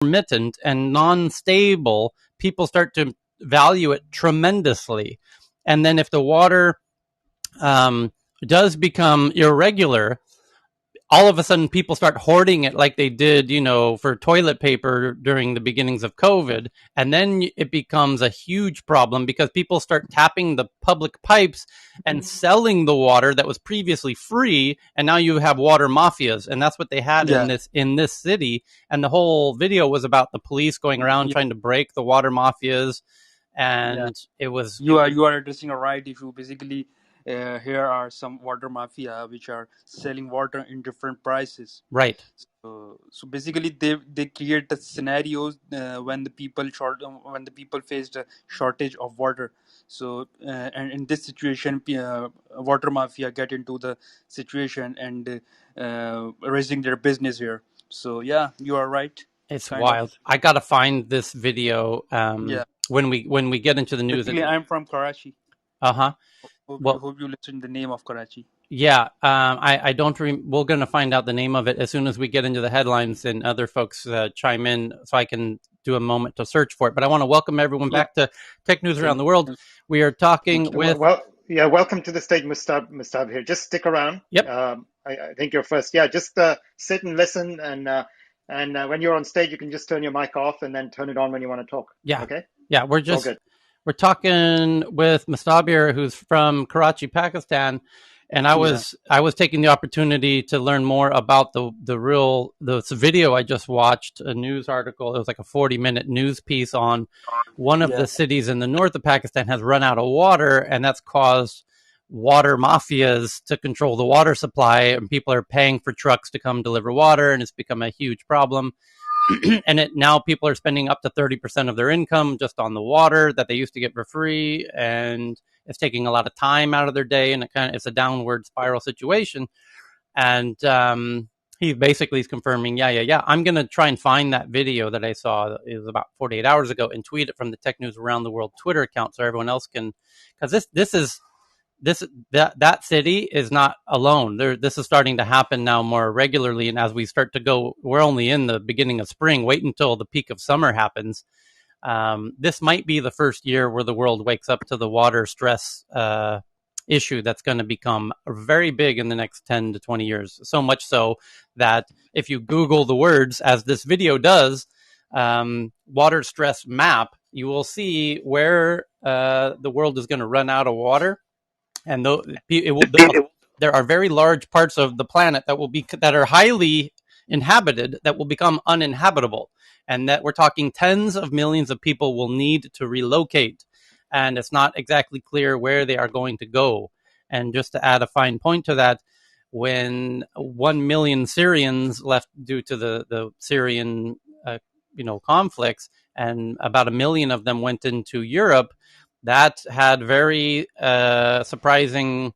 intermittent and non-stable, people start to value it tremendously. And then if the water does become irregular, all of a sudden people start hoarding it like they did, for toilet paper during the beginnings of COVID. And then it becomes a huge problem because people start tapping the public pipes and selling the water that was previously free. And now you have water mafias. And that's what they had in this city. And the whole video was about the police going around trying to break the water mafias. And it was... You are addressing a right issue. Basically, here are some water mafia which are selling water in different prices. Right. So basically, they create the scenarios when the people faced a shortage of water. So and in this situation, water mafia get into the situation and raising their business here. So yeah, you are right. It's wild. I gotta find this video. When we get into the news. Basically, I'm from Karachi. Hope you listen the name of Karachi. Yeah, I don't. We're going to find out the name of it as soon as we get into the headlines and other folks chime in, so I can do a moment to search for it. But I want to welcome everyone back to Tech News Around the World. We are talking with... welcome to the stage, Mustab here. Just stick around. Yep. I think you're first. Yeah, just sit and listen, and when you're on stage, you can just turn your mic off and then turn it on when you want to talk. Yeah. Okay. Yeah, we're talking with Mustabir, who's from Karachi, Pakistan. And I was taking the opportunity to learn more about the video I just watched, a news article. It was like a 40-minute news piece on one of the cities in the north of Pakistan has run out of water, and that's caused water mafias to control the water supply, and people are paying for trucks to come deliver water, and it's become a huge problem. And now people are spending up to 30% of their income just on the water that they used to get for free, and it's taking a lot of time out of their day, and it's a downward spiral situation. And he basically is confirming, I'm going to try and find that video that I saw. It was about 48 hours ago, and tweet it from the Tech News Around the World Twitter account so everyone else can, because that city is not alone. This is starting to happen now more regularly, and as we start to go, we're only in the beginning of spring. Wait until the peak of summer happens. This might be the first year where the world wakes up to the water stress issue that's going to become very big in the next 10 to 20 years. So much so that if you Google the words, as this video does, water stress map, you will see where the world is going to run out of water. And there are very large parts of the planet that are highly inhabited that will become uninhabitable, and that we're talking tens of millions of people will need to relocate, and it's not exactly clear where they are going to go. And just to add a fine point to that, when 1 million Syrians left due to the Syrian conflicts, and about 1 million of them went into Europe, that had very surprising,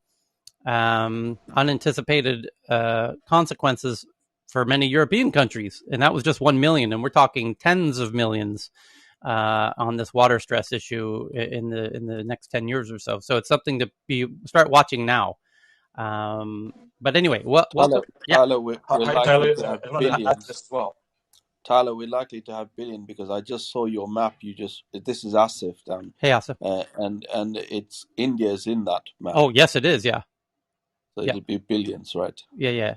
unanticipated consequences for many European countries. And that was just 1 million. And we're talking tens of millions on this water stress issue in the next 10 years or so. So it's something to start watching now. But anyway, Tyler, we're likely to have billions as well. Tyler, we're likely to have billion because I just saw your map. This is Asif. Hey, Asif. And it's India's in that map. Oh, yes, it is. Yeah. So it'll be billions, right? Yeah.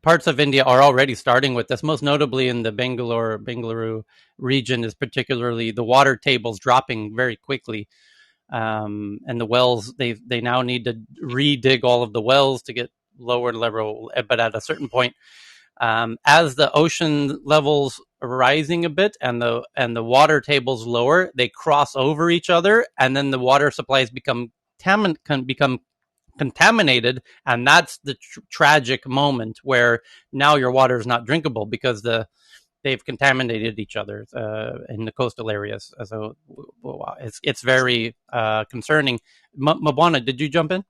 Parts of India are already starting with this. Most notably in the Bengaluru region is particularly the water tables dropping very quickly. And the wells, they now need to re-dig all of the wells to get lower level. But at a certain point, as the ocean levels are rising a bit and the water tables lower, they cross over each other, and then the water supplies become contaminated, and that's the tragic moment where now your water is not drinkable because they've contaminated each other in the coastal areas. So it's very concerning. Mabwana, did you jump in?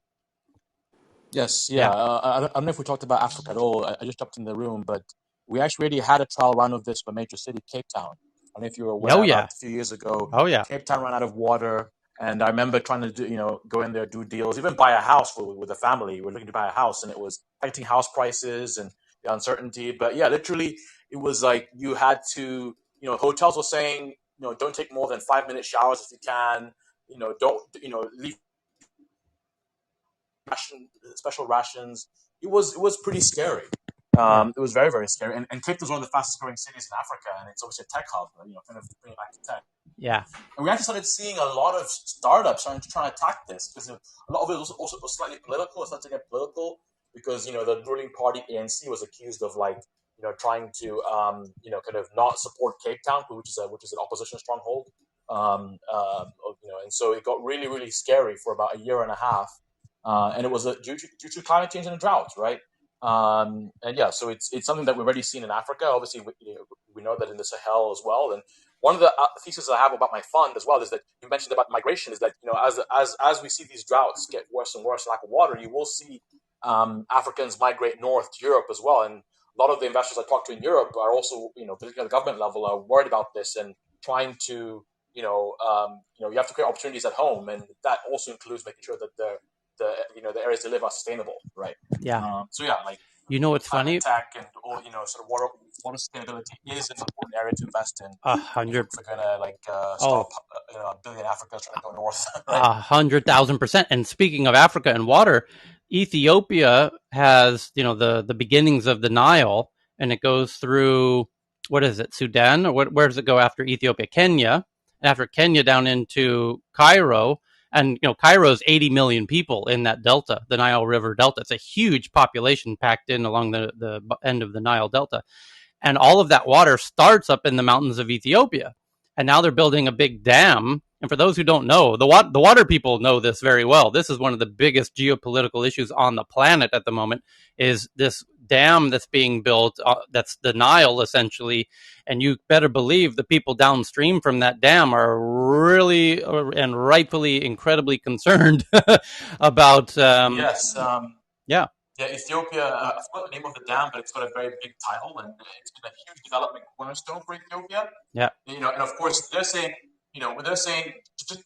Yes, yeah. I don't know if we talked about Africa at all. I just jumped in the room, but we actually already had a trial run of this for a major city, Cape Town. I don't know if you were aware. About a few years ago. Cape Town ran out of water, and I remember trying to go in there, do deals, even buy a house with a family. We were looking to buy a house, and it was affecting house prices and the uncertainty. But yeah, literally, it was like you had to hotels were saying, don't take more than 5-minute showers if you can. Don't leave special rations. It was pretty scary. It was very, very scary. And Cape Town is one of the fastest growing cities in Africa, and it's obviously a tech hub. Kind of bring it back to tech. Yeah. And we actually started seeing a lot of startups trying to attack this, because a lot of it was also slightly political. It started to get political because the ruling party ANC was accused of trying to kind of not support Cape Town, which is an opposition stronghold. And so it got really, really scary for about a year and a half, and it was due to climate change and a drought, right? And yeah, so it's something that we've already seen in Africa. Obviously, we know that in the Sahel as well. And one of the theses I have about my fund as well is that you mentioned about migration, is that as we see these droughts get worse and worse, lack of water, you will see Africans migrate north to Europe as well. And a lot of the investors I talk to in Europe are also, particularly at the government level, are worried about this and trying to, you have to create opportunities at home, and that also includes making sure that the areas they live are sustainable, right? Yeah. So yeah, it's funny. Tech and all, sort of water sustainability is an important area to invest in. 100. If we're gonna stop, a billion Africans trying to go north. Right? 100,000%. And speaking of Africa and water, Ethiopia has the beginnings of the Nile, and it goes through, what is it, Sudan, or where does it go after Ethiopia? Kenya, and after Kenya down into Cairo. And Cairo's 80 million people in that delta, the Nile River Delta. It's a huge population packed in along the end of the Nile Delta. And all of that water starts up in the mountains of Ethiopia. And now they're building a big dam. And for those who don't know, the water people know this very well. This is one of the biggest geopolitical issues on the planet at the moment, is this dam that's being built. That's the Nile, essentially. And you better believe the people downstream from that dam are really and rightfully incredibly concerned about... yes. Yeah. Yeah, Ethiopia, I forgot the name of the dam, but it's got a very big title, and it's been a huge development cornerstone for Ethiopia. Yeah. And of course, they're saying, just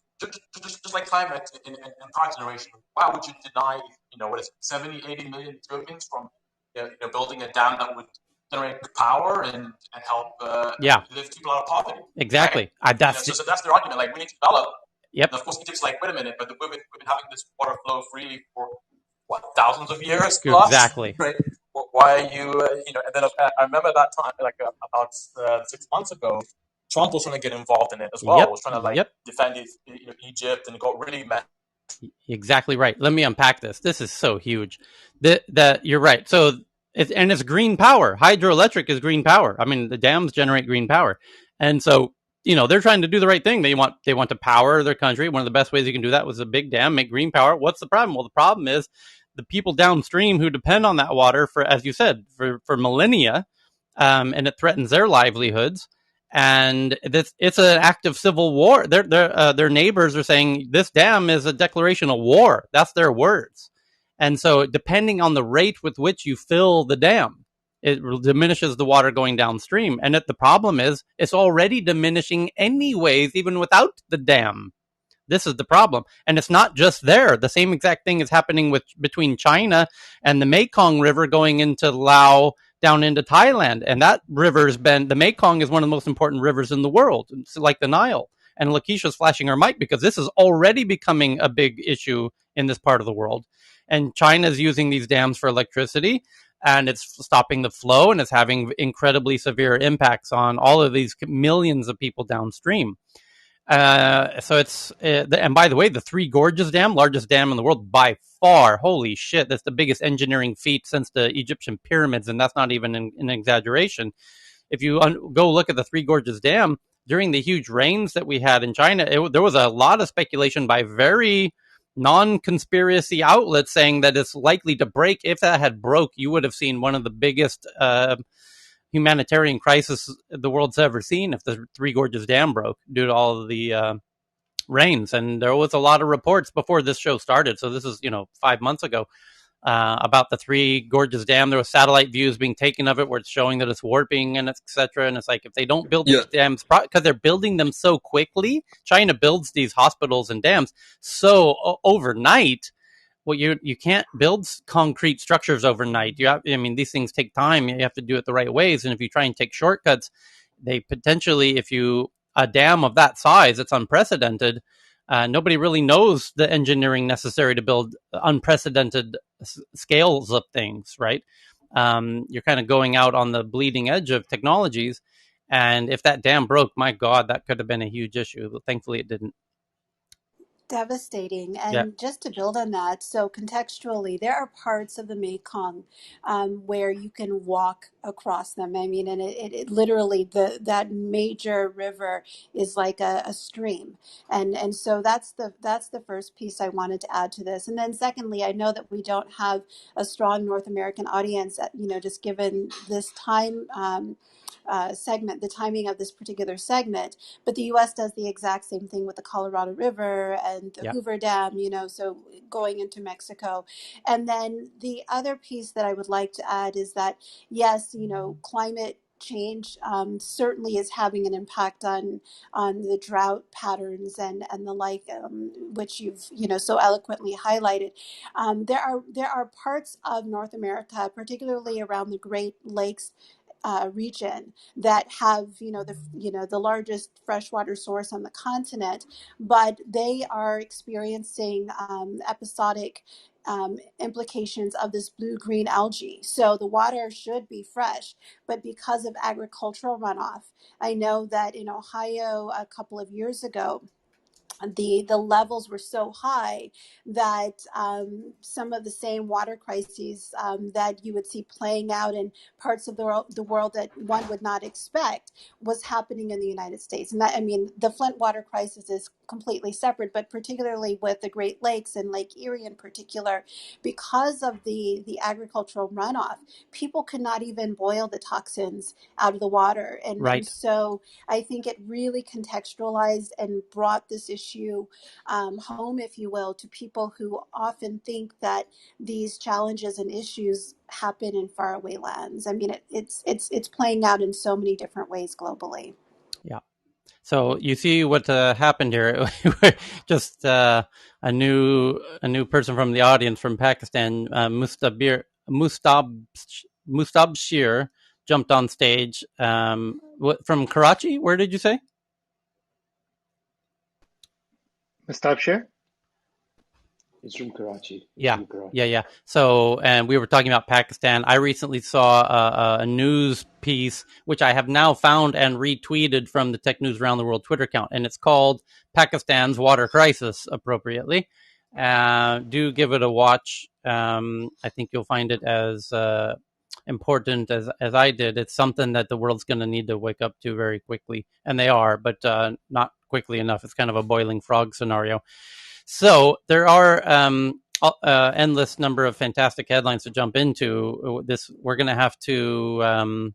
like climate in power generation, why would you deny, 70, 80 million Ethiopians from, building a dam that would generate power and help lift people out of poverty? Exactly. Right? So that's their argument. We need to develop. Yep. And of course, Egypt's wait a minute, but we've been having this water flow freely for thousands of years plus, exactly, right? Why are you, and then I remember that time, about 6 months ago, Trump was trying to get involved in it as well. Yep. Was trying to defend Egypt, and it got really messy. Exactly right. Let me unpack this. This is so huge. That you're right. So it's green power. Hydroelectric is green power. I mean, the dams generate green power, and so they're trying to do the right thing. They want to power their country. One of the best ways you can do that was a big dam, make green power. What's the problem? Well, the problem is the people downstream who depend on that water for, as you said, for millennia, and it threatens their livelihoods. And it's an act of civil war. Their neighbors are saying this dam is a declaration of war. That's their words. And so depending on the rate with which you fill the dam, it diminishes the water going downstream. And the problem is it's already diminishing anyways, even without the dam. This is the problem. And it's not just there. The same exact thing is happening between China and the Mekong River going into Laos down into Thailand. And that river's the Mekong is one of the most important rivers in the world. It's like the Nile. And Lakeisha's flashing her mic because this is already becoming a big issue in this part of the world. And China's using these dams for electricity, and it's stopping the flow, and it's having incredibly severe impacts on all of these millions of people downstream. So it's, and by the way, the Three Gorges Dam, largest dam in the world by far. Holy shit, that's the biggest engineering feat since the Egyptian pyramids, and that's not even an exaggeration. If you go look at the Three Gorges Dam, during the huge rains that we had in China, there was a lot of speculation by very non-conspiracy outlets saying that it's likely to break. If that had broke, you would have seen one of the biggest humanitarian crisis the world's ever seen if the Three Gorges Dam broke due to all of the rains. And there was a lot of reports before this show started. So this is, 5 months ago, about the Three Gorges Dam. There were satellite views being taken of it where it's showing that it's warping and et cetera. And it's like, if they don't build these dams, because they're building them so quickly, China builds these hospitals and dams so overnight. Well, you can't build concrete structures overnight. These things take time. You have to do it the right ways. And if you try and take shortcuts, they potentially, if a dam of that size, it's unprecedented. Nobody really knows the engineering necessary to build unprecedented scales of things, right? You're kind of going out on the bleeding edge of technologies. And if that dam broke, my God, that could have been a huge issue. But thankfully, it didn't. Devastating. Yeah. And just to build on that, so contextually, there are parts of the Mekong where you can walk across them. I mean, and it literally, that major river is like a stream. And so that's the first piece I wanted to add to this. And then secondly, I know that we don't have a strong North American audience, just given this time segment, the timing of this particular segment. But the U.S. does the exact same thing with the Colorado River and the Hoover Dam, so going into Mexico. And then the other piece that I would like to add is that, yes, climate change certainly is having an impact on the drought patterns and the like, which you've so eloquently highlighted. There are parts of North America, particularly around the Great Lakes region, that have the largest freshwater source on the continent, but they are experiencing episodic implications of this blue-green algae. So the water should be fresh, but because of agricultural runoff, I know that in Ohio a couple of years ago, the levels were so high that some of the same water crises that you would see playing out in parts of the world that one would not expect was happening in the United States. And that, I mean, the Flint water crisis is completely separate, but particularly with the Great Lakes and Lake Erie in particular, because of the agricultural runoff, people could not even boil the toxins out of the water. And so I think it really contextualized and brought this issue home, if you will, to people who often think that these challenges and issues happen in faraway lands. I mean, it's playing out in so many different ways globally. Yeah. So you see what happened here. Just a new person from the audience from Pakistan, Mustabshir, jumped on stage from Karachi. Where did you say? Mustabshir? It's from Karachi. Yeah. So, and we were talking about Pakistan. I recently saw a news piece, which I have now found and retweeted from the Tech News Around the World Twitter account, and it's called Pakistan's Water Crisis, appropriately. Do give it a watch. I think you'll find it as important as I did. It's something that the world's going to need to wake up to very quickly, and they are, but not quickly enough. It's kind of a boiling frog scenario. So there are endless number of fantastic headlines to jump into. We're going to have to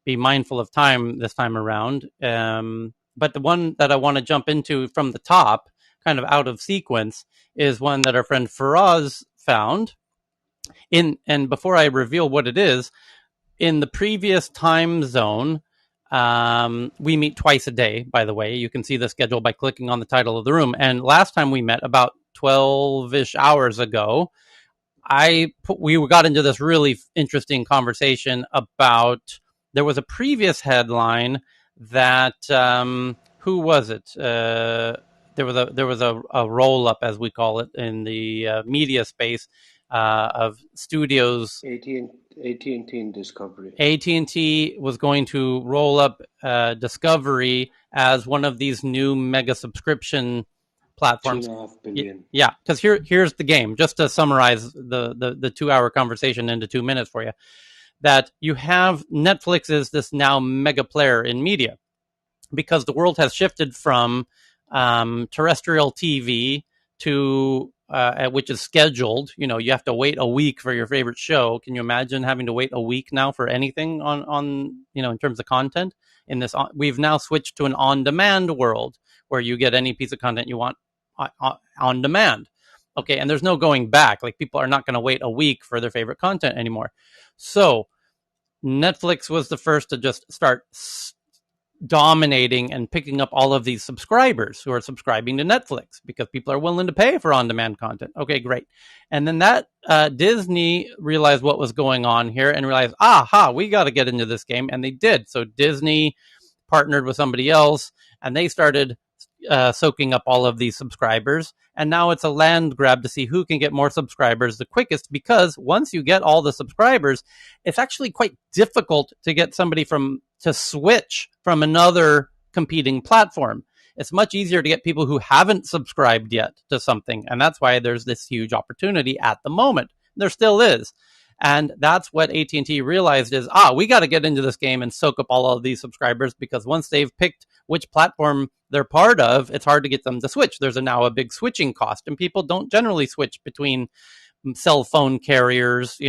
be mindful of time this time around. But the one that I want to jump into from the top, kind of out of sequence, is one that our friend Faraz found. And before I reveal what it is, in the previous time zone, we meet twice a day, by the way. You can see the schedule by clicking on the title of the room. And last time we met, about 12-ish hours ago, we got into this really interesting conversation about, there was a previous headline that, who was it? There was a roll-up, as we call it, in the media space of studios. AT&T and Discovery. AT&T was going to roll up Discovery as one of these new mega subscription platforms. $2.5 billion. Yeah, because here's the game. Just to summarize the 2-hour conversation into 2 minutes for you, that you have Netflix is this now mega player in media, because the world has shifted from terrestrial TV to which is scheduled. You have to wait a week for your favorite show. Can you imagine having to wait a week now for anything on in terms of content? We've now switched to an on-demand world where you get any piece of content you want on demand. Okay, and there's no going back. Like, people are not going to wait a week for their favorite content anymore. So Netflix was the first to just start dominating and picking up all of these subscribers who are subscribing to Netflix because people are willing to pay for on-demand content. Okay, great. And then that Disney realized what was going on here and realized, we got to get into this game. And they did. So Disney partnered with somebody else, and they started soaking up all of these subscribers. And now it's a land grab to see who can get more subscribers the quickest, because once you get all the subscribers, it's actually quite difficult to get somebody to switch from another competing platform. It's much easier to get people who haven't subscribed yet to something. And that's why there's this huge opportunity at the moment. There still is. And that's what AT&T realized is, we got to get into this game and soak up all of these subscribers, because once they've picked which platform they're part of, it's hard to get them to switch. There's now a big switching cost, and people don't generally switch between cell phone carriers,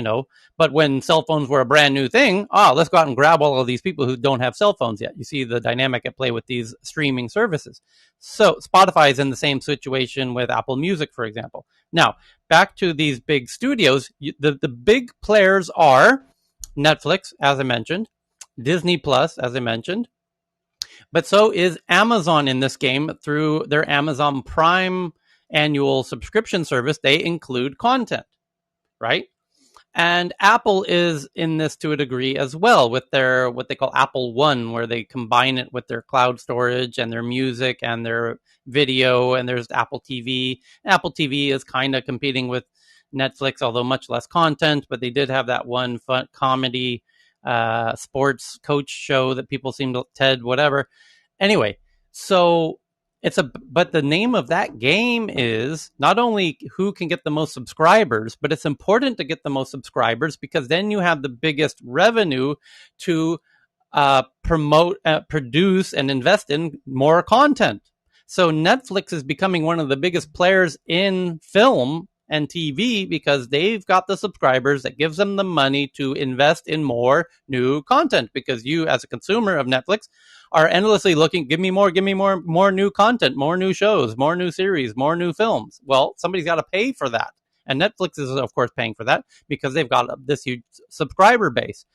but when cell phones were a brand new thing, let's go out and grab all of these people who don't have cell phones yet. You see the dynamic at play with these streaming services. So Spotify is in the same situation with Apple Music, for example. Now, back to these big studios, the big players are Netflix, as I mentioned, Disney Plus, as I mentioned, but so is Amazon in this game through their Amazon Prime annual subscription service. They include content, right? And Apple is in this to a degree as well with their what they call Apple One, where they combine it with their cloud storage and their music and their video, and there's Apple TV. Apple TV is kind of competing with Netflix, although much less content, but they did have that one fun comedy sports coach show that people seem to, Ted, whatever. Anyway, so but the name of that game is not only who can get the most subscribers, but it's important to get the most subscribers, because then you have the biggest revenue to promote, produce, and invest in more content. So Netflix is becoming one of the biggest players in film and TV because they've got the subscribers that gives them the money to invest in more new content, because you as a consumer of Netflix are endlessly looking, give me more new content, more new shows, more new series, more new films. Well, somebody's got to pay for that. And Netflix is, of course, paying for that because they've got this huge subscriber base.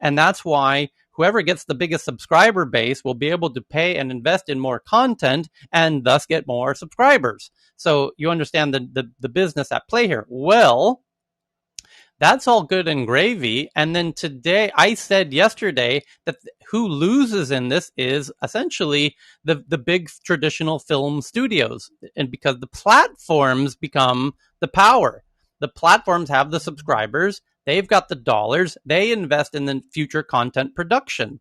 And that's why whoever gets the biggest subscriber base will be able to pay and invest in more content and thus get more subscribers. So you understand the business at play here. Well, that's all good and gravy. And then today, I said yesterday that who loses in this is essentially the big traditional film studios. And because the platforms become the power. The platforms have the subscribers. They've got the dollars. They invest in the future content production.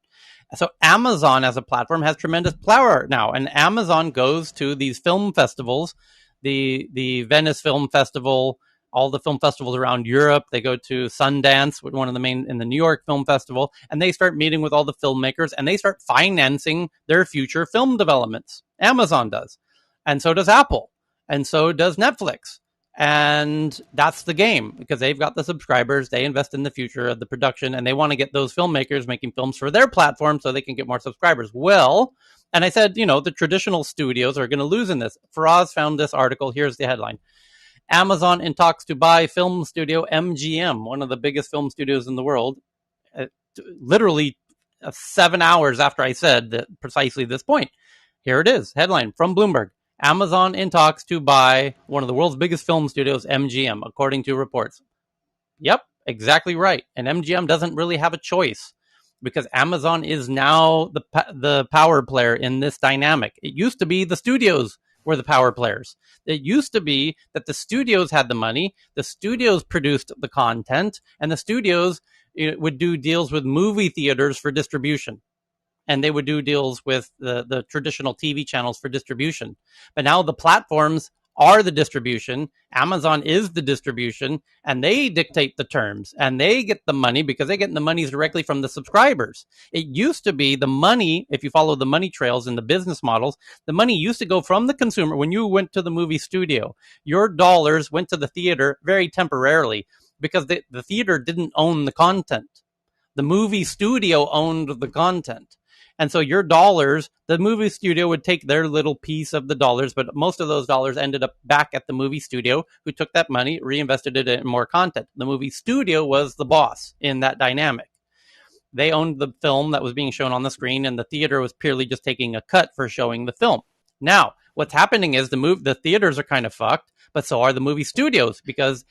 So Amazon as a platform has tremendous power now. And Amazon goes to these film festivals, the Venice Film Festival, all the film festivals around Europe. They go to Sundance, one of the main, in the New York Film Festival, and they start meeting with all the filmmakers and they start financing their future film developments. Amazon does. And so does Apple. And so does Netflix. And that's the game, because they've got the subscribers, they invest in the future of the production, and they want to get those filmmakers making films for their platform so they can get more subscribers. Well, and I said, the traditional studios are going to lose in this. Faraz found this article. Here's the headline. Amazon in talks to buy film studio MGM, one of the biggest film studios in the world. Literally 7 hours after I said that precisely this point. Here it is. Headline from Bloomberg. Amazon in talks to buy one of the world's biggest film studios, MGM, according to reports. Yep, exactly right. And MGM doesn't really have a choice, because Amazon is now the power player in this dynamic. It used to be the studios were the power players. It used to be that the studios had the money, the studios produced the content, and the studios would do deals with movie theaters for distribution. And they would do deals with the traditional TV channels for distribution. But now the platforms are the distribution. Amazon is the distribution, and they dictate the terms, and they get the money because they get the money directly from the subscribers. It used to be the money, if you follow the money trails in the business models, the money used to go from the consumer. When you went to the movie studio, your dollars went to the theater very temporarily, because the theater didn't own the content. The movie studio owned the content. And so your dollars, the movie studio would take their little piece of the dollars, but most of those dollars ended up back at the movie studio, who took that money, reinvested it in more content. The movie studio was the boss in that dynamic. They owned the film that was being shown on the screen, and the theater was purely just taking a cut for showing the film. Now, what's happening is the theaters are kind of fucked, but so are the movie studios, because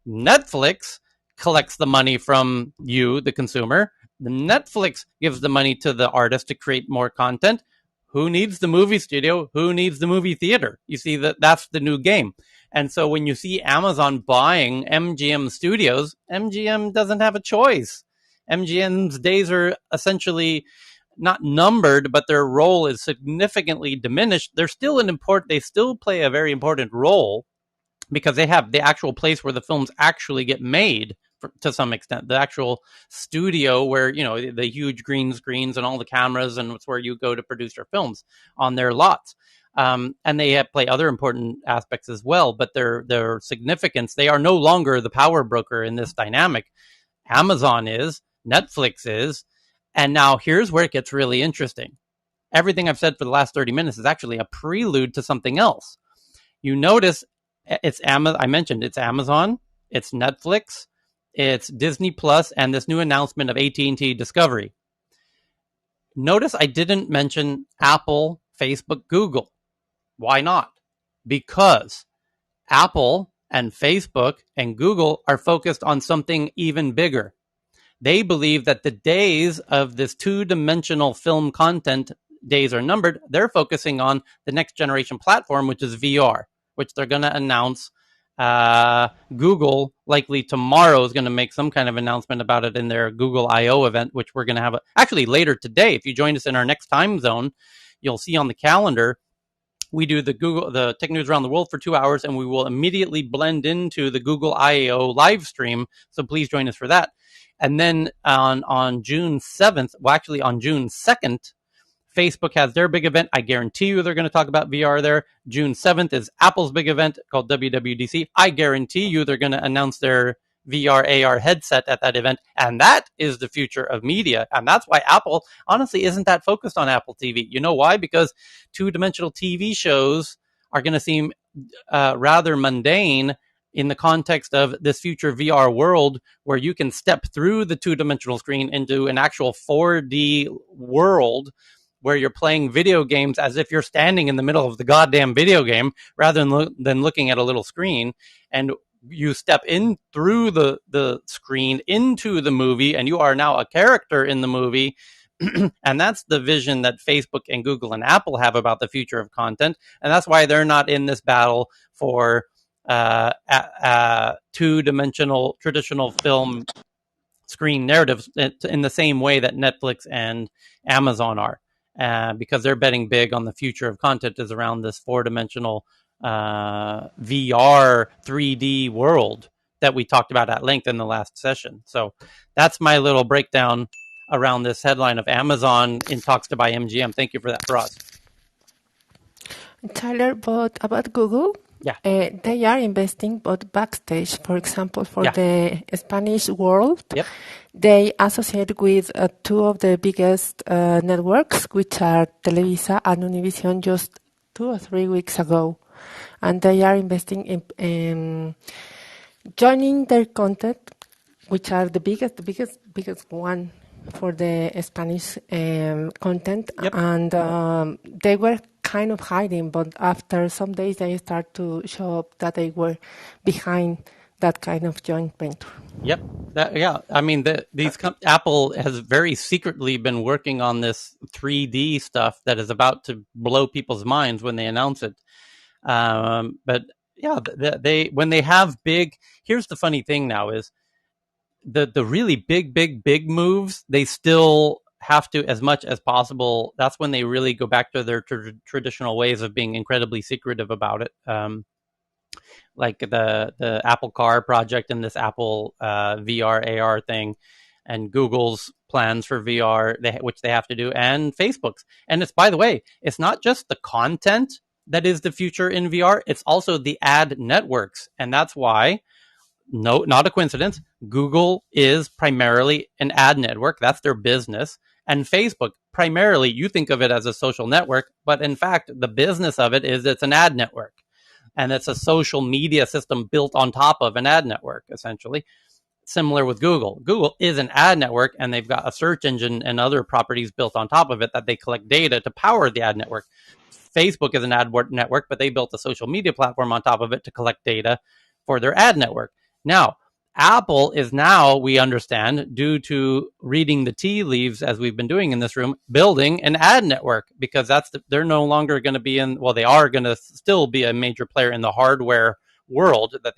Netflix collects the money from you, the consumer. The Netflix gives the money to the artist to create more content. Who needs the movie studio? Who needs the movie theater? You see, that's the new game. And so when you see Amazon buying MGM studios, MGM doesn't have a choice. MGM's days are essentially not numbered, but their role is significantly diminished. They're still they still play a very important role because they have the actual place where the films actually get made to some extent, the actual studio where, the huge green screens and all the cameras, and it's where you go to produce your films on their lots. And they play other important aspects as well, but their significance, they are no longer the power broker in this dynamic. Amazon is, Netflix is, and now here's where it gets really interesting. Everything I've said for the last 30 minutes is actually a prelude to something else. You notice I mentioned it's Amazon, it's Netflix, it's Disney Plus, and this new announcement of AT&T Discovery. Notice I didn't mention Apple, Facebook, Google. Why not? Because Apple and Facebook and Google are focused on something even bigger. They believe that the days of this two-dimensional film content days are numbered. They're focusing on the next generation platform, which is VR, which they're going to announce. Google likely tomorrow is going to make some kind of announcement about it in their Google I/O event, which we're going to have actually later today. If you join us in our next time zone, you'll see on the calendar we do the Tech News Around the World for 2 hours, and we will immediately blend into the Google I/O live stream. So please join us for that. And then on June 7th, well, actually on June 2nd, Facebook has their big event. I guarantee you they're going to talk about VR there. June 7th is Apple's big event called WWDC. I guarantee you they're going to announce their VR AR headset at that event. And that is the future of media. And that's why Apple, honestly, isn't that focused on Apple TV. You know why? Because two-dimensional TV shows are going to seem rather mundane in the context of this future VR world where you can step through the two-dimensional screen into an actual 4D world where you're playing video games as if you're standing in the middle of the goddamn video game rather than looking at a little screen. And you step in through the screen into the movie, and you are now a character in the movie. And that's the vision that Facebook and Google and Apple have about the future of content. And that's why they're not in this battle for two-dimensional traditional film screen narratives in the same way that Netflix and Amazon are. Because they're betting big on the future of content is around this four-dimensional VR 3D world that we talked about at length in the last session. So that's my little breakdown around this headline of Amazon in talks to buy MGM. Thank you for that, Faraz. Tyler, but about Google, they are investing, but backstage, for example, for the Spanish world, they associate with two of the biggest networks, which are Televisa and Univision, just 2 or 3 weeks ago. And they are investing in joining their content, which are the biggest one for the Spanish content. And they were kind of hiding, but after some days they start to show up that they were behind that kind of joint venture. I mean, Apple has very secretly been working on this 3D stuff that is about to blow people's minds when they announce it. But when they have big, here's the funny thing now is the really big moves, they still have to, as much as possible, that's when they really go back to their traditional ways of being incredibly secretive about it. Like the Apple Car project and this Apple VR AR thing, and Google's plans for VR, which they have to do, and Facebook's. And it's, by the way, it's not just the content that is the future in VR, it's also the ad networks. And that's why, no, not a coincidence, Google is primarily an ad network. That's their business. And Facebook, primarily, you think of it as a social network, but in fact, the business of it is it's an ad network. And it's a social media system built on top of an ad network, essentially. Similar with Google. Google is an ad network, and they've got a search engine and other properties built on top of it that they collect data to power the ad network. Facebook is an ad network, but they built a social media platform on top of it to collect data for their ad network. Now, Apple is now, we understand, due to reading the tea leaves as we've been doing in this room, building an ad network, because they're no longer going to be they are going to still be a major player in the hardware world that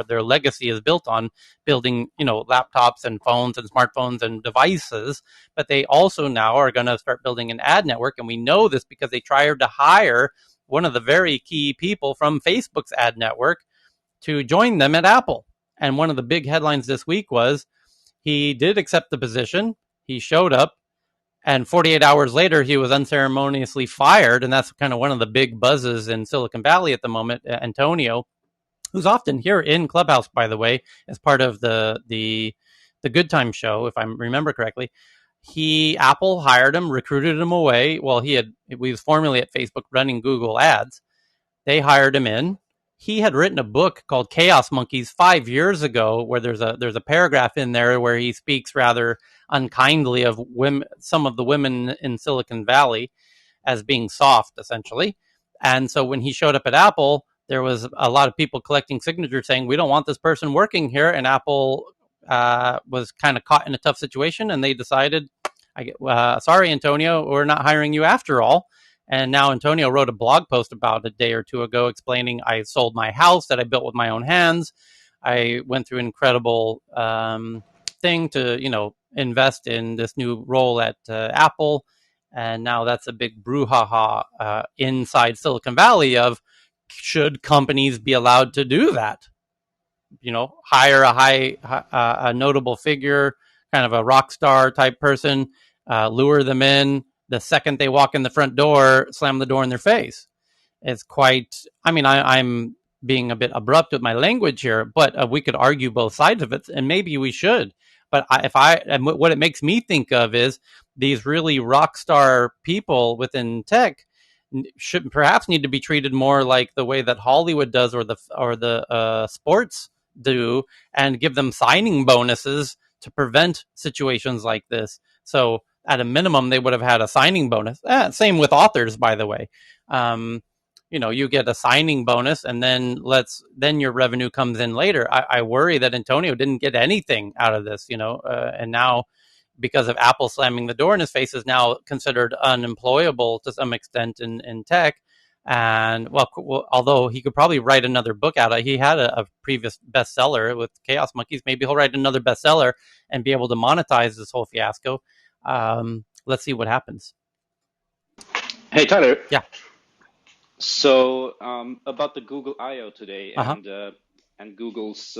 their legacy is built on, building, laptops and phones and smartphones and devices. But they also now are going to start building an ad network. And we know this because they tried to hire one of the very key people from Facebook's ad network to join them at Apple. And one of the big headlines this week was he did accept the position. He showed up, and 48 hours later, he was unceremoniously fired. And that's kind of one of the big buzzes in Silicon Valley at the moment. Antonio, who's often here in Clubhouse, by the way, as part of the Good Time show, if I remember correctly. Apple hired him, recruited him away. Well, he was formerly at Facebook running Google Ads. They hired him in. He had written a book called Chaos Monkeys 5 years ago, where there's a paragraph in there where he speaks rather unkindly of some of the women in Silicon Valley as being soft, essentially. And so when he showed up at Apple, there was a lot of people collecting signatures saying, we don't want this person working here. And Apple was kind of caught in a tough situation, and they decided, sorry, Antonio, we're not hiring you after all. And now Antonio wrote a blog post about a day or two ago explaining, I sold my house that I built with my own hands. I went through an incredible thing to, invest in this new role at Apple. And now that's a big brouhaha inside Silicon Valley of, should companies be allowed to do that? Hire a notable figure, kind of a rock star type person, lure them in. The second they walk in the front door, slam the door in their face. It's quite, I'm being a bit abrupt with my language here, but we could argue both sides of it, and maybe we should. But what it makes me think of is these really rock star people within tech should perhaps need to be treated more like the way that Hollywood does, or the sports do, and give them signing bonuses to prevent situations like this. So at a minimum, they would have had a signing bonus. Same with authors, by the way. You get a signing bonus, and then your revenue comes in later. I worry that Antonio didn't get anything out of this, and now, because of Apple slamming the door in his face, is now considered unemployable to some extent in tech. And although he could probably write another book out of, he had a previous bestseller with Chaos Monkeys. Maybe he'll write another bestseller and be able to monetize this whole fiasco. Let's see what happens. Hey, Tyler. Yeah. So about the Google I/O today, and Google's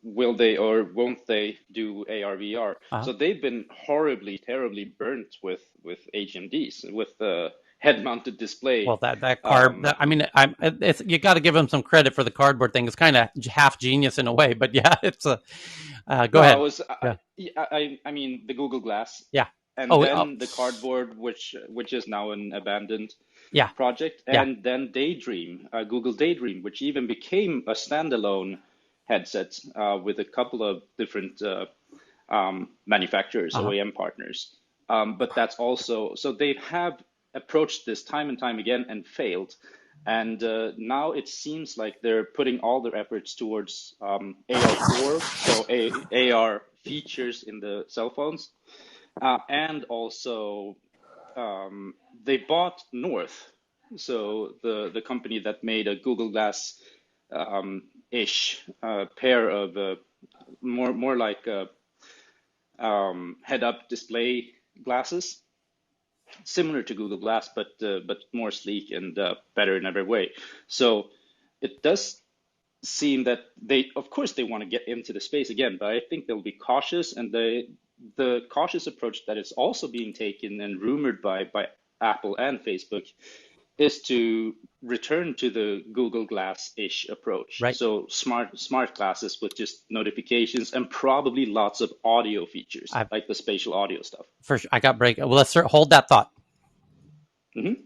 will they or won't they do AR/VR? So they've been horribly, terribly burnt with HMDs, with the head-mounted display. Well, that card. You got to give them some credit for the cardboard thing. It's kind of half genius in a way, but yeah, it's a. Go ahead. I mean, the Google Glass. Yeah. And then the cardboard, which is now an abandoned project, and then Daydream, Google Daydream, which even became a standalone headset with a couple of different manufacturers, OEM partners. But that's also, so they have approached this time and time again and failed. And now it seems like they're putting all their efforts towards AR4, so AR features in the cell phones. And also, they bought North, so the company that made a Google Glass ish pair of more like head-up display glasses, similar to Google Glass, but more sleek and better in every way. So it does seem that of course they want to get into the space again, but I think they'll be cautious, and the cautious approach that is also being taken and rumored by Apple and Facebook is to return to the Google Glass-ish approach. Right. So smart glasses with just notifications and probably lots of audio features, like the spatial audio stuff. For sure. I got break. Well, let's hold that thought. Mm-hmm.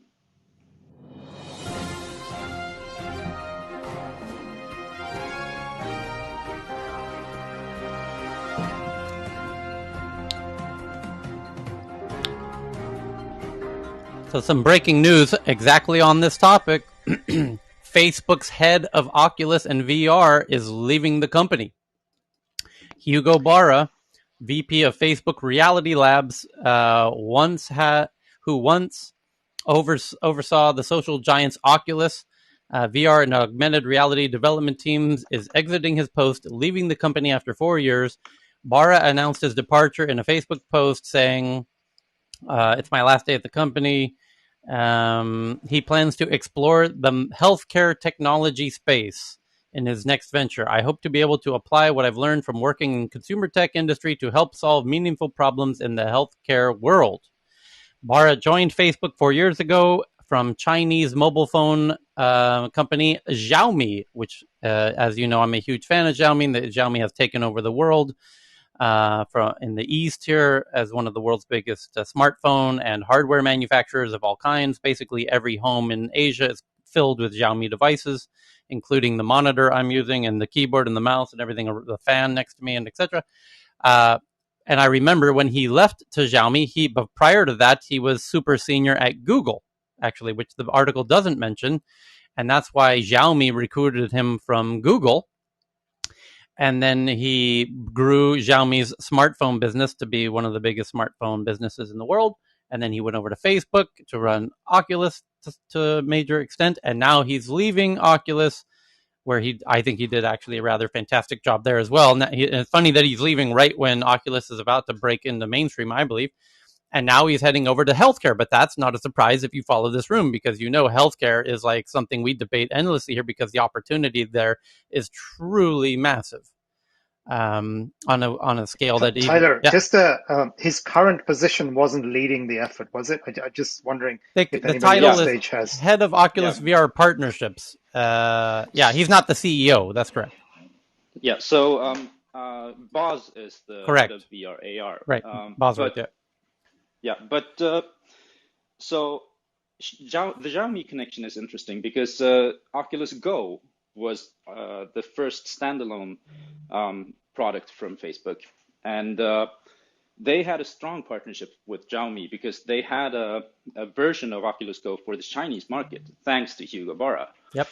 So some breaking news exactly on this topic. Facebook's head of Oculus and VR is leaving the company. Hugo Barra, VP of Facebook Reality Labs, who once oversaw the social giant's Oculus, VR and augmented reality development teams, is exiting his post, leaving the company after 4 years. Barra announced his departure in a Facebook post saying, "It's my last day at the company." He plans to explore the healthcare technology space in his next venture. "I hope to be able to apply what I've learned from working in consumer tech industry to help solve meaningful problems in the healthcare world." Barra joined Facebook 4 years ago from Chinese mobile phone company Xiaomi, which, as you know, I'm a huge fan of Xiaomi. Xiaomi has taken over the world from in the East here as one of the world's biggest smartphone and hardware manufacturers of all kinds. Basically, every home in Asia is filled with Xiaomi devices, including the monitor I'm using and the keyboard and the mouse and everything, the fan next to me, and etc. And I remember when he left to Xiaomi, but prior to that, he was super senior at Google, actually, which the article doesn't mention. And that's why Xiaomi recruited him from Google. And then he grew Xiaomi's smartphone business to be one of the biggest smartphone businesses in the world. And then he went over to Facebook to run Oculus to a major extent. And now he's leaving Oculus, where I think he did actually a rather fantastic job there as well. And it's funny that he's leaving right when Oculus is about to break into mainstream, I believe. And now he's heading over to healthcare. But that's not a surprise if you follow this room, because you know healthcare is like something we debate endlessly here, because the opportunity there is truly massive on a scale that Tyler, just his current position wasn't leading the effort, was it? I'm just wondering if the title is head of Oculus VR partnerships. He's not the CEO. That's correct. Yeah. So Boz is the correct. head of VR AR. Right. Boz, right? Yeah. But so the Xiaomi connection is interesting because Oculus Go was the first standalone product from Facebook, and they had a strong partnership with Xiaomi because they had a version of Oculus Go for the Chinese market, thanks to Hugo Barra. Yep.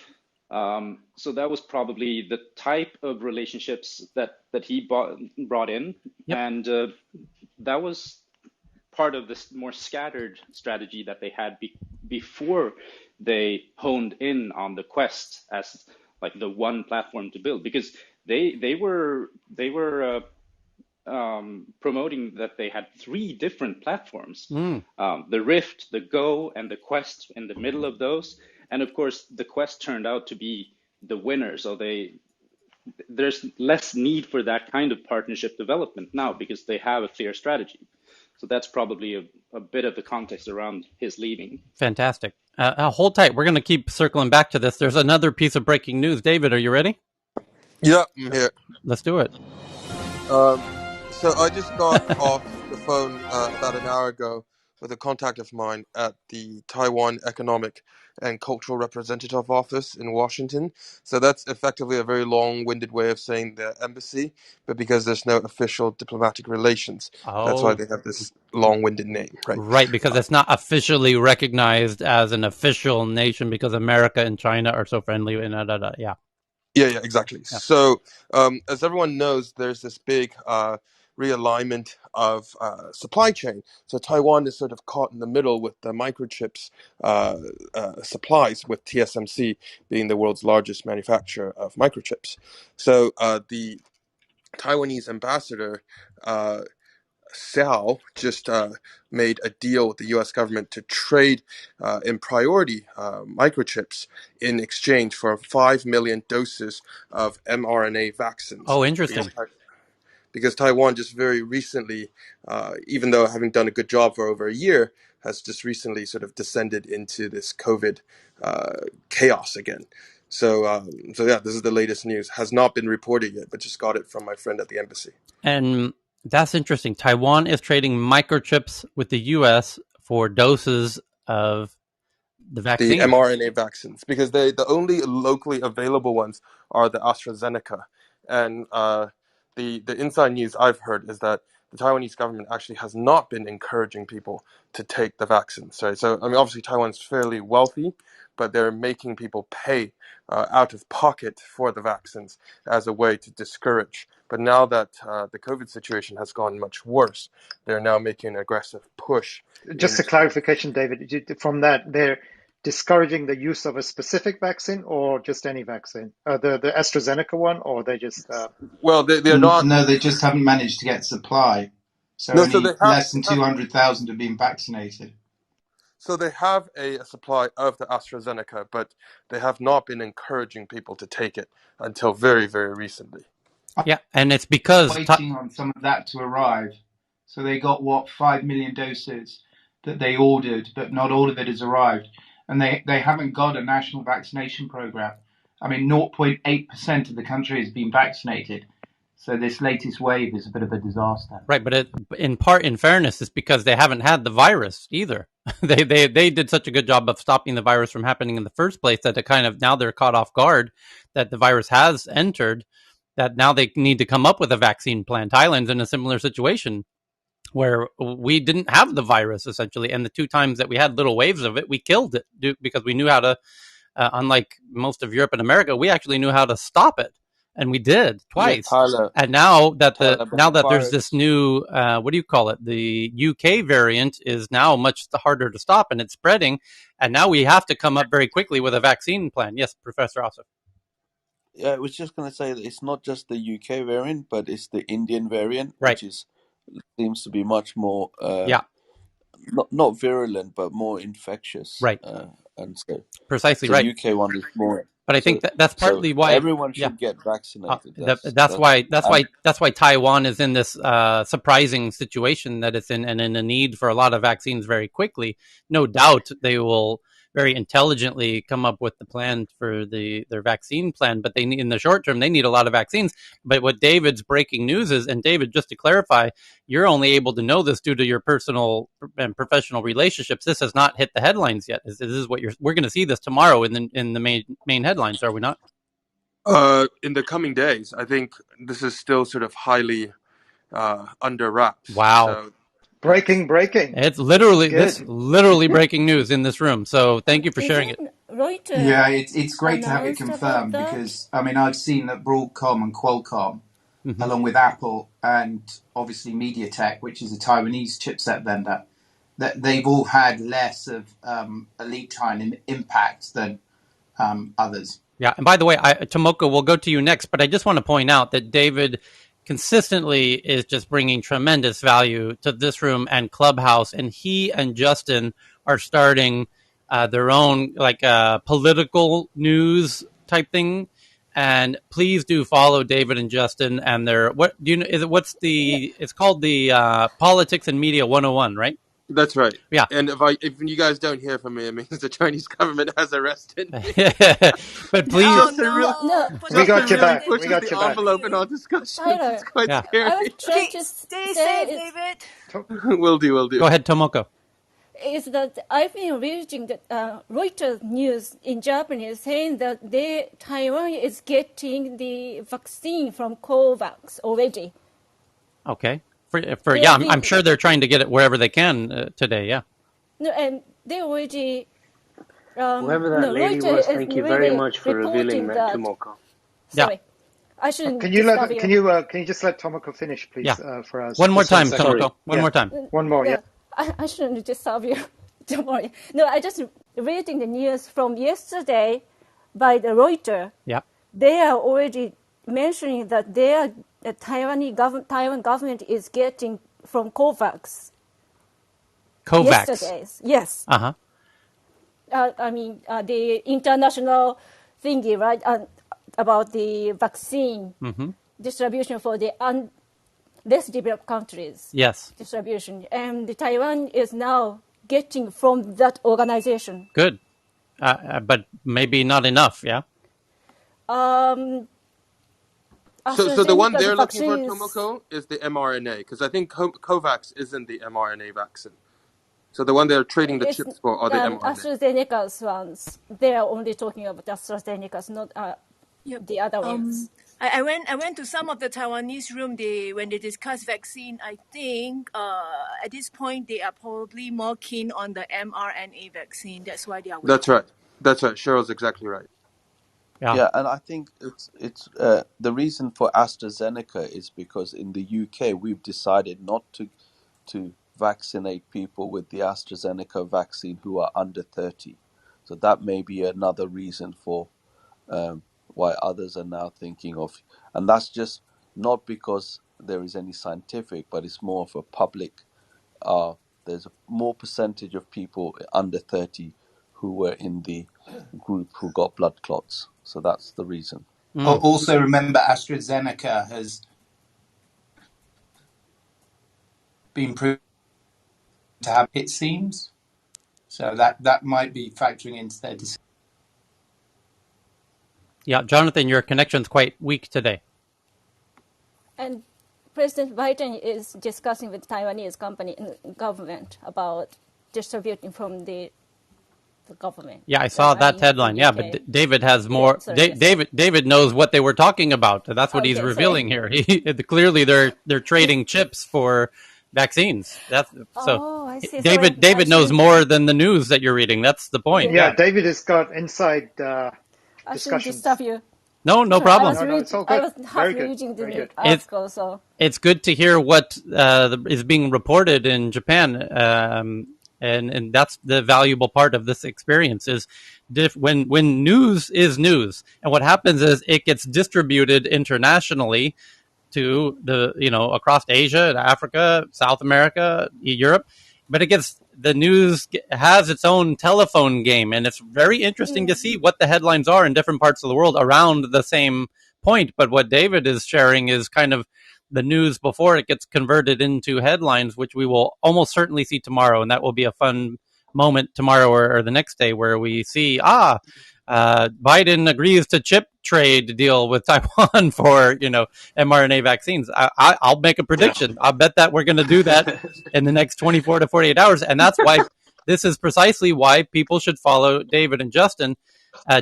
So that was probably the type of relationships that he brought in, yep. And that was part of this more scattered strategy that they had before they honed in on the Quest as like the one platform to build, because they were promoting that they had 3 different platforms, the Rift, the Go, and the Quest in the middle of those. And of course, the Quest turned out to be the winner. So there's less need for that kind of partnership development now because they have a clear strategy. So that's probably a bit of the context around his leaving. Fantastic. Hold tight. We're going to keep circling back to this. There's another piece of breaking news. David, are you ready? Yeah, I'm here. Let's do it. So I just got off the phone about an hour ago with a contact of mine at the Taiwan Economic and Cultural Representative Office in Washington. So that's effectively a very long-winded way of saying the embassy, but because there's no official diplomatic relations, that's why they have this long-winded name, right? Right, because it's not officially recognized as an official nation because America and China are so friendly. Yeah. Yeah, exactly. Yeah. So as everyone knows, there's this big realignment of supply chain. So Taiwan is sort of caught in the middle with the microchips supplies, with TSMC being the world's largest manufacturer of microchips. So the Taiwanese ambassador, Xiao, just made a deal with the U.S. government to trade in priority microchips in exchange for 5 million doses of mRNA vaccines. Oh, interesting. Because Taiwan just very recently, even though having done a good job for over a year, has just recently sort of descended into this COVID chaos again. So yeah, this is the latest news. Has not been reported yet, but just got it from my friend at the embassy. And that's interesting. Taiwan is trading microchips with the U.S. for doses of the vaccine. The mRNA vaccines, because the only locally available ones are the AstraZeneca. And the inside news I've heard is that the Taiwanese government actually has not been encouraging people to take the vaccine. So I mean, obviously Taiwan's fairly wealthy, but they're making people pay out of pocket for the vaccines as a way to discourage. But now that the COVID situation has gone much worse, they're now making an aggressive push. Just a clarification, David, from that, they're discouraging the use of a specific vaccine or just any vaccine? The AstraZeneca one, or they just... Well, they're not... No, they just haven't managed to get supply. So no, only less than 200,000 have been vaccinated. So they have a supply of the AstraZeneca, but they have not been encouraging people to take it until very, very recently. Yeah, and it's because... waiting on some of that to arrive. So they got, 5 million doses that they ordered, but not all of it has arrived. And they haven't got a national vaccination program. I mean, 0.8% of the country has been vaccinated. So this latest wave is a bit of a disaster. Right, but in fairness, it's because they haven't had the virus either. they did such a good job of stopping the virus from happening in the first place that now they're caught off guard that the virus has entered, that now they need to come up with a vaccine plan. Thailand's in a similar situation where we didn't have the virus essentially, and the 2 times that we had little waves of it, we killed it because we knew how to, unlike most of Europe and America, we actually knew how to stop it. And we did twice. Yeah, Tyler, and now that there's this new, what do you call it? The UK variant is now much harder to stop, and it's spreading. And now we have to come up very quickly with a vaccine plan. Yes, Professor Asif. Yeah, I was just going to say that it's not just the UK variant, but it's the Indian variant, right, which seems to be much more, not virulent, but more infectious. Right. And so precisely right. The UK one is more. But I think that's partly why everyone should get vaccinated. That's why Taiwan is in this surprising situation that it's in, and in a need for a lot of vaccines very quickly. No doubt they will very intelligently come up with the plan for their vaccine plan, but in the short term they need a lot of vaccines. But what David's breaking news is, and David, just to clarify, you're only able to know this due to your personal and professional relationships. This has not hit the headlines yet. This is what we're going to see this tomorrow in the main headlines, are we not? In the coming days, I think this is still sort of highly under wraps. Wow. So, breaking. It's literally breaking news in this room. So thank you for sharing it. Reuters, yeah, it's great to have it confirmed because, I mean, I've seen that Broadcom and Qualcomm, along with Apple and obviously MediaTek, which is a Taiwanese chipset vendor, that they've all had less of a lead time impact than others. Yeah, and by the way, Tomoko, we'll go to you next, but I just want to point out that David consistently is just bringing tremendous value to this room and Clubhouse, and he and Justin are starting their own political news type thing. And please do follow David and Justin and their it's called the Politics and Media 101, right? That's right. Yeah. And if you guys don't hear from me, it means the Chinese government has arrested me. But please, we got your back. We got your envelope in our discussion. It's quite scary. Stay safe, David. Will do. Go ahead, Tomoko. Is that I've been reading the Reuters news in Japanese saying that Taiwan is getting the vaccine from COVAX already. Okay. I'm sure they're trying to get it wherever they can today. Yeah. No, and they already. Whoever that lady was, thank you very much for revealing that, Tomoko. Sorry, yeah. I shouldn't. Can you just let Tomoko finish, please? Yeah. For us. One more time, Tomoko. One more time. One more. Yeah. I shouldn't disturb you. Don't worry. No, I just reading the news from yesterday by the Reuters. Yeah. They are already mentioning that the Taiwan government is getting from COVAX. Yesterday's, yes. Uh-huh. I mean, the international thingy, right, about the vaccine distribution for the less developed countries. Yes. Distribution. And Taiwan is now getting from that organization. Good. But maybe not enough, yeah? So the one they're looking for, Tomoko, is the mRNA, because I think COVAX isn't the mRNA vaccine. So the one they're trading the chips for are the mRNA. AstraZeneca's ones. They are only talking about AstraZeneca's, not the other ones. I went to some of the Taiwanese room. When they discuss vaccine, I think at this point they are probably more keen on the mRNA vaccine. That's why they are That's waiting. right. That's right. Cheryl's exactly right. Yeah, and I think it's the reason for AstraZeneca is because in the UK we've decided not to vaccinate people with the AstraZeneca vaccine who are under 30. So that may be another reason for why others are now thinking of, and that's just not because there is any scientific, but it's more of a public. There's a more percentage of people under 30 who were in the group who got blood clots. So that's the reason. Also, remember, AstraZeneca has been proven to have, it seems. So that might be factoring into their decision. Yeah, Jonathan, your connection's quite weak today. And President Biden is discussing with Taiwanese company and government about distributing from the government. Yeah, I saw that headline. Yeah, but David has more. David knows what they were talking about. That's what he's revealing here. Clearly they're trading chips for vaccines. That's so. I see. David knows more than the news that you're reading. That's the point. Yeah, David has got inside discussions. No problem. It's all good. I was half reading the article, so it's good to hear what is being reported in Japan. And that's the valuable part of this experience is when news is news, and what happens is it gets distributed internationally to across Asia, Africa, South America, Europe, but the news has its own telephone game, and it's very interesting to see what the headlines are in different parts of the world around the same point. But what David is sharing is kind of the news before it gets converted into headlines, which we will almost certainly see tomorrow. And that will be a fun moment tomorrow or the next day where we see, Biden agrees to chip trade deal with Taiwan for, mRNA vaccines. I'll make a prediction. I'll bet that we're going to do that in the next 24 to 48 hours. And that's why this is precisely why people should follow David and Justin.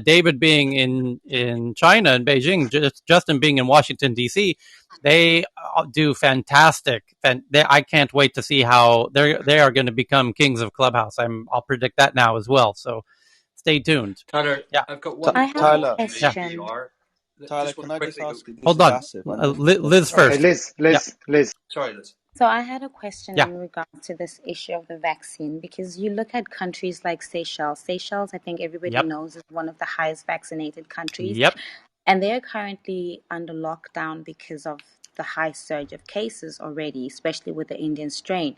David being in China and Beijing, Justin being in Washington, D.C., they do fantastic. I can't wait to see how they are going to become kings of Clubhouse. I'll predict that now as well. So stay tuned. Tyler, yeah. I've got one. Tyler, Tyler, can I just ask you? Hold on, Liz first. Okay, Liz. Sorry, Liz. So I had a question in regards to this issue of the vaccine, because you look at countries like Seychelles. Seychelles, I think everybody knows, is one of the highest vaccinated countries. Yep. And they're currently under lockdown because of the high surge of cases already, especially with the Indian strain.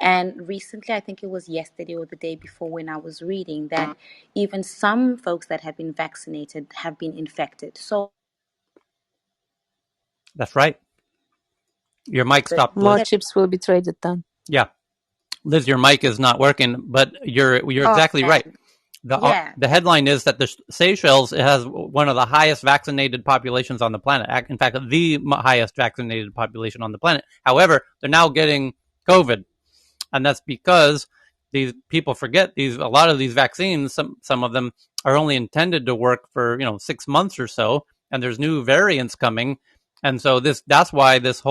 And recently, I think it was yesterday or the day before when I was reading that even some folks that have been vaccinated have been infected. So that's right. Your mic stopped. More chips will be traded then. Yeah. Liz, your mic is not working, but you're exactly right. The headline is that the Seychelles has one of the highest vaccinated populations on the planet. In fact, the highest vaccinated population on the planet. However, they're now getting COVID, and that's because these people forget a lot of these vaccines. Some of them are only intended to work for 6 months or so, and there's new variants coming. And so that's why there's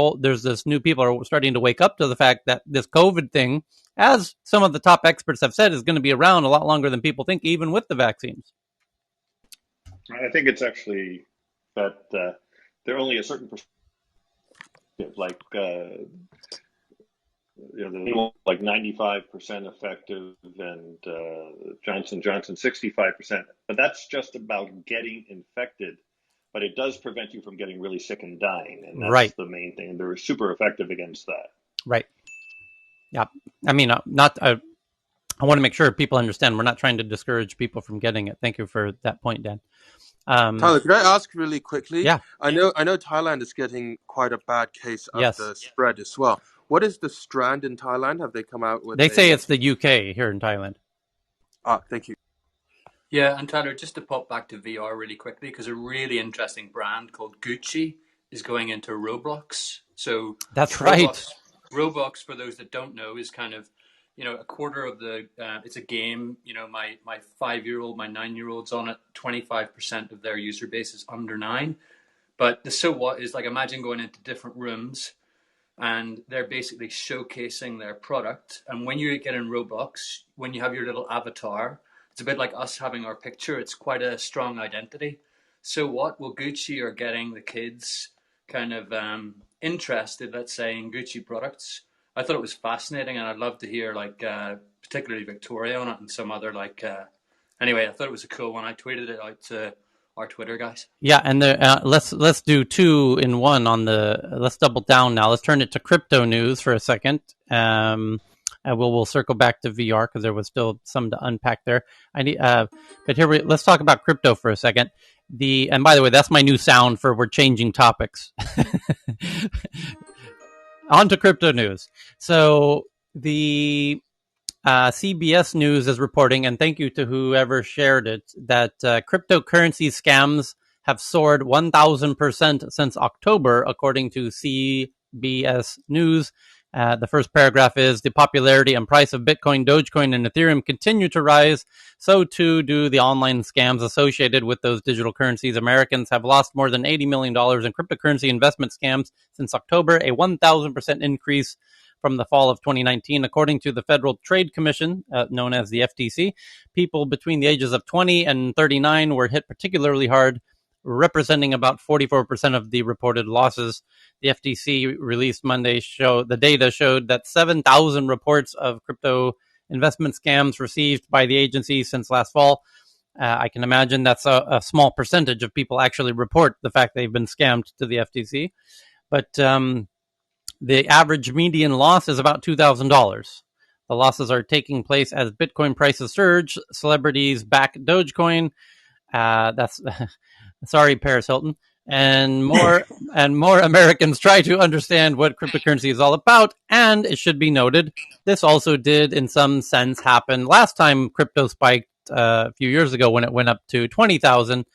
this new people are starting to wake up to the fact that this COVID thing, as some of the top experts have said, is going to be around a lot longer than people think, even with the vaccines. I think it's actually that there are only a certain percentage, like they're like 95% effective, and Johnson 65%. But that's just about getting infected. But it does prevent you from getting really sick and dying, and that's the main thing. They're super effective against that. Right. Yeah. I mean, I want to make sure people understand we're not trying to discourage people from getting it. Thank you for that point, Dan. Tyler, could I ask really quickly? Yeah. I know Thailand is getting quite a bad case of the spread as well. What is the strand in Thailand? Have they come out with? They say it's the UK here in Thailand. Thank you. Yeah, and Tyler, just to pop back to VR really quickly, because a really interesting brand called Gucci is going into Roblox. So that's right. Roblox, for those that don't know, is kind of a quarter of the it's a game. My 5-year-old, my 9-year-old's on it. 25% of their user base is under 9. But the so what is like, imagine going into different rooms and they're basically showcasing their product. And when you get in Roblox, when you have your little avatar, it's a bit like us having our picture. It's quite a strong identity. So what? Well, Gucci are getting the kids kind of interested, let's say, in Gucci products. I thought it was fascinating, and I'd love to hear particularly Victoria on it and some other Anyway, I thought it was a cool one. I tweeted it out to our Twitter guys. Yeah, and let's do 2 in 1 on let's double down now. Let's turn it to crypto news for a second. And we'll circle back to VR because there was still some to unpack there. But let's talk about crypto for a second. And by the way, that's my new sound for we're changing topics. On to crypto news. So the CBS News is reporting, and thank you to whoever shared it, that cryptocurrency scams have soared 1,000% since October, according to CBS News. The first paragraph is, the popularity and price of Bitcoin, Dogecoin, and Ethereum continue to rise. So too do the online scams associated with those digital currencies. Americans have lost more than $80 million in cryptocurrency investment scams since October, a 1,000% increase from the fall of 2019, according to the Federal Trade Commission, known as the FTC. People between the ages of 20 and 39 were hit particularly hard, representing about 44% of the reported losses. The FTC released Monday the data showed that 7,000 reports of crypto investment scams received by the agency since last fall. I can imagine that's a small percentage of people actually report the fact they've been scammed to the FTC. But the average median loss is about $2,000. The losses are taking place as Bitcoin prices surge. Celebrities back Dogecoin. That's sorry, Paris Hilton. And more Americans try to understand what cryptocurrency is all about. And it should be noted, this also did, in some sense, happen last time crypto spiked a few years ago when it went up to 20,000.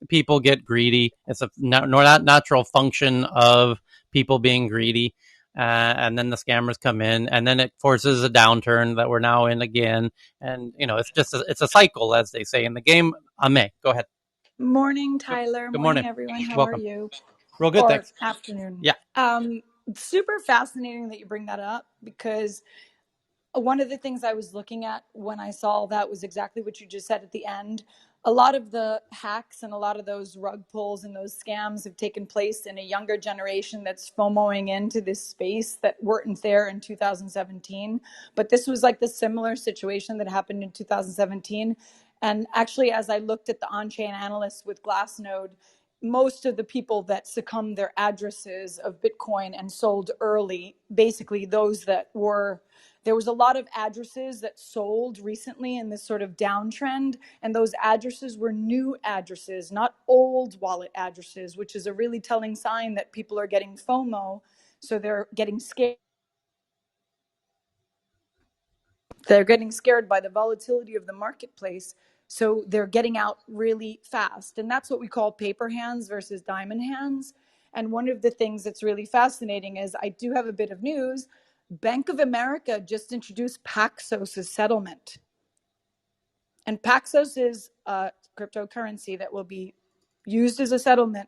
People get greedy. It's a natural function of people being greedy. And then the scammers come in, and then it forces a downturn that we're now in again. And, it's just it's a cycle, as they say in the game. Ame, go ahead. Morning, Tyler. Good morning, everyone. How Welcome. are you? Real good, thanks. Afternoon. Yeah. Super fascinating that you bring that up, because one of the things I was looking at when I saw that was exactly what you just said at the end. A lot of the hacks and a lot of those rug pulls and those scams have taken place in a younger generation that's FOMOing into this space that weren't there in 2017. But this was like the similar situation that happened in 2017. And actually, as I looked at the on-chain analysts with Glassnode, most of the people that succumbed their addresses of Bitcoin and sold early, basically those that were, there was a lot of addresses that sold recently in this sort of downtrend, and those addresses were new addresses, not old wallet addresses, which is a really telling sign that people are getting FOMO, so they're getting scared. They're getting scared by the volatility of the marketplace, so they're getting out really fast. And that's what we call paper hands versus diamond hands. And one of the things that's really fascinating is, I do have a bit of news. Bank of America just introduced Paxos as settlement. And Paxos is a cryptocurrency that will be used as a settlement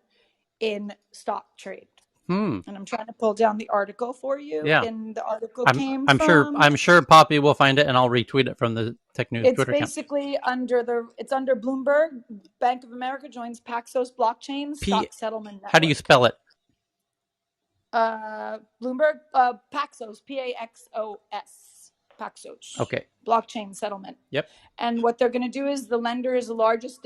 in stock trade. And I'm trying to pull down the article for you. Yeah. And the article I'm sure Poppy will find it, and I'll retweet it from the Tech News Twitter account. It's basically under Bloomberg. Bank of America joins Paxos blockchain stock settlement network. How do you spell it? Bloomberg, Paxos, Paxos. Paxos. Okay. Blockchain settlement. Yep. And what they're going to do is, the lender is the largest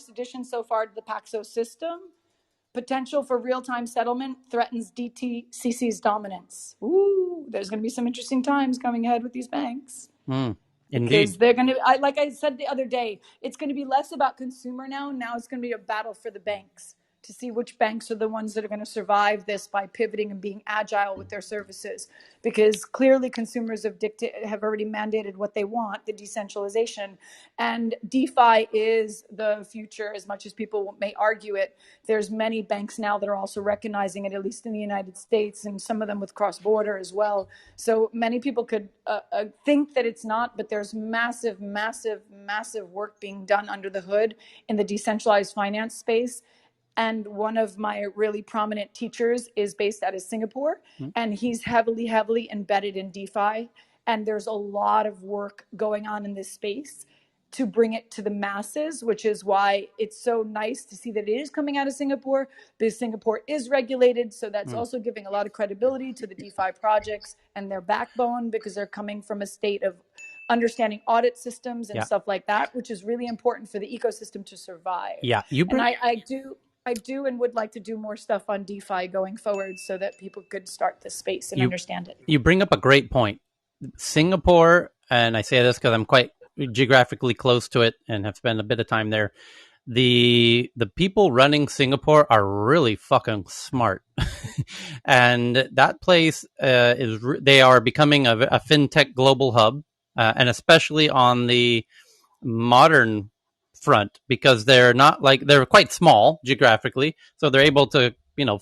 addition so far to the Paxos system. Potential for real-time settlement threatens DTCC's dominance. Ooh, there's going to be some interesting times coming ahead with these banks. Indeed. Because they're going to, like I said the other day, it's going to be less about consumer now. Now it's going to be a battle for the banks to see which banks are the ones that are going to survive this by pivoting and being agile with their services, because clearly consumers have already mandated what they want, the decentralization, and DeFi is the future. As much as people may argue it, there's many banks now that are also recognizing it, at least in the United States, and some of them with cross-border as well. So many people could think that it's not, but there's massive work being done under the hood in the decentralized finance space. And one of my really prominent teachers is based out of Singapore, and he's heavily embedded in DeFi. And there's a lot of work going on in this space to bring it to the masses, which is why it's so nice to see that it is coming out of Singapore, because Singapore is regulated. So that's also giving a lot of credibility to the DeFi projects and their backbone, because they're coming from a state of understanding audit systems and stuff like that, which is really important for the ecosystem to survive. And I do and would like to do more stuff on DeFi going forward so that people could start this space and understand it. You bring up a great point. Singapore, and I say this because I'm quite geographically close to it and have spent a bit of time there. The people running Singapore are really fucking smart. And that place they are becoming a fintech global hub, and especially on the modern front, because they're quite small geographically, so they're able to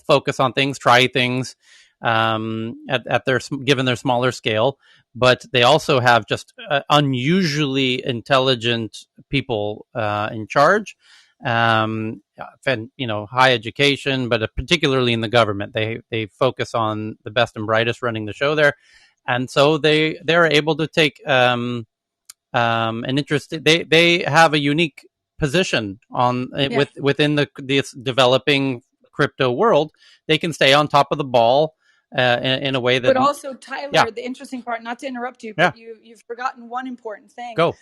focus on things, try things at their given their smaller scale, but they also have just unusually intelligent people in charge, and high education, but particularly in the government, they focus on the best and brightest running the show there, and so they're able to take an interest. They have a unique position within this developing crypto world. They can stay on top of the ball in a way that. But also, Tyler, the interesting part, not to interrupt you, but you've forgotten one important thing. Go.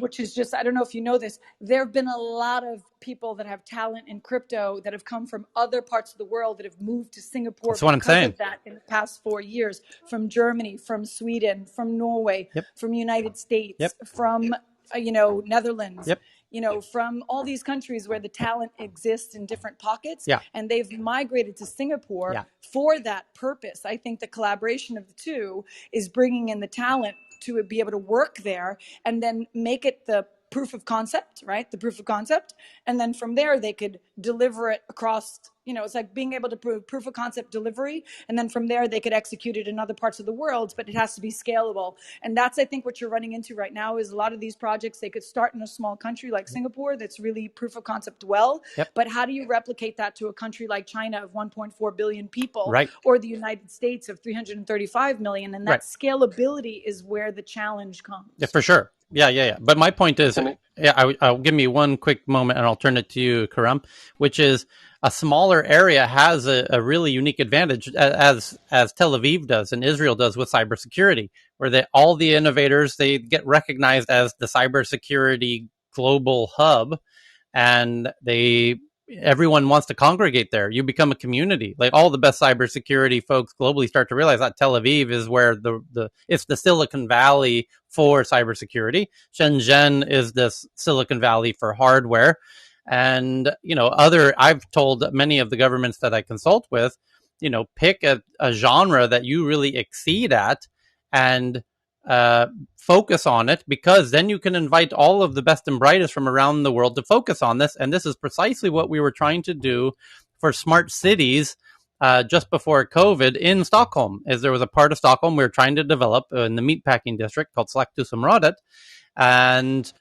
Which is just, I don't know if you know this, there have been a lot of people that have talent in crypto that have come from other parts of the world that have moved to Singapore because of that in the past 4 years, from Germany, from Sweden, from Norway, from United States, from Netherlands, from all these countries where the talent exists in different pockets, and they've migrated to Singapore for that purpose. I think the collaboration of the two is bringing in the talent to be able to work there and then make it the proof of concept, right? The proof of concept. And then from there, they could deliver it across, it's like being able to proof of concept delivery. And then from there, they could execute it in other parts of the world, but it has to be scalable. And that's, I think, what you're running into right now is a lot of these projects, they could start in a small country like Singapore that's really proof of concept but how do you replicate that to a country like China of 1.4 billion people, or the United States of 335 million? And that scalability is where the challenge comes. Yeah, for sure. Yeah. But my point is, I'll give me one quick moment and I'll turn it to you, Karam, which is a smaller area has a really unique advantage, as Tel Aviv does and Israel does with cybersecurity, where all the innovators, they get recognized as the cybersecurity global hub, and everyone wants to congregate there. You become a community. Like all the best cybersecurity folks globally start to realize that Tel Aviv is where it's the Silicon Valley for cybersecurity. Shenzhen is this Silicon Valley for hardware. And, I've told many of the governments that I consult with, pick a genre that you really exceed at and focus on it, because then you can invite all of the best and brightest from around the world to focus on this. And this is precisely what we were trying to do for smart cities just before COVID in Stockholm. As there was a part of Stockholm we were trying to develop in the meatpacking district called Slakthusområdet, and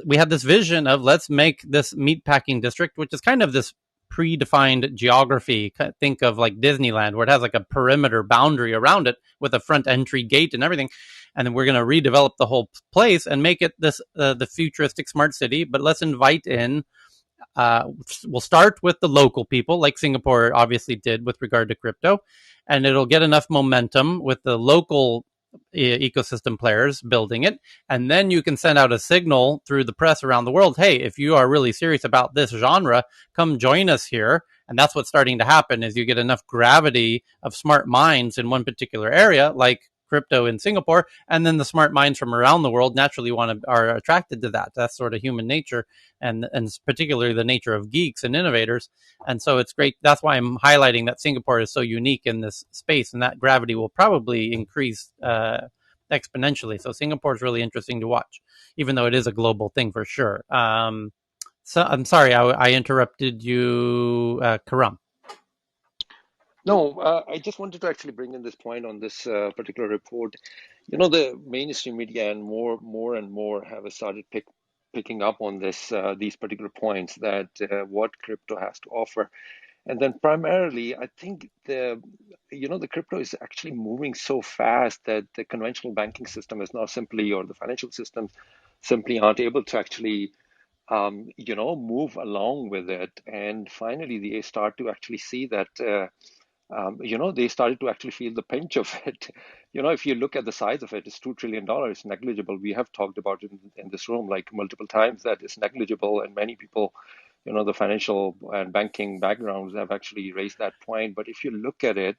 we had this vision of let's make this meatpacking district, which is kind of this predefined geography. Think of like Disneyland, where it has like a perimeter boundary around it with a front entry gate and everything. And then we're going to redevelop the whole place and make it this the futuristic smart city. But let's invite in. We'll start with the local people, like Singapore obviously did with regard to crypto, and it'll get enough momentum with the local ecosystem players building it, and then you can send out a signal through the press around the world, hey, if you are really serious about this genre, come join us here. And that's what's starting to happen, is you get enough gravity of smart minds in one particular area, like crypto in Singapore, and then the smart minds from around the world naturally are attracted to that. That's sort of human nature, and particularly the nature of geeks and innovators. And so it's great. That's why I'm highlighting that Singapore is so unique in this space, and that gravity will probably increase exponentially. So Singapore is really interesting to watch, even though it is a global thing for sure. So I'm sorry, I interrupted you, Karam. No, I just wanted to actually bring in this point on this particular report. You know, the mainstream media and more and more have started picking up on these particular points that what crypto has to offer. And then primarily, I think the crypto is actually moving so fast that the conventional banking system is now simply, or the financial systems simply aren't able to actually move along with it. And finally, they start to actually see that they started to actually feel the pinch of it. If you look at the size of it, it's $2 trillion, negligible. We have talked about it in this room like multiple times that it's negligible, and many people, the financial and banking backgrounds have actually raised that point. But if you look at it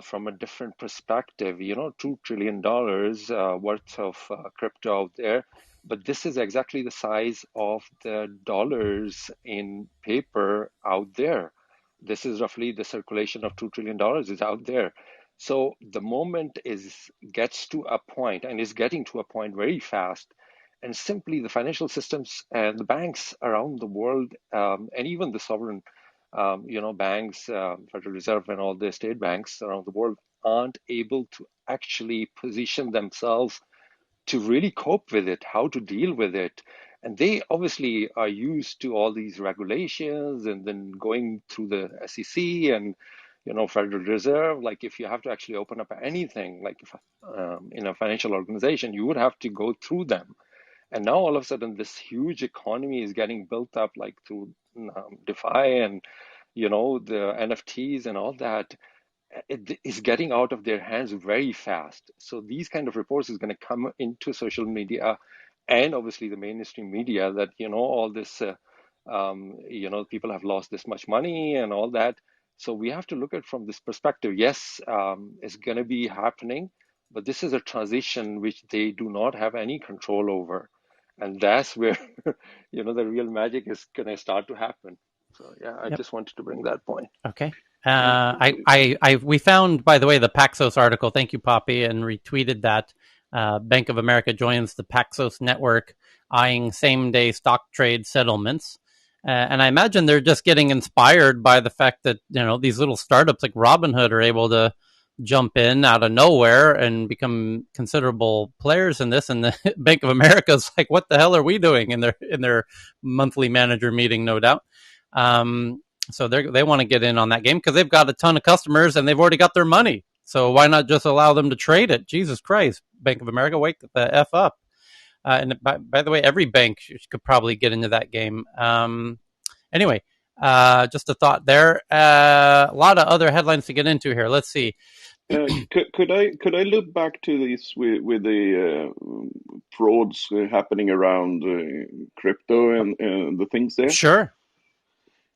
from a different perspective, $2 trillion worth of crypto out there, but this is exactly the size of the dollars in paper out there. This is roughly the circulation of $2 trillion is out there. So the moment gets to a point, and is getting to a point very fast, and simply the financial systems and the banks around the world, and even the sovereign banks, Federal Reserve and all the state banks around the world aren't able to actually position themselves to really cope with it, how to deal with it. And they obviously are used to all these regulations and then going through the SEC and, Federal Reserve. Like if you have to actually open up anything, like if in a financial organization, you would have to go through them. And now all of a sudden, this huge economy is getting built up like through DeFi and, the NFTs and all that. It is getting out of their hands very fast. So these kind of reports is going to come into social media and obviously the mainstream media that, all this, people have lost this much money and all that. So we have to look at it from this perspective. Yes, it's going to be happening, but this is a transition which they do not have any control over. And that's where, the real magic is going to start to happen. So yeah, I just wanted to bring that point. Okay. We found, by the way, the Paxos article. Thank you, Poppy, and retweeted that. Bank of America joins the Paxos network, eyeing same-day stock trade settlements. And I imagine they're just getting inspired by the fact that these little startups like Robinhood are able to jump in out of nowhere and become considerable players in this. And the Bank of America is like, "What the hell are we doing?" in their monthly manager meeting, no doubt. So they want to get in on that game because they've got a ton of customers and they've already got their money. So why not just allow them to trade it? Jesus Christ, Bank of America, wake the F up. And by the way, every bank could probably get into that game. Anyway, just a thought there. A lot of other headlines to get into here. Let's see. Could I look back to this with the frauds happening around crypto and the things there? Sure.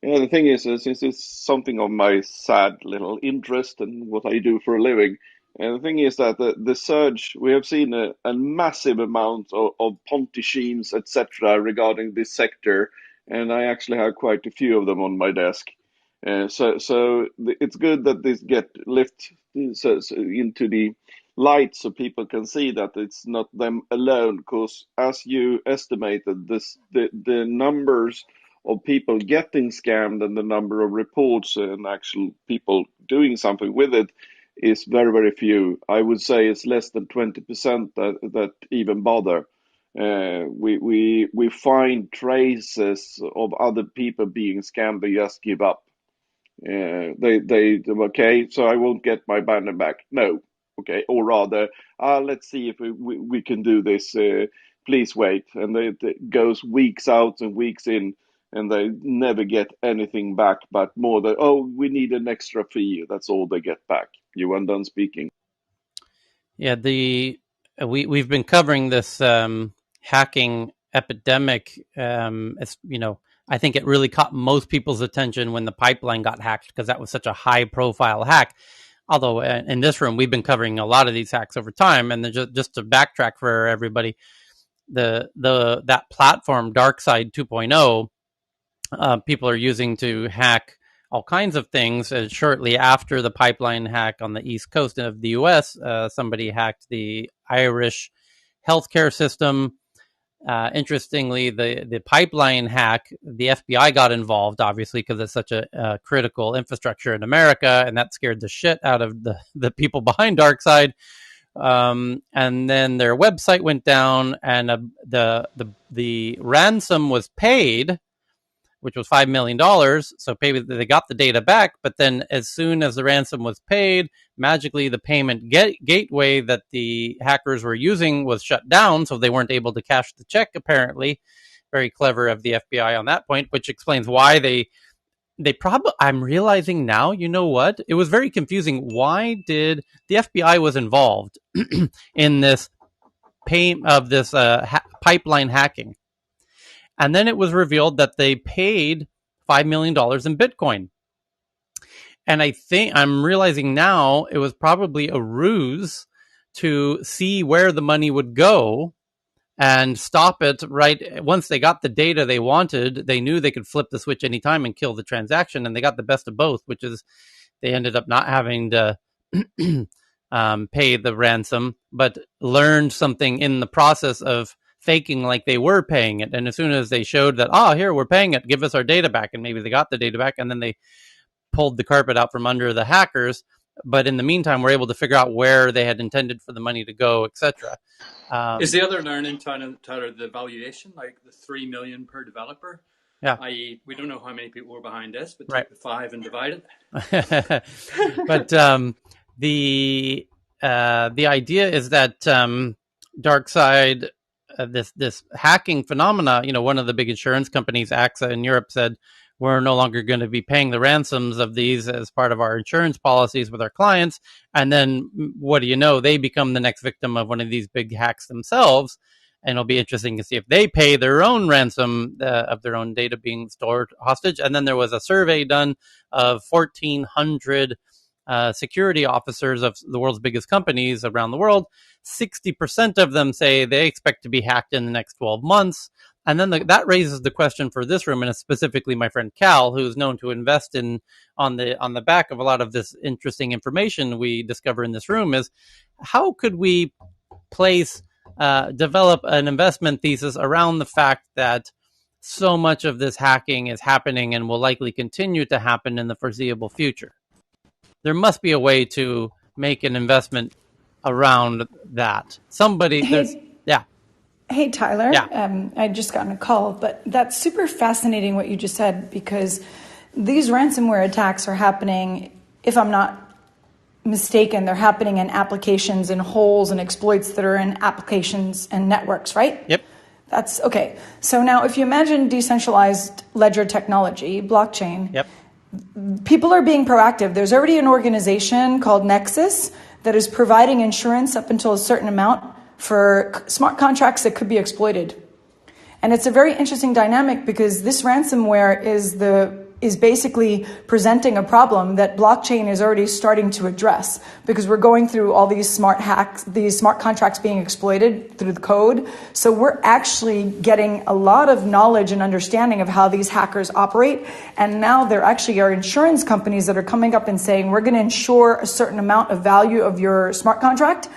Yeah, the thing is, since it's something of my sad little interest and what I do for a living, and the thing is that the surge, we have seen a massive amount of Ponzi schemes, etc., regarding this sector, and I actually have quite a few of them on my desk. So it's good that this get lifted into the light so people can see that it's not them alone, because as you estimated, the numbers of people getting scammed and the number of reports and actual people doing something with it is very, very few. I would say it's less than 20% that even bother. We find traces of other people being scammed, they just give up. They okay, so I won't get my banner back. No, okay, or rather, let's see if we can do this. Please wait, and it goes weeks out and weeks in, and they never get anything back, but more than, oh, we need an extra fee. That's all they get back. You are done speaking. Yeah, we've been covering this hacking epidemic. It's I think it really caught most people's attention when the pipeline got hacked because that was such a high-profile hack. although in this room we've been covering a lot of these hacks over time, and just to backtrack for everybody, that platform DarkSide 2.0, people are using to hack all kinds of things. Shortly after the pipeline hack on the east coast of the U.S., somebody hacked the Irish healthcare system. Interestingly, the pipeline hack, the FBI got involved, obviously, because it's such a critical infrastructure in America, and that scared the shit out of the people behind DarkSide. And then their website went down, and the ransom was paid, which was $5 million. So they got the data back, but then as soon as the ransom was paid, magically the payment gateway that the hackers were using was shut down, so they weren't able to cash the check, apparently. Very clever of the FBI on that point, which explains why they probably, I'm realizing now, you know what? It was very confusing. Why did the FBI was involved in this pipeline hacking? And then it was revealed that they paid $5 million in Bitcoin. And I think I'm realizing now it was probably a ruse to see where the money would go and stop it right. Once they got the data they wanted, they knew they could flip the switch anytime and kill the transaction. And they got the best of both, which is they ended up not having to pay the ransom, but learned something in the process of faking like they were paying it. And as soon as they showed that, here, we're paying it, give us our data back, and maybe they got the data back, and then they pulled the carpet out from under the hackers. But in the meantime, we're able to figure out where they had intended for the money to go, etc. Is the other learning, Tyler, the valuation, like the $3 million per developer? Yeah. I.e., we don't know how many people were behind this, but right. Take the 5 and divide it. But the idea is that DarkSide, this hacking phenomena, one of the big insurance companies, AXA in Europe, said we're no longer going to be paying the ransoms of these as part of our insurance policies with our clients. And then what do you know? They become the next victim of one of these big hacks themselves. And it'll be interesting to see if they pay their own ransom of their own data being stored hostage. And then there was a survey done of 1,400 security officers of the world's biggest companies around the world. 60% of them say they expect to be hacked in the next 12 months. And then that raises the question for this room, and specifically my friend Cal, who's known to invest on the back of a lot of this interesting information we discover in this room, is how could we develop an investment thesis around the fact that so much of this hacking is happening and will likely continue to happen in the foreseeable future? There must be a way to make an investment around that. Hey, Tyler. Yeah. I just got a call, but that's super fascinating what you just said, because these ransomware attacks are happening, if I'm not mistaken, they're happening in applications and holes and exploits that are in applications and networks, right? Yep. That's okay. So now if you imagine decentralized ledger technology, blockchain, yep. People are being proactive. There's already an organization called Nexus that is providing insurance up until a certain amount for smart contracts that could be exploited. And it's a very interesting dynamic, because this ransomware is basically presenting a problem that blockchain is already starting to address, because we're going through all these smart hacks, these smart contracts being exploited through the code. So we're actually getting a lot of knowledge and understanding of how these hackers operate. And now there actually are insurance companies that are coming up and saying, we're going to insure a certain amount of value of your smart contract,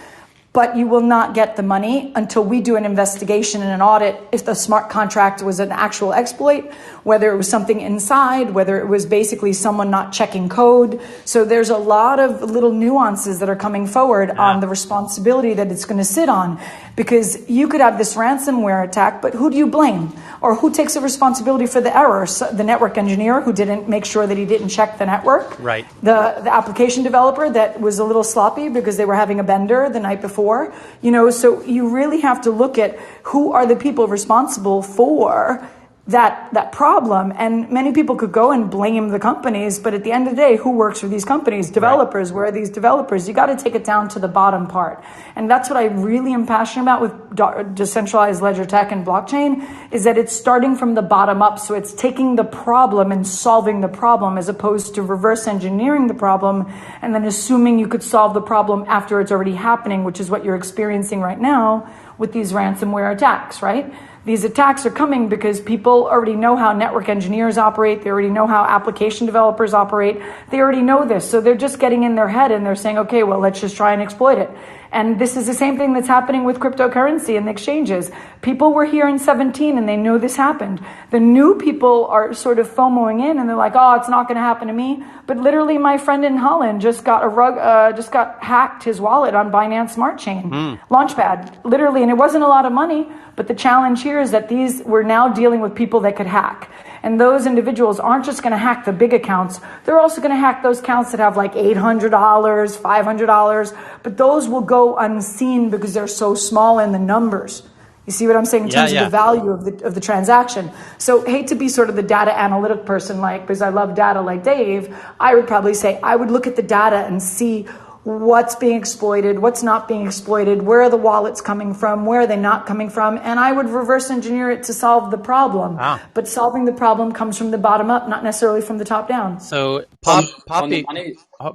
but you will not get the money until we do an investigation and an audit if the smart contract was an actual exploit, whether it was something inside, whether it was basically someone not checking code. So there's a lot of little nuances that are coming forward on the responsibility that it's going to sit on, because you could have this ransomware attack, but who do you blame? Or who takes the responsibility for the error? So the network engineer who didn't make sure that he didn't check the network? Right. The application developer that was a little sloppy because they were having a bender the night before? So you really have to look at who are the people responsible for that problem. And many people could go and blame the companies, but at the end of the day, who works for these companies? Developers. Right. Where are these developers? You got to take it down to the bottom part. And that's what I really am passionate about with decentralized ledger tech and blockchain, is that it's starting from the bottom up. So it's taking the problem and solving the problem, as opposed to reverse engineering the problem and then assuming you could solve the problem after it's already happening, which is what you're experiencing right now with these ransomware attacks, right? These attacks are coming because people already know how network engineers operate. They already know how application developers operate. They already know this. So they're just getting in their head and they're saying, okay, well, let's just try and exploit it. And this is the same thing that's happening with cryptocurrency and the exchanges. People were here in 2017 and they know this happened. The new people are sort of FOMOing in and they're like, oh, it's not going to happen to me. But literally my friend in Holland just got hacked his wallet on Binance Smart Chain, Launchpad, literally. And it wasn't a lot of money, but the challenge here is that we're now dealing with people that could hack. And those individuals aren't just going to hack the big accounts. They're also going to hack those accounts that have like $800, $500, but those will go unseen because they're so small in the numbers. You see what I'm saying in terms of the value of the transaction. So hate to be sort of the data analytic person, because I love data like Dave, I would probably say I would look at the data and see what's being exploited, what's not being exploited, where are the wallets coming from, where are they not coming from, and I would reverse engineer it to solve the problem. But solving the problem comes from the bottom up, not necessarily from the top down. So Poppy,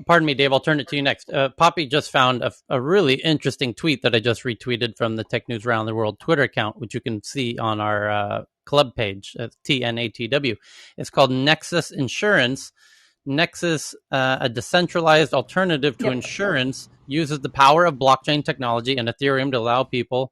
pardon me, Dave, I'll turn it to you next. Poppy just found a really interesting tweet that I just retweeted from the Tech News Around the World Twitter account, which you can see on our club page, TNATW. It's called Nexus Insurance. Nexus, a decentralized alternative to insurance, uses the power of blockchain technology and Ethereum to allow people,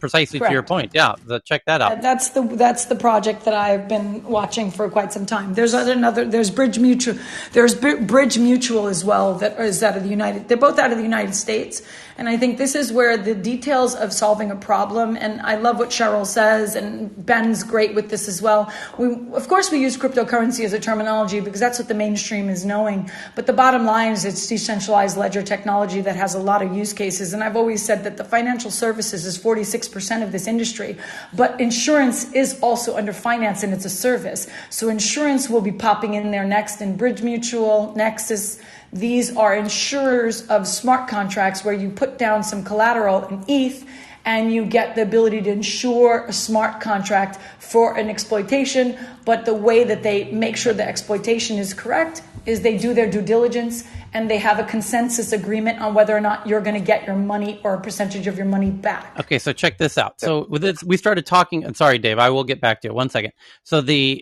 precisely to your point. Yeah, check that out. That's the project that I've been watching for quite some time. There's Bridge Mutual. There's Bridge Mutual as well that is out of the United. They're both out of the United States. And I think this is where the details of solving a problem, and I love what Cheryl says, and Ben's great with this as well. Of course, we use cryptocurrency as a terminology because that's what the mainstream is knowing. But the bottom line is it's decentralized ledger technology that has a lot of use cases. And I've always said that the financial services is 46% of this industry, but insurance is also under finance and it's a service. So insurance will be popping in there next, in Bridge Mutual, Nexus. These are insurers of smart contracts where you put down some collateral in ETH and you get the ability to insure a smart contract for an exploitation. But the way that they make sure the exploitation is correct is they do their due diligence and they have a consensus agreement on whether or not you're going to get your money or a percentage of your money back. Okay, so check this out. So with this, we started talking, and sorry, Dave, I will get back to it. 1 second. So this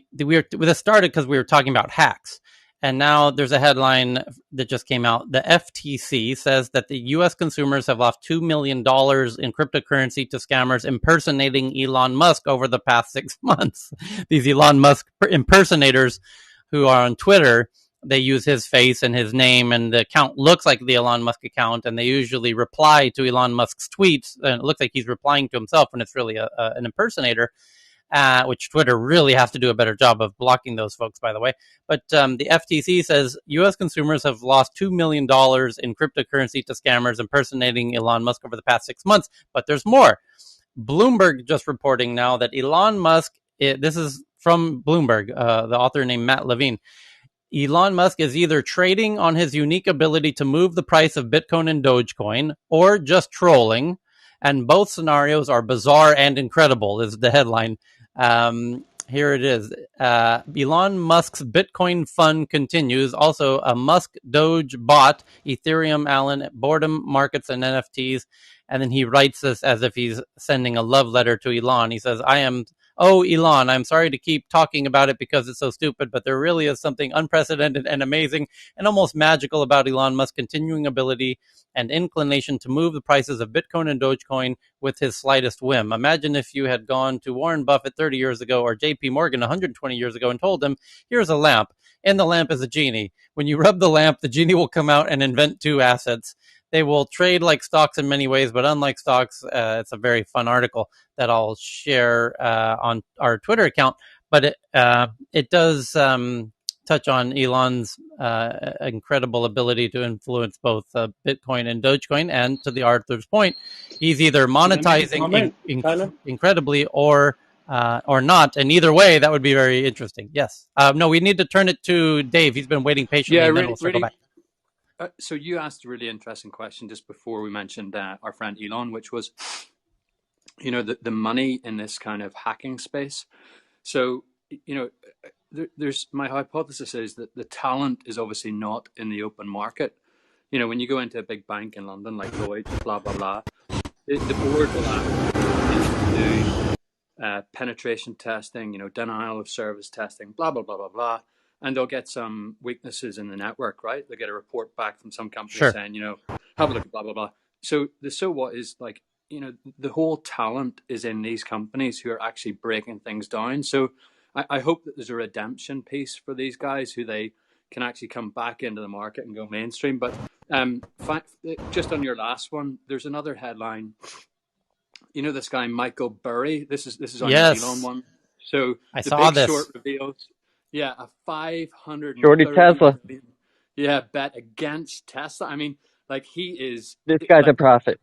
started because we were talking about hacks. And now there's a headline that just came out. The FTC says that the U.S. consumers have lost $2 million in cryptocurrency to scammers impersonating Elon Musk over the past 6 months. These Elon Musk impersonators who are on Twitter, they use his face and his name, and the account looks like the Elon Musk account, and they usually reply to Elon Musk's tweets, and it looks like he's replying to himself when it's really an impersonator. Which Twitter really has to do a better job of blocking those folks, by the way. But the FTC says U.S. consumers have lost $2 million in cryptocurrency to scammers impersonating Elon Musk over the past 6 months. But there's more. Bloomberg just reporting now that Elon Musk, this is from Bloomberg, the author named Matt Levine, Elon Musk is either trading on his unique ability to move the price of Bitcoin and Dogecoin or just trolling. And both scenarios are bizarre and incredible, is the headline. Here it is. Elon Musk's Bitcoin fund continues. Also, a Musk Doge bot, Ethereum, Allen, boredom markets and NFTs. And then he writes this as if he's sending a love letter to Elon. He says, Elon, I'm sorry to keep talking about it because it's so stupid, but there really is something unprecedented and amazing and almost magical about Elon Musk's continuing ability and inclination to move the prices of Bitcoin and Dogecoin with his slightest whim. Imagine if you had gone to Warren Buffett 30 years ago or JP Morgan 120 years ago and told him, here's a lamp. In the lamp is a genie. When you rub the lamp, the genie will come out and invent two assets. They will trade like stocks in many ways, but unlike stocks, it's a very fun article that I'll share on our Twitter account. But it does touch on Elon's incredible ability to influence both Bitcoin and Dogecoin. And to the author's point, he's either monetizing incredibly or or not. And either way, that would be very interesting. Yes. No, we need to turn it to Dave. He's been waiting patiently, Yeah, and then really, we'll circle back. So you asked a really interesting question just before we mentioned our friend Elon, which was, the money in this kind of hacking space. So, there's my hypothesis is that the talent is obviously not in the open market. When you go into a big bank in London like Lloyd's, blah blah blah, the board will ask you to do penetration testing, denial of service testing, blah blah blah blah blah, and they'll get some weaknesses in the network, right? They'll get a report back from some company saying, have a look at blah blah blah. So the so what is like, the whole talent is in these companies who are actually breaking things down. So I hope that there's a redemption piece for these guys who they can actually come back into the market and go mainstream. But just on your last one, there's another headline. This guy Michael Burry. This is on your Elon one. So I saw this. Short reveals, a 530 Shorty Tesla. Million, bet against Tesla. I mean, like he is. This guy's a prophet.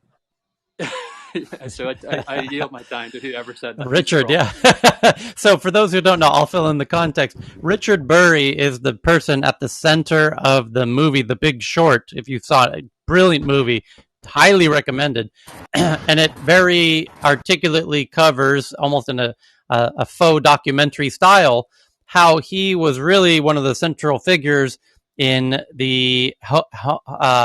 So I yield my time to whoever said that. Richard, yeah. So for those who don't know, I'll fill in the context. Richard Burry is the person at the center of the movie The Big Short. If you saw it, a brilliant movie, highly recommended. And it very articulately covers, almost in a faux documentary style, how he was really one of the central figures in the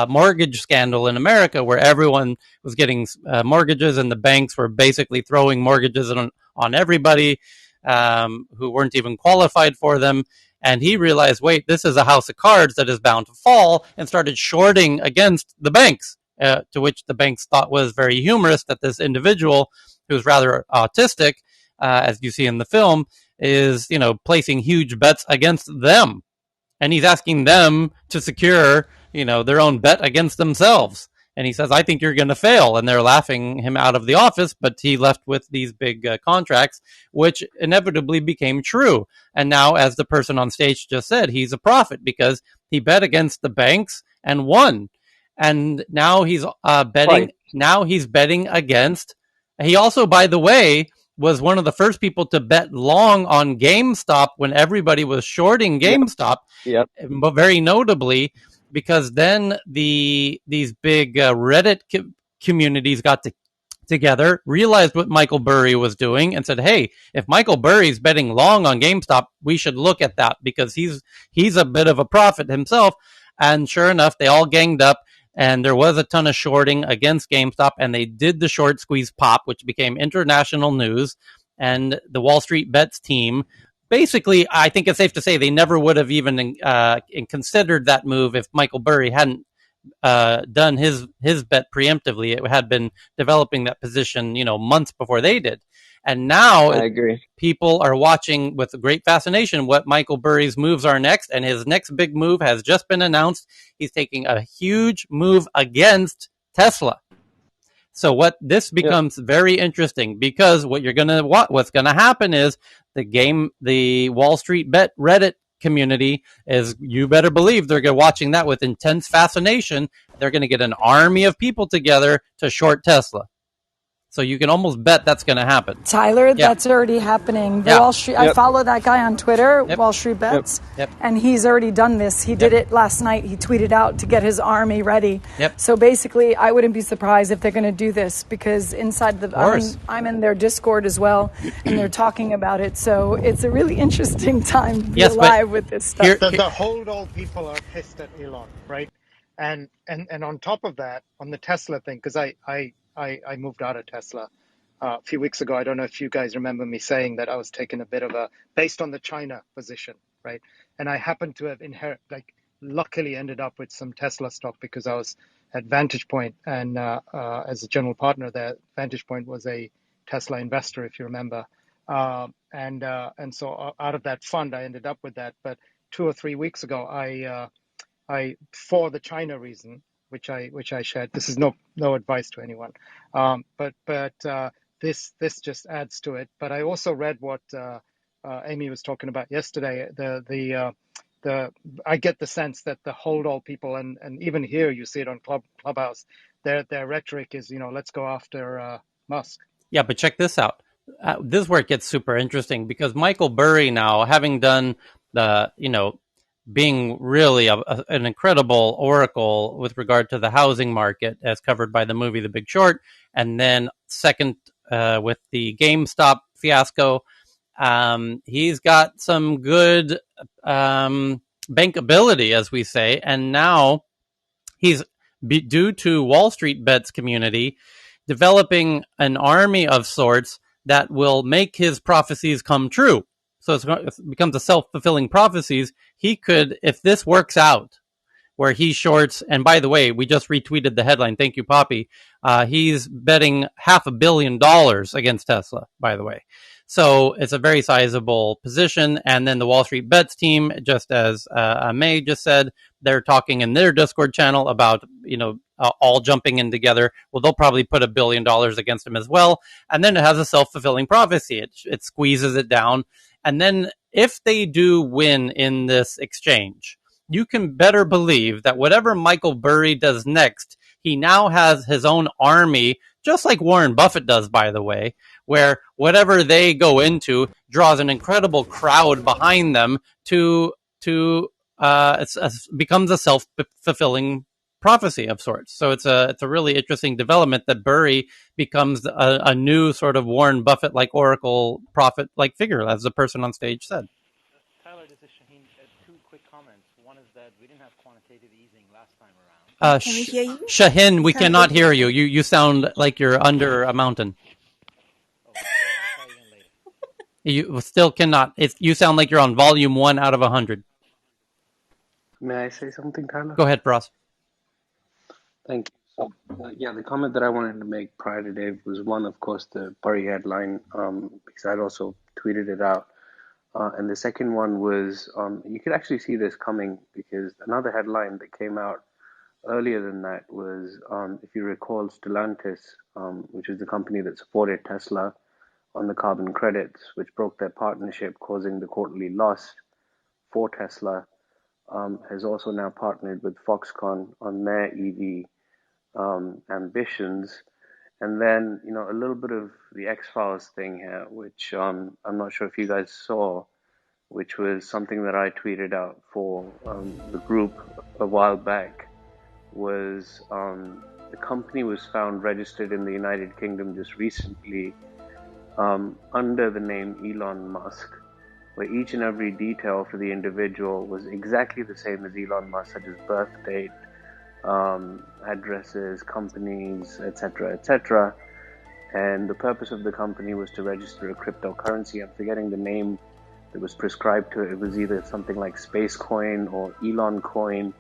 mortgage scandal in America, where everyone was getting mortgages and the banks were basically throwing mortgages on everybody who weren't even qualified for them. And he realized, wait, this is a house of cards that is bound to fall, and started shorting against the banks, to which the banks thought was very humorous that this individual, who's rather autistic, as you see in the film, is, placing huge bets against them. And he's asking them to secure, their own bet against themselves. And he says, I think you're going to fail. And they're laughing him out of the office, but he left with these big contracts, which inevitably became true. And now, as the person on stage just said, he's a prophet because he bet against the banks and won. And now he's betting. Right. Now he's betting against. He also, by the way, was one of the first people to bet long on GameStop when everybody was shorting GameStop. Yep. But very notably, because then these big Reddit communities got together, realized what Michael Burry was doing, and said, hey, if Michael Burry's betting long on GameStop, we should look at that because he's a bit of a prophet himself. And sure enough, they all ganged up. And there was a ton of shorting against GameStop, and they did the short squeeze pop, which became international news. And the Wall Street Bets team, basically, I think it's safe to say they never would have even considered that move if Michael Burry hadn't done his bet preemptively. It had been developing that position, months before they did. And now I agree. People are watching with great fascination what Michael Burry's moves are next. And his next big move has just been announced. He's taking a huge move against Tesla. So what this becomes very interesting, because what's going to happen is the Wall Street Bet Reddit community is, you better believe they're watching that with intense fascination. They're going to get an army of people together to short Tesla. So you can almost bet that's going to happen. Tyler, that's already happening. Wall Street. I follow that guy on Twitter, Wall Street Bets, and he's already done this. He did it last night. He tweeted out to get his army ready. So basically, I wouldn't be surprised if they're going to do this, because inside I'm in their Discord as well, and they're talking about it. So it's a really interesting time to be alive with this stuff. The hold all people are pissed at Elon, right? And on top of that, on the Tesla thing, because I moved out of Tesla a few weeks ago. I don't know if you guys remember me saying that I was taking a bit of based on the China position, right? And I happened to have luckily ended up with some Tesla stock because I was at Vantage Point, and as a general partner there, Vantage Point was a Tesla investor, if you remember. And so out of that fund, I ended up with that. But 2 or 3 weeks ago, I for the China reason, which I shared. This is no advice to anyone, but this just adds to it. But I also read what Amy was talking about yesterday. I get the sense that the hold all people, and even here you see it on Clubhouse, their rhetoric is, let's go after Musk. Yeah, but check this out. this is where it gets super interesting, because Michael Burry now, having done the, being really an incredible oracle with regard to the housing market, as covered by the movie The Big Short, and then second with the GameStop fiasco, he's got some good bankability, as we say, and now he's, due to Wall Street Bets community, developing an army of sorts that will make his prophecies come true. So it becomes a self-fulfilling prophecies. He could, if this works out, where he shorts, and by the way, we just retweeted the headline. Thank you, Poppy. He's betting $500 million against Tesla, by the way. So it's a very sizable position. And then the Wall Street Bets team, just as May just said, they're talking in their Discord channel about, all jumping in together. Well, they'll probably put $1 billion against him as well. And then it has a self-fulfilling prophecy. It squeezes it down. And then if they do win in this exchange, you can better believe that whatever Michael Burry does next, he now has his own army, just like Warren Buffett does, by the way, where whatever they go into draws an incredible crowd behind them becomes a self-fulfilling prophecy of sorts. So it's a really interesting development that Burry becomes a new sort of Warren Buffett-like oracle prophet-like figure, as the person on stage said. Tyler, this is Shaheen. Two quick comments. One is that we didn't have quantitative easing last time around. Can we hear you? Shaheen, we cannot hear you. You sound like you're under a mountain. Oh, okay. I'll try again later. You still cannot. You sound like you're on volume 1 out of 100. May I say something, Tyler? Go ahead, Bros. Thank you. So, the comment that I wanted to make prior to Dave was one, of course, the Burry headline, because I'd also tweeted it out. And the second one was, you could actually see this coming, because another headline that came out earlier than that was, if you recall, Stellantis, which is the company that supported Tesla on the carbon credits, which broke their partnership, causing the quarterly loss for Tesla, has also now partnered with Foxconn on their EV ambitions. And then, a little bit of the X-Files thing here, which I'm not sure if you guys saw, which was something that I tweeted out for the group a while back, was the company was found registered in the United Kingdom just recently under the name Elon Musk, where each and every detail for the individual was exactly the same as Elon Musk, such as birth date, addresses, companies, etc., etc. And the purpose of the company was to register a cryptocurrency. I'm forgetting the name that was prescribed to it. It was either something like Space Coin or Elon Coin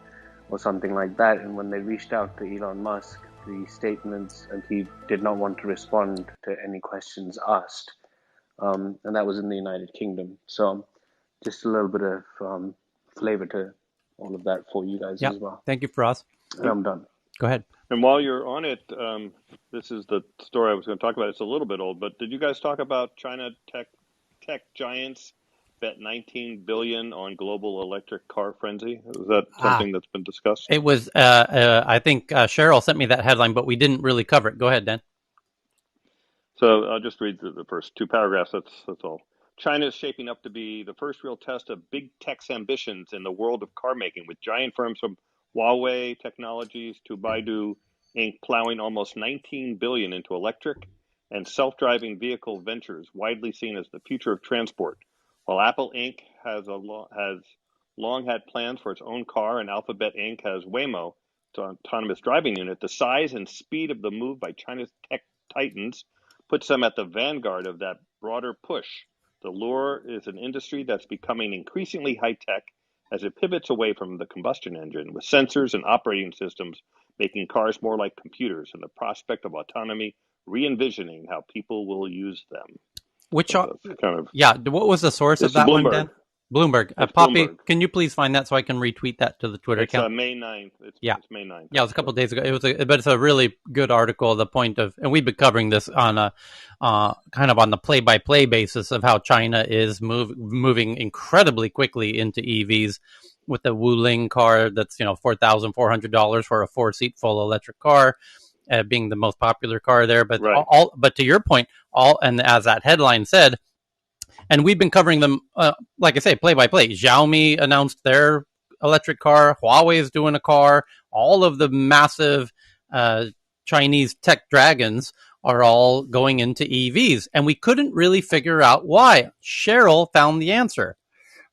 or something like that. And when they reached out to Elon Musk, the statements, and he did not want to respond to any questions asked. And that was in the United Kingdom. So just a little bit of flavor to all of that for you guys as well. Thank you, Frost. And I'm done. Go ahead. And while you're on it, this is the story I was going to talk about. It's a little bit old, but did you guys talk about China tech giants bet $19 billion on global electric car frenzy? Is that something that's been discussed? It was. I think Cheryl sent me that headline, but we didn't really cover it. Go ahead, Dan. So I'll just read the first two paragraphs. That's all. China is shaping up to be the first real test of big tech's ambitions in the world of car making, with giant firms from Huawei Technologies to Baidu Inc. plowing almost $19 billion into electric and self-driving vehicle ventures, widely seen as the future of transport. While Apple Inc. has long had plans for its own car, and Alphabet Inc. has Waymo, its autonomous driving unit, the size and speed of the move by China's tech titans puts them at the vanguard of that broader push. The lure is an industry that's becoming increasingly high-tech as it pivots away from the combustion engine, with sensors and operating systems making cars more like computers, and the prospect of autonomy re-envisioning how people will use them. What was the source of that one, Dan? Bloomberg. Poppy, Bloomberg. Can you please find that so I can retweet that to the Twitter account? It's May 9th. It's May 9th. Yeah, it was a couple of days ago. But it's a really good article. The point of, and we've been covering this on a kind of on the play-by-play basis of how China is moving incredibly quickly into EVs with the Wuling car that's $4,400 for a 4-seat full electric car. being the most popular car there. But Right. but to your point, and as that headline said, and we've been covering them, like I say, play by play. Xiaomi announced their electric car. Huawei is doing a car. All of the massive Chinese tech dragons are all going into EVs. And we couldn't really figure out why. Cheryl found the answer.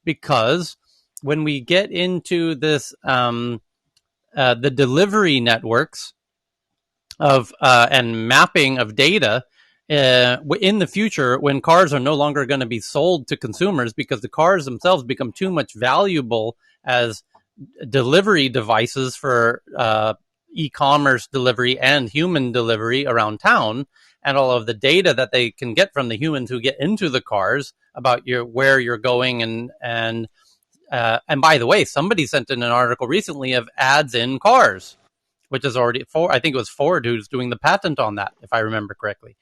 Because when we get into this, the delivery networks of and mapping of data, in the future, when cars are no longer going to be sold to consumers because the cars themselves become too much valuable as delivery devices for e-commerce delivery and human delivery around town, and all of the data that they can get from the humans who get into the cars about where you're going, and by the way, somebody sent in an article recently of ads in cars, which is already I think it was Ford who's doing the patent on that, if I remember correctly.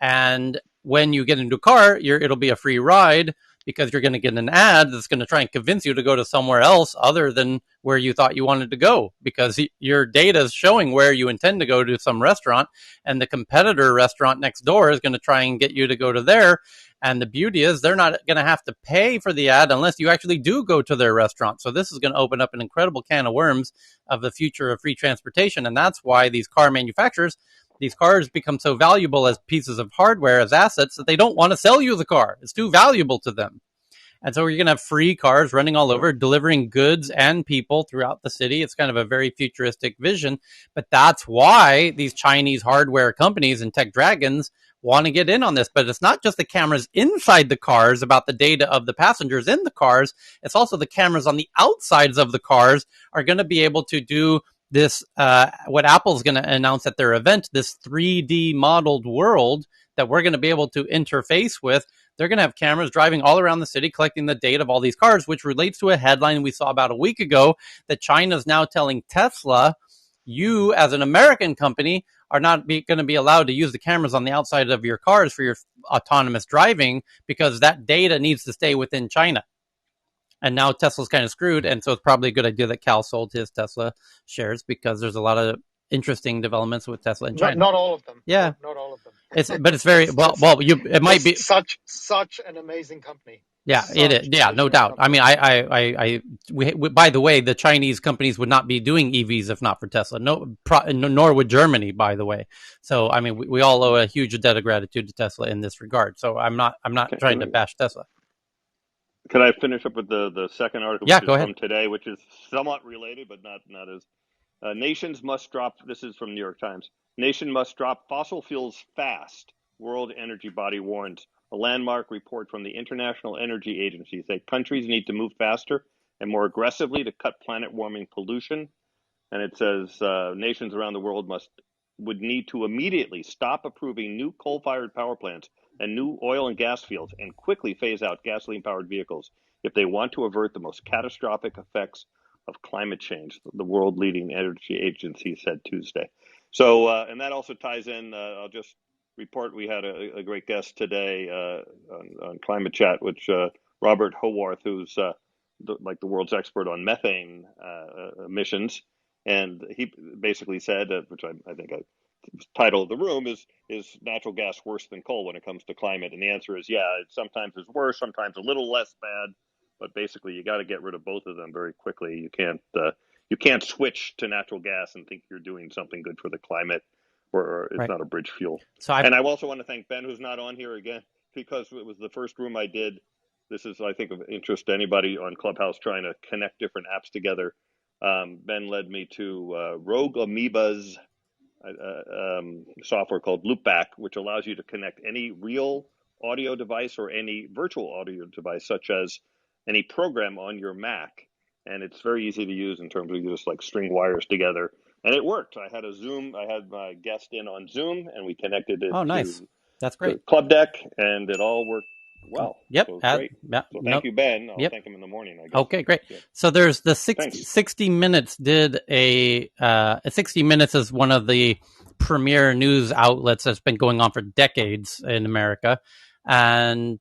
And when you get into a car, it'll be a free ride because you're going to get an ad that's going to try and convince you to go to somewhere else other than where you thought you wanted to go, because your data is showing where you intend to go to some restaurant, and the competitor restaurant next door is going to try and get you to go to there. And the beauty is they're not going to have to pay for the ad unless you actually do go to their restaurant. So this is going to open up an incredible can of worms of the future of free transportation. And that's why these car manufacturers, these cars become so valuable as pieces of hardware, as assets, that they don't want to sell you the car. It's too valuable to them. And so you're going to have free cars running all over, delivering goods and people throughout the city. It's kind of a very futuristic vision. But that's why these Chinese hardware companies and tech dragons want to get in on this. But it's not just the cameras inside the cars about the data of the passengers in the cars. It's also the cameras on the outsides of the cars are going to be able to do this, what Apple's going to announce at their event, this 3D modeled world that we're going to be able to interface with. They're going to have cameras driving all around the city, collecting the data of all these cars, which relates to a headline we saw about a week ago that China is now telling Tesla, you as an American company are not going to be allowed to use the cameras on the outside of your cars for your autonomous driving because that data needs to stay within China. And now Tesla's kind of screwed. And so it's probably a good idea that Cal sold his Tesla shares, because there's a lot of interesting developments with Tesla in China. Not all of them. Yeah. Not all of them. But it's very, it might be such an amazing company. Yeah, it is. Yeah, no doubt. Company. I mean, by the way, the Chinese companies would not be doing EVs if not for Tesla. Nor would Germany, by the way. So, I mean, we all owe a huge debt of gratitude to Tesla in this regard. So I'm not trying to bash Tesla. Can I finish up with the second article, which is from today, which is somewhat related, but not as... nations must drop, this is from New York Times, nation must drop fossil fuels fast, World Energy Body warns. A landmark report from the International Energy Agency says countries need to move faster and more aggressively to cut planet warming pollution. And it says nations around the world would need to immediately stop approving new coal-fired power plants and new oil and gas fields and quickly phase out gasoline-powered vehicles if they want to avert the most catastrophic effects of climate change, the world leading energy agency said Tuesday. So, and that also ties in, I'll just report, we had a great guest today on Climate Chat, which Robert Howarth, who's the world's expert on methane emissions. And he basically said, which I think title of the room is natural gas worse than coal when it comes to climate? And the answer is, yeah, sometimes it's worse, sometimes a little less bad, but basically you got to get rid of both of them very quickly. You can't switch to natural gas and think you're doing something good for the climate, or it's not a bridge fuel. And I also want to thank Ben, who's not on here again, because it was the first room I did. This is, I think, of interest to anybody on Clubhouse trying to connect different apps together. Ben led me to Rogue Amoeba's software called Loopback, which allows you to connect any real audio device or any virtual audio device, such as any program on your Mac. And it's very easy to use in terms of you just like string wires together. And it worked. I had my guest in on Zoom, and we connected it to That's great. Club Deck, and it all worked well. Yep. So great. So thank you, Ben. I'll thank him in the morning, I guess. Okay, great. Yeah. So there's the 60 Minutes did 60 Minutes is one of the premier news outlets that's been going on for decades in America. And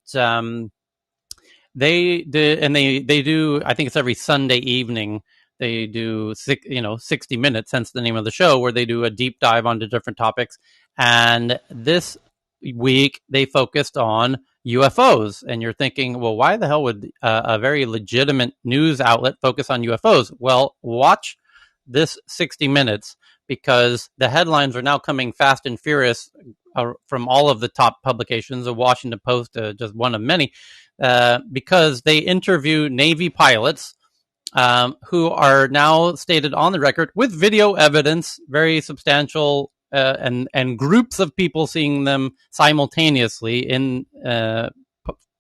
they do, I think it's every Sunday evening, they do 60 minutes, hence the name of the show, where they do a deep dive onto different topics. And this week they focused on UFOs, and you're thinking, well, why the hell would a very legitimate news outlet focus on UFOs? Well, watch this 60 minutes, because the headlines are now coming fast and furious from all of the top publications. The Washington Post, just one of many, because they interview Navy pilots who are now stated on the record with video evidence, very substantial, and groups of people seeing them simultaneously in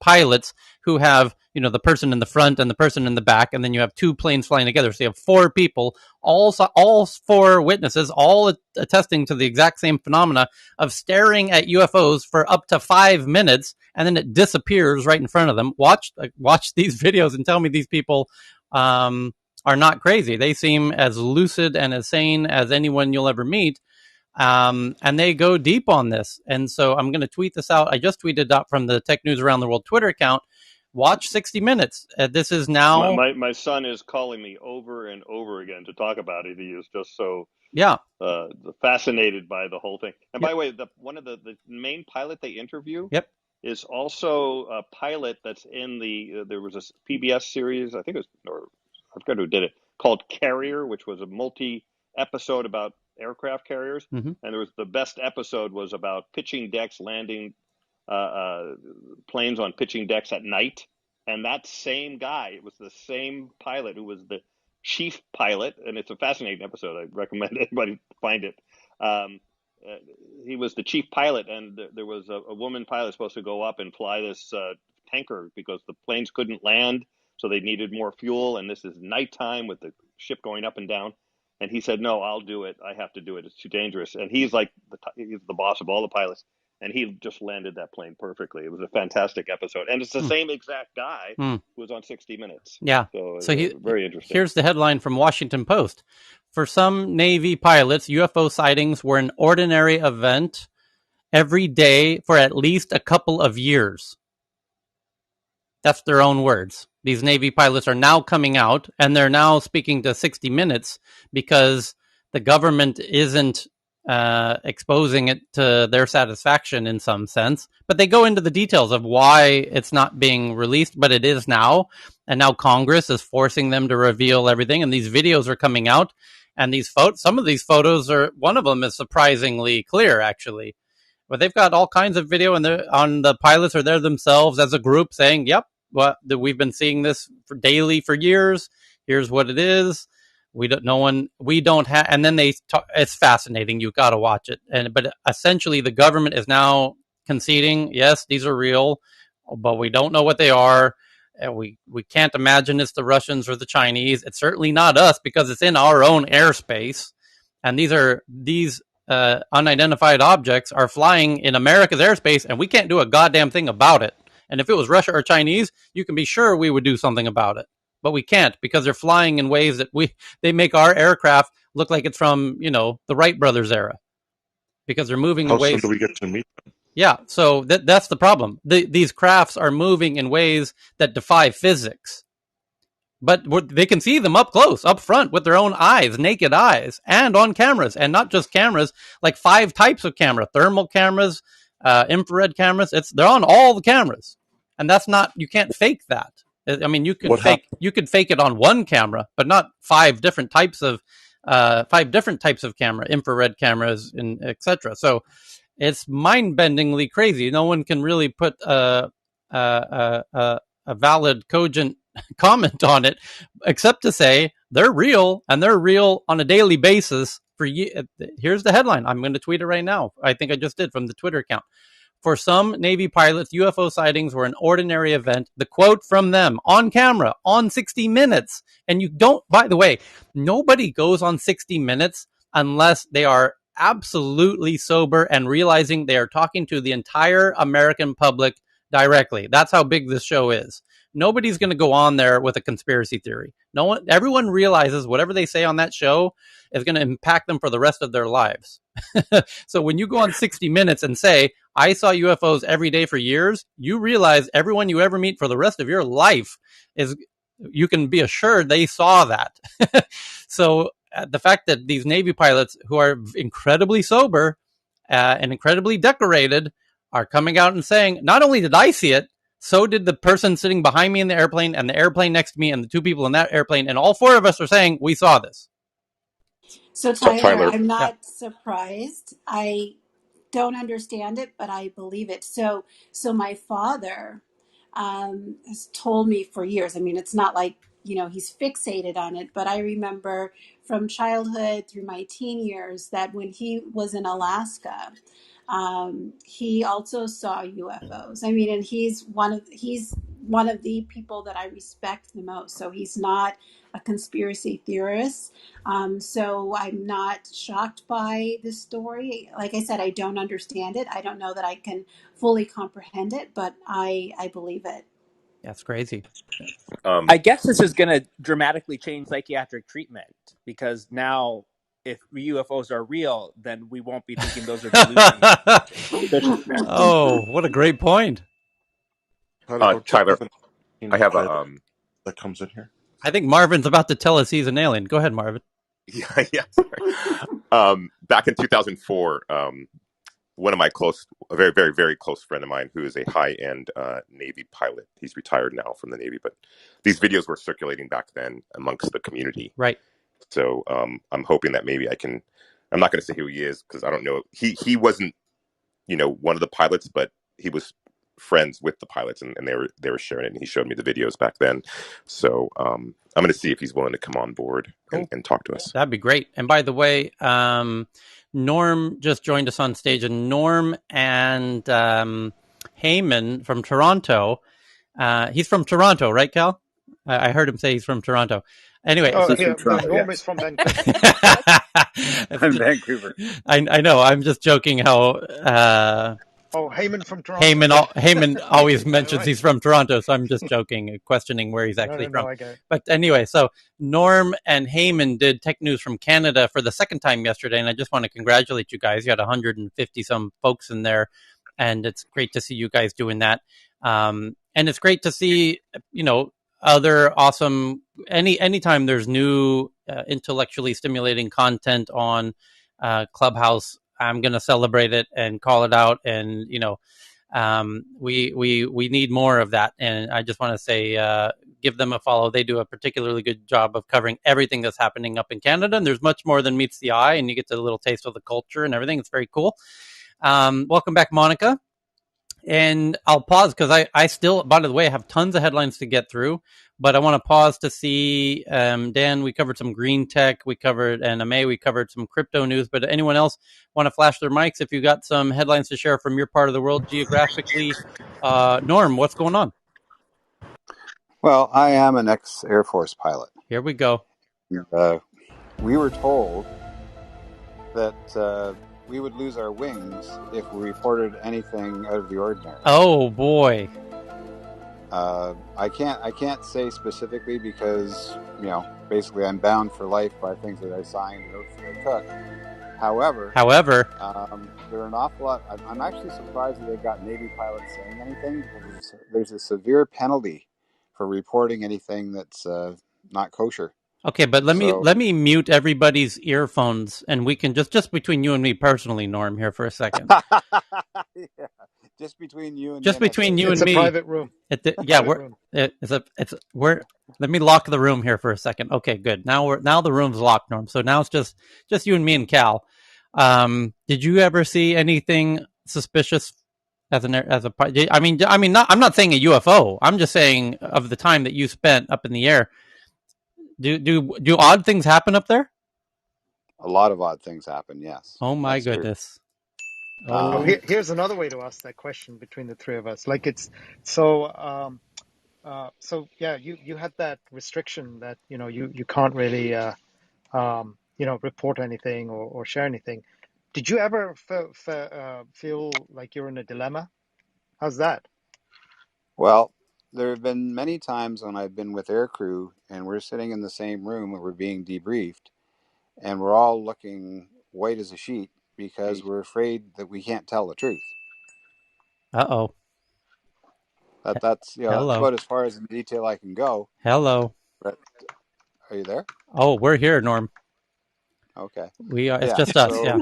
pilots who have, the person in the front and the person in the back, and then you have two planes flying together. So you have four people, all four witnesses, all attesting to the exact same phenomena of staring at UFOs for up to 5 minutes, and then it disappears right in front of them. Watch these videos and tell me these people are not crazy. They seem as lucid and as sane as anyone you'll ever meet. And they go deep on this. And so I'm going to tweet this out. I just tweeted out from the Tech News Around the World Twitter account. Watch 60 Minutes. This is now... My son is calling me over and over again to talk about it. He is just so fascinated by the whole thing. And by the way, one of the main pilot they interview is also a pilot that's in there was a PBS series, I think it was, or I forgot who did it, called Carrier, which was a multi-episode about aircraft carriers. And there was the best episode was about pitching decks, landing planes on pitching decks at night. And that same guy, it was the same pilot who was the chief pilot, and it's a fascinating episode. I recommend anybody find it. He was the chief pilot, and there was a woman pilot supposed to go up and fly this tanker because the planes couldn't land, so they needed more fuel, and this is nighttime with the ship going up and down. And he said, no, I'll do it. I have to do it. It's too dangerous. And he's like he's the boss of all the pilots. And he just landed that plane perfectly. It was a fantastic episode. And it's the same exact guy who was on 60 Minutes. Yeah. So very interesting. Here's the headline from Washington Post. For some Navy pilots, UFO sightings were an ordinary event every day for at least a couple of years. That's their own words. These Navy pilots are now coming out, and they're now speaking to 60 Minutes because the government isn't exposing it to their satisfaction in some sense. But they go into the details of why it's not being released, but it is now. And now Congress is forcing them to reveal everything. And these videos are coming out. And some of these photos one of them is surprisingly clear, actually. But they've got all kinds of video, and on the pilots are there themselves as a group saying, yep, we've been seeing this daily for years. Here's what it is. And then they talk, it's fascinating. You've got to watch it. But essentially the government is now conceding, yes, these are real, but we don't know what they are. We can't imagine it's the Russians or the Chinese. It's certainly not us because it's in our own airspace. And these unidentified objects are flying in America's airspace, and we can't do a goddamn thing about it. And if it was Russia or Chinese, you can be sure we would do something about it. But we can't because they're flying in ways that they make our aircraft look like it's from, the Wright brothers era. Because they're moving in ways... How soon do we get to meet them? Yeah, so that's the problem. These crafts are moving in ways that defy physics. But they can see them up close, up front, with their own eyes, naked eyes, and on cameras. And not just cameras, like 5 types of camera. Thermal cameras, infrared cameras. They're on all the cameras. And you can't fake that. I mean, you could fake it on one camera, but not 5 different types of camera, infrared cameras, and etc. So it's mind-bendingly crazy. No one can really put a valid, cogent comment on it, except to say they're real, and they're real on a daily basis. Here's the headline. I'm going to tweet it right now. I think I just did from the Twitter account. For some Navy pilots, UFO sightings were an ordinary event. The quote from them on camera on 60 Minutes. And by the way, nobody goes on 60 Minutes unless they are absolutely sober and realizing they are talking to the entire American public directly. That's how big this show is. Nobody's going to go on there with a conspiracy theory. Everyone realizes whatever they say on that show is going to impact them for the rest of their lives. So when you go on 60 Minutes and say, I saw UFOs every day for years, you realize everyone you ever meet for the rest of your life is you can be assured they saw that. So the fact that these Navy pilots who are incredibly sober and incredibly decorated are coming out and saying, not only did I see it, so did the person sitting behind me in the airplane and the airplane next to me and the two people in that airplane. And all four of us are saying, we saw this. So Tyler, I'm Yeah. not surprised. I don't understand it, but I believe it. So my father has told me for years. I mean, it's not like, he's fixated on it, but I remember from childhood through my teen years that when he was in Alaska, he also saw UFOs. I mean, and he's one of the people that I respect the most. So he's not a conspiracy theorist. So I'm not shocked by this story. Like I said, I don't understand it. I don't know that I can fully comprehend it, but I believe it. That's crazy. I guess this is going to dramatically change psychiatric treatment, because now if UFOs are real, then we won't be thinking those are delusions. Oh, what a great point. Tyler, I have a that comes in here. I think Marvin's about to tell us he's an alien. Go ahead, Marvin. yeah. Sorry. Back in 2004, one of my a very, very, very close friend of mine who is a high-end Navy pilot. He's retired now from the Navy, but these videos were circulating back then amongst the community. Right. So I'm hoping that maybe I can. I'm not going to say who he is because I don't know. He wasn't, one of the pilots, but he was friends with the pilots, and they were sharing it, and he showed me the videos back then. So I'm going to see if he's willing to come on board and talk to us. That'd be great. And by the way, Norm just joined us on stage, and Norm and Heyman from Toronto. He's from Toronto, right, Cal? I heard him say he's from Toronto. Anyway, Norm is from Vancouver. I'm Vancouver. I know. I'm just joking. How Heyman from Toronto. Heyman always mentions he's from Toronto, so I'm just joking, questioning where he's actually from. I get it. But anyway, so Norm and Heyman did Tech News from Canada for the second time yesterday, and I just want to congratulate you guys. You had 150 some folks in there, and it's great to see you guys doing that. And it's great to see, other awesome. Anytime there's new intellectually stimulating content on Clubhouse, I'm going to celebrate it and call it out. And, we need more of that. And I just want to say, give them a follow. They do a particularly good job of covering everything that's happening up in Canada. And there's much more than meets the eye, and you get a little taste of the culture and everything. It's very cool. Welcome back, Monica. And I'll pause because I still, by the way, have tons of headlines to get through, but I want to pause to see, Dan, we covered some green tech, and May, we covered some crypto news, but anyone else want to flash their mics if you got some headlines to share from your part of the world geographically? Norm, what's going on? Well, I am an ex-Air Force pilot. Here we go. We were told that we would lose our wings if we reported anything out of the ordinary. Oh boy. I can't say specifically because, basically I'm bound for life by things that I signed and oaths that I took. However, there are an awful lot. I'm actually surprised that they got Navy pilots saying anything, because there's a severe penalty for reporting anything that's not kosher. Okay, but let me mute everybody's earphones, and we can just between you and me personally, Norm, here for a second. Yeah, just between you and me. It's a private room. Let me lock the room here for a second. Okay, good. Now the room's locked, Norm. So now it's just you and me and Cal. Did you ever see anything suspicious I'm not saying a UFO. I'm just saying of the time that you spent up in the air. Do odd things happen up there? A lot of odd things happen, yes. Oh my goodness. Here's another way to ask that question between the three of us. Like it's so yeah, you had that restriction that you can't really report anything or share anything. Did you ever feel like you're in a dilemma? How's that? Well, there have been many times when I've been with aircrew and we're sitting in the same room and we're being debriefed, and we're all looking white as a sheet because we're afraid that we can't tell the truth. Uh-oh. That's that's Hello. about as far as in detail I can go. Hello. But are you there? Oh, we're here, Norm. Okay. We are. It's Yeah. just us. So Yeah.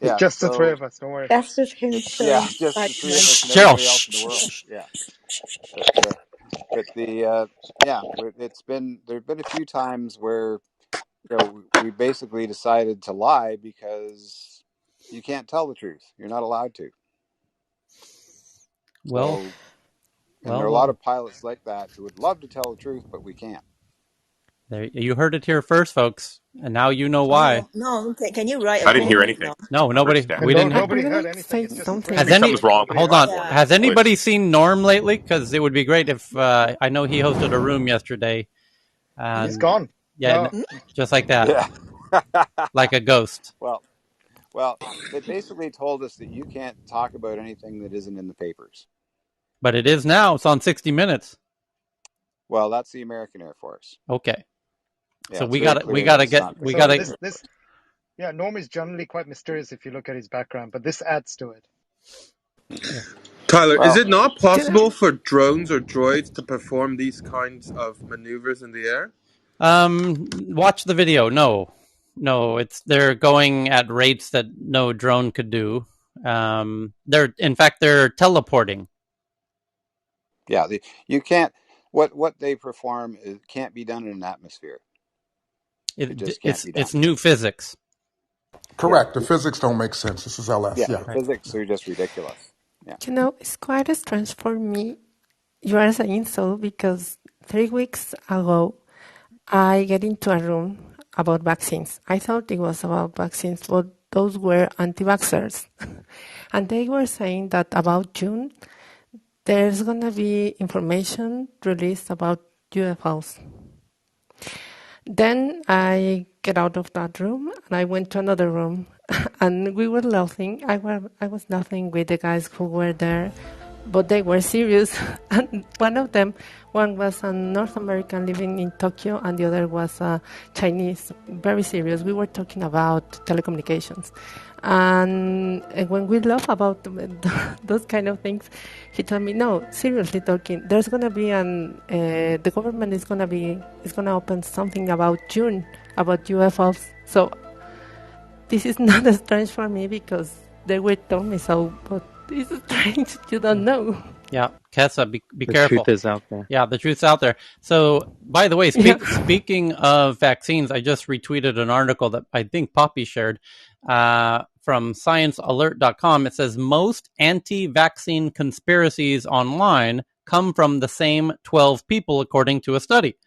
yeah. Just the three So of us. Don't worry. That's just him yeah, showing just the three of us and fragments. Cheryl. everybody else Shh, in the shh, world. shh. Yeah. But yeah, it's been there've been a few times where we basically decided to lie because you can't tell the truth. You're not allowed to. Well, So, and there well, are a lot well. of pilots like that who would love to tell the truth, but we can't. There, you heard it here first, folks, and now you know why. No, no. Can you write a I didn't hear comment? anything. No. No, I heard nobody. static. And We no, didn't. nobody would heard like to anything. say It's just Has Chris something. any? Something's wrong with completely Hold my on. hardcore. Yeah. Has glitch. anybody seen Norm lately? Because it would be great if I know he hosted a room yesterday, He's and gone. yeah, No, just like that, Yeah. like a ghost. well, well, they basically told us that you can't talk about anything that isn't in the papers. But it is now. It's on 60 Minutes. Well, that's the American Air Force. Okay. Yeah, So it's we very got to we clear got that to it's get not we for got so to. this yeah, Norm is generally quite mysterious if you look at his background, but this adds to it. Yeah. Tyler, is well, it not Can I, possible for drones or droids to perform these kinds of maneuvers in the air? Watch the video. No, no, it's they're going at rates that no drone could do. They're in fact they're teleporting. yeah, you can't. What they perform can't be done in an atmosphere. It just can't be done. It's new physics. Yeah, Correct. The physics don't make sense. This is LS. yeah. Yeah. The Right. physics are just ridiculous. Yeah. it's quite strange for me. You are saying so because 3 weeks ago I get into a room about vaccines. I thought it was about vaccines, but those were anti-vaxxers. And they were saying that about June, there's going to be information released about UFOs. Then I get out of that room and I went to another room and we were laughing. I was laughing with the guys who were there, but they were serious. And one was a North American living in Tokyo and the other was a Chinese, very serious. We were talking about telecommunications. And when we laugh about those kind of things, he told me, "No, seriously talking, there's gonna be the government is gonna open something about June about UFOs." So this is not strange for me because they were told me so, but it's strange. You don't know. Yeah, Kessa, be The truth careful. is out there. Yeah, the truth's out there. So, by the way, Yeah. speaking of vaccines, I just retweeted an article that I think Poppy shared from ScienceAlert.com. It says most anti-vaccine conspiracies online come from the same 12 people, according to a study.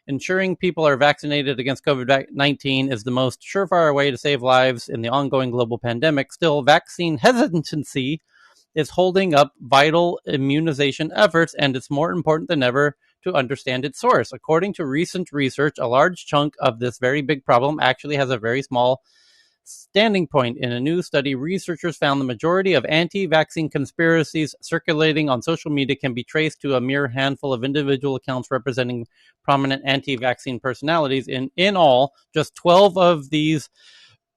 Ensuring people are vaccinated against COVID-19 is the most surefire way to save lives in the ongoing global pandemic. Still, vaccine hesitancy is holding up vital immunization efforts, and it's more important than ever to understand its source. According to recent research, a large chunk of this very big problem actually has a very small standing point. In a new study, researchers found the majority of anti-vaccine conspiracies circulating on social media can be traced to a mere handful of individual accounts representing prominent anti-vaccine personalities. In all, just 12 of these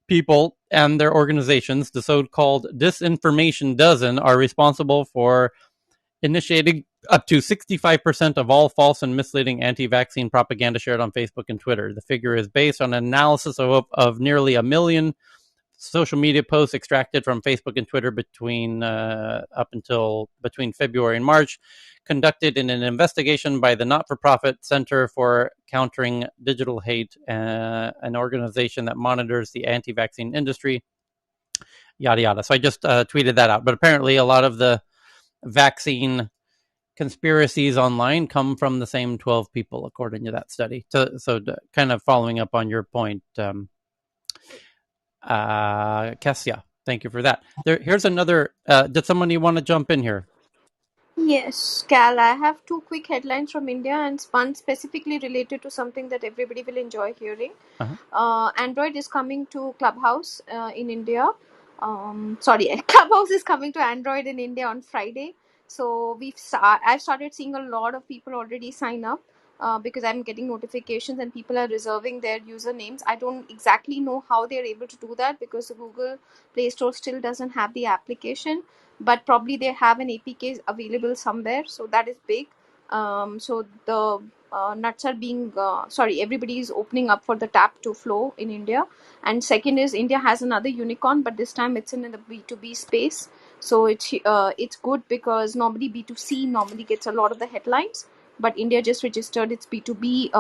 people and their organizations, the so-called disinformation dozen, are responsible for initiating up to 65% of all false and misleading anti-vaccine propaganda shared on Facebook and Twitter. The figure is based on an analysis of nearly 1 million social media posts extracted from Facebook and Twitter between February and March, conducted in an investigation by the not-for-profit Center for Countering Digital Hate, an organization that monitors the anti-vaccine industry, yada yada. So I just tweeted that out. But apparently a lot of the vaccine conspiracies online come from the same 12 people, according to that study. So kind of following up on your point, Kessia, thank you for that. Here's another. Did somebody want to jump in here? Yes, Cal, I have two quick headlines from India and one specifically related to something that everybody will enjoy hearing. Android is coming to Clubhouse in India. Clubhouse is coming to Android in India on Friday. So I've started seeing a lot of people already sign up. because I'm getting notifications and people are reserving their usernames. I don't exactly know how they're able to do that because the Google Play Store still doesn't have the application, but probably they have an APK available somewhere. So that is big. So the nuts are being everybody is opening up for the tap to flow in India. And second is India has another unicorn, but this time it's in the B2B space. So it's good because normally B2C normally gets a lot of the headlines, but India just registered its B2B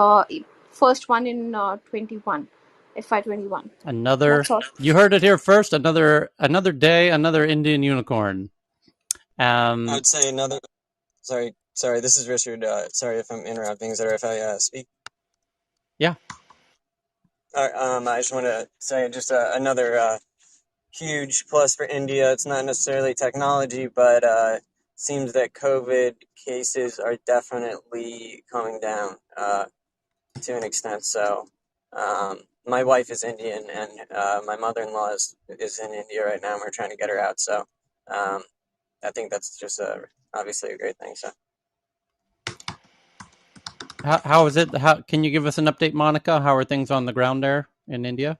first one in 21 FY21. You heard it here first. Another day, another Indian unicorn. I would say another. Sorry. This is Richard. Sorry if I'm interrupting. Is it if I speak? Yeah. All right, I just want to say just another huge plus for India. It's not necessarily technology, but seems that COVID cases are definitely coming down to an extent. So my wife is Indian, and my mother-in-law is in India right now, and we're trying to get her out. So I think that's just obviously a great thing. So. How is it? Can you give us an update, Monica? How are things on the ground there in India?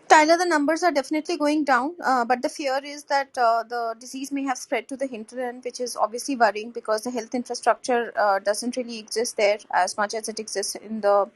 Tyler, the numbers are definitely going down, but the fear is that the disease may have spread to the hinterland, which is obviously worrying because the health infrastructure doesn't really exist there as much as it exists in the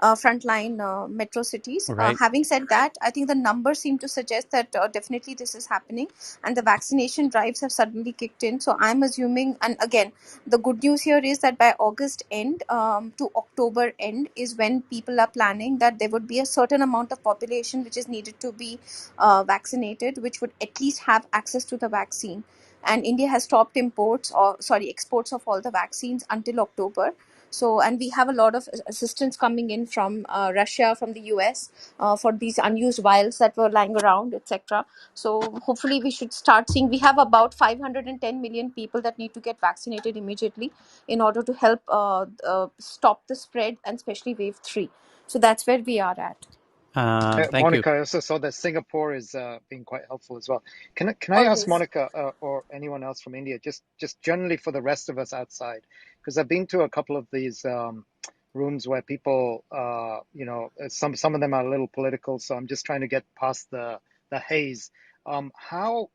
frontline metro cities. Right. Having said that, I think the numbers seem to suggest that definitely this is happening, and the vaccination drives have suddenly kicked in. So I'm assuming, and again, the good news here is that by August end to October end is when people are planning that there would be a certain amount of population which is needed to be vaccinated, which would at least have access to the vaccine. And India has stopped exports of all the vaccines until October. So, and we have a lot of assistance coming in from Russia, from the US, for these unused vials that were lying around, etc. So hopefully we should start seeing, we have about 510 million people that need to get vaccinated immediately in order to help stop the spread, and especially wave 3. So that's where we are at. Thank you. Monica, I also saw that Singapore is being quite helpful as well. Can I ask Always. Monica or anyone else from India, just generally for the rest of us outside, because I've been to a couple of these rooms where people, some of them are a little political, so I'm just trying to get past the haze. How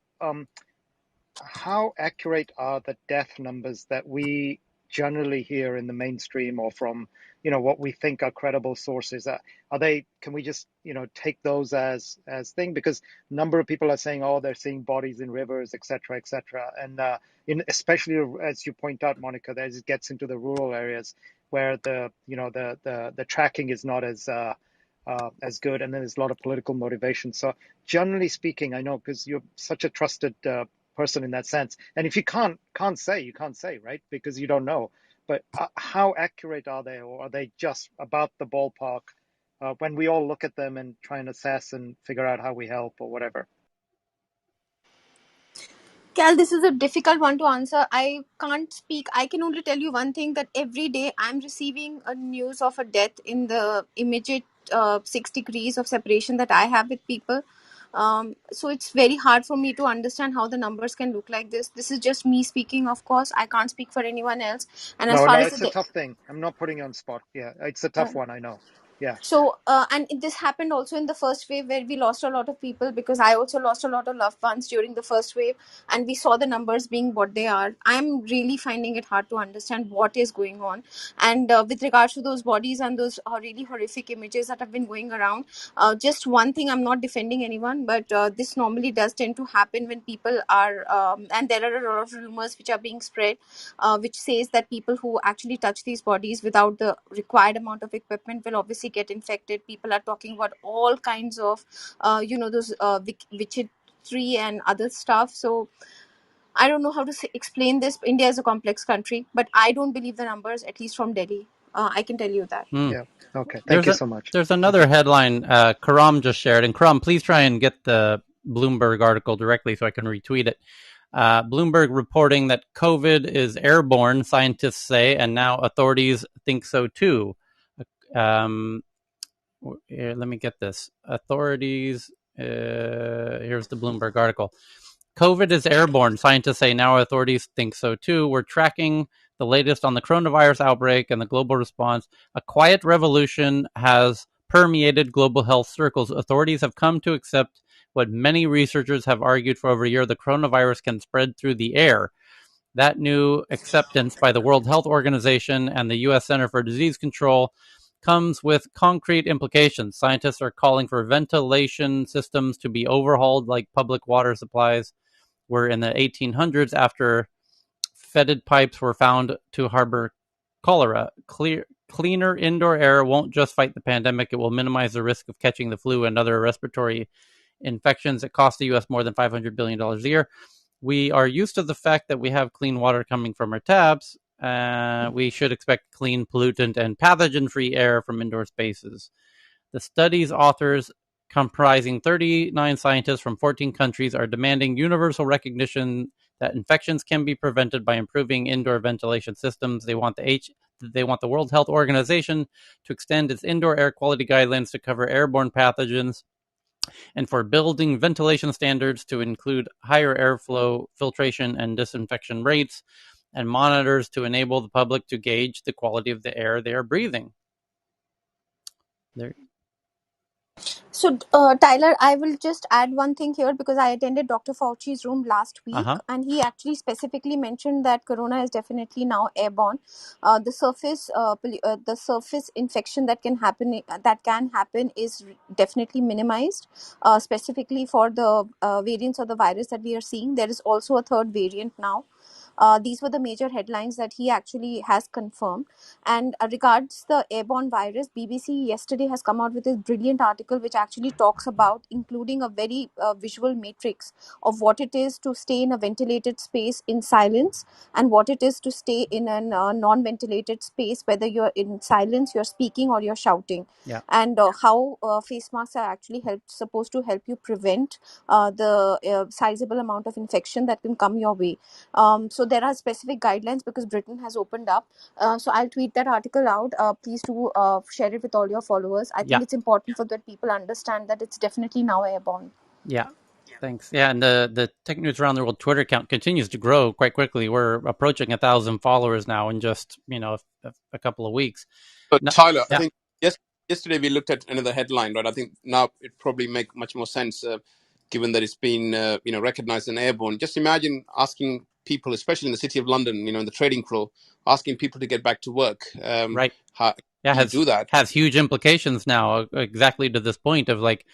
accurate are the death numbers that we generally hear in the mainstream or from what we think are credible sources? Are they, can we just take those as thing? Because a number of people are saying, oh, they're seeing bodies in rivers, etc., etc. And especially as you point out, Monica, as it gets into the rural areas where the tracking is not as good, and then there's a lot of political motivation. So generally speaking, I know because you're such a trusted person in that sense, and if you can't say, you can't say, right, because you don't know. But how accurate are they, or are they just about the ballpark when we all look at them and try and assess and figure out how we help or whatever? Cal, this is a difficult one to answer. I can't speak. I can only tell you one thing, that every day I'm receiving a news of a death in the immediate 6 degrees of separation that I have with people. So it's very hard for me to understand how the numbers can look like this. This is just me speaking, of course. I can't speak for anyone else. And as No, far as it's a tough thing. I'm not putting you on spot. Yeah, it's a tough one. I know. Yeah. So, and this happened also in the first wave where we lost a lot of people, because I also lost a lot of loved ones during the first wave, and we saw the numbers being what they are. I'm really finding it hard to understand what is going on. And with regards to those bodies and those really horrific images that have been going around, just one thing, I'm not defending anyone, but this normally does tend to happen when people are, and there are a lot of rumors which are being spread, which says that people who actually touch these bodies without the required amount of equipment will obviously get infected. People are talking about all kinds of, those witchery and other stuff. So I don't know how to explain this. India is a complex country, but I don't believe the numbers, at least from Delhi. I can tell you that. Yeah. Okay. Thank you so much. There's another headline Karam just shared, and Karam, please try and get the Bloomberg article directly so I can retweet it. Bloomberg reporting that COVID is airborne, scientists say, and now authorities think so too. Here, let me get this. Authorities, here's the Bloomberg article. COVID is airborne, scientists say, now authorities think so too. We're tracking the latest on the coronavirus outbreak and the global response, a quiet revolution has permeated global health circles. Authorities have come to accept what many researchers have argued for over a year: the coronavirus can spread through the air. That new acceptance by the World Health Organization and the U.S. Center for Disease Control comes with concrete implications. Scientists are calling for ventilation systems to be overhauled like public water supplies were in the 1800s after fetid pipes were found to harbor cholera. Cleaner indoor air won't just fight the pandemic, it will minimize the risk of catching the flu and other respiratory infections that cost the U.S. more than $500 billion a year. We are used to the fact that we have clean water coming from our taps. We should expect clean, pollutant, and pathogen-free air from indoor spaces. The study's authors, comprising 39 scientists from 14 countries, are demanding universal recognition that infections can be prevented by improving indoor ventilation systems. They want the World Health Organization to extend its indoor air quality guidelines to cover airborne pathogens, and for building ventilation standards to include higher airflow filtration and disinfection rates, and monitors to enable the public to gauge the quality of the air they are breathing. There. So, Tyler, I will just add one thing here because I attended Dr. Fauci's room last week, and he actually specifically mentioned that corona is definitely now airborne. The surface infection that can happen is definitely minimized, specifically for the variants of the virus that we are seeing. There is also a third variant now. These were the major headlines that he actually has confirmed. And regards the airborne virus, BBC yesterday has come out with a brilliant article which actually talks about including a very visual matrix of what it is to stay in a ventilated space in silence and what it is to stay in a non-ventilated space, whether you're in silence, you're speaking, or you're shouting. Yeah. And how face masks are actually supposed to help you prevent the sizable amount of infection that can come your way. So there are specific guidelines because Britain has opened up. So I'll tweet that article out. Please do share it with all your followers. I think it's important for that people understand that it's definitely now airborne. Yeah. Thanks. Yeah, and the Tech News Around the World Twitter account continues to grow quite quickly. We're approaching 1,000 followers now in just a couple of weeks. But Tyler, I think yesterday we looked at another headline, right? I think now it probably make much more sense, given that it's been recognized as airborne. Just imagine asking people, especially in the city of London, in the trading floor, asking people to get back to work. Right. How do that has huge implications now, exactly to this point of like,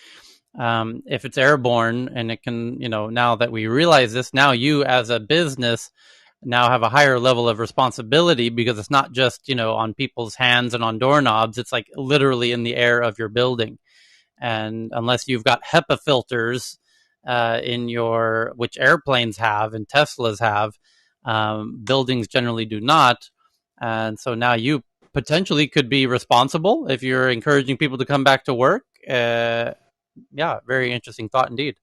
if it's airborne and it can, now that we realize this, now you as a business now have a higher level of responsibility because it's not just, on people's hands and on doorknobs. It's like literally in the air of your building. And unless you've got HEPA filters which airplanes have and Teslas have, buildings generally do not. And so now you potentially could be responsible if you're encouraging people to come back to work. Very interesting thought indeed.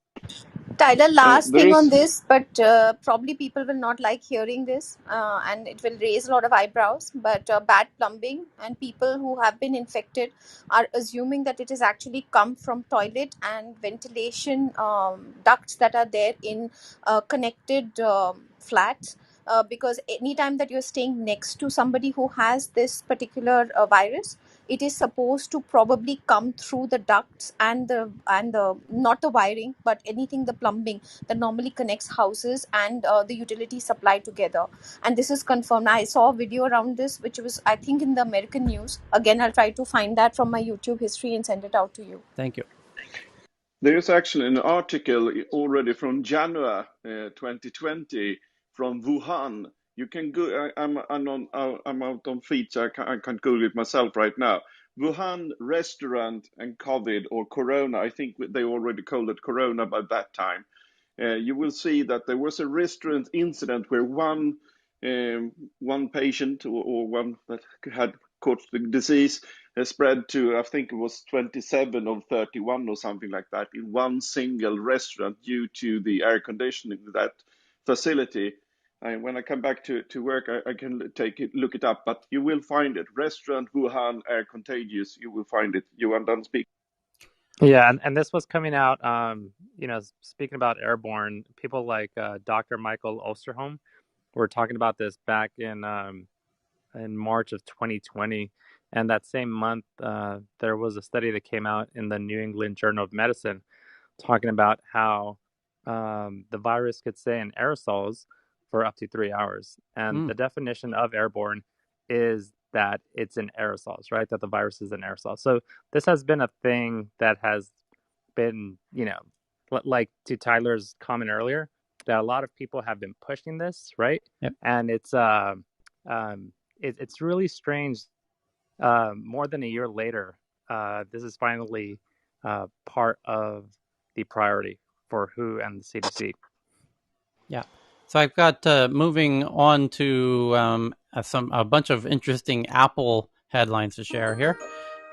Tyler, last thing on this, but probably people will not like hearing this and it will raise a lot of eyebrows, but bad plumbing and people who have been infected are assuming that it has actually come from toilet and ventilation ducts that are there in connected flats. Because anytime that you're staying next to somebody who has this particular virus, it is supposed to probably come through the ducts and the not the wiring, but anything, the plumbing that normally connects houses and the utility supply together. And this is confirmed. I saw a video around this, which was, I think, in the American news. Again, I'll try to find that from my YouTube history and send it out to you. Thank you. There's actually an article already from January 2020 from Wuhan. You can go. I'm out on feet, so I can't Google it myself right now. Wuhan restaurant and COVID or Corona. I think they already called it Corona by that time. You will see that there was a restaurant incident where one patient or one that had caught the disease spread to, I think it was 27 of 31 or something like that in one single restaurant due to the air conditioning of that facility. When I come back to work, I can look it up, but you will find it. Restaurant Wuhan air contagious. You will find it. Johan, done speak. Yeah, and this was coming out, speaking about airborne, people like Dr. Michael Osterholm, were talking about this back in March of 2020, and that same month there was a study that came out in the New England Journal of Medicine talking about how the virus could stay in aerosols for up to 3 hours. And the definition of airborne is that it's in aerosols, right? That the virus is in aerosols. So this has been a thing that has been, like to Tyler's comment earlier, that a lot of people have been pushing this, right? Yep. And it's really strange. More than a year later, this is finally part of the priority for WHO and the CDC. Yeah. So I've got moving on to a bunch of interesting Apple headlines to share here.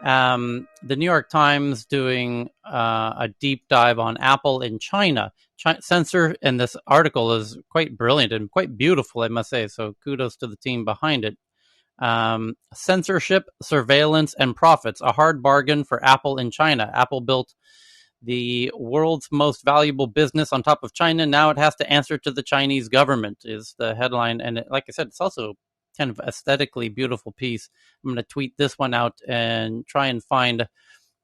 The New York Times doing a deep dive on Apple in China. Censor, and this article is quite brilliant and quite beautiful, I must say. So kudos to the team behind it. Censorship, surveillance, and profits, a hard bargain for Apple in China. Apple built the world's most valuable business on top of China. Now it has to answer to the Chinese government, is the headline. And like I said, it's also kind of aesthetically beautiful piece. I'm going to tweet this one out and try and find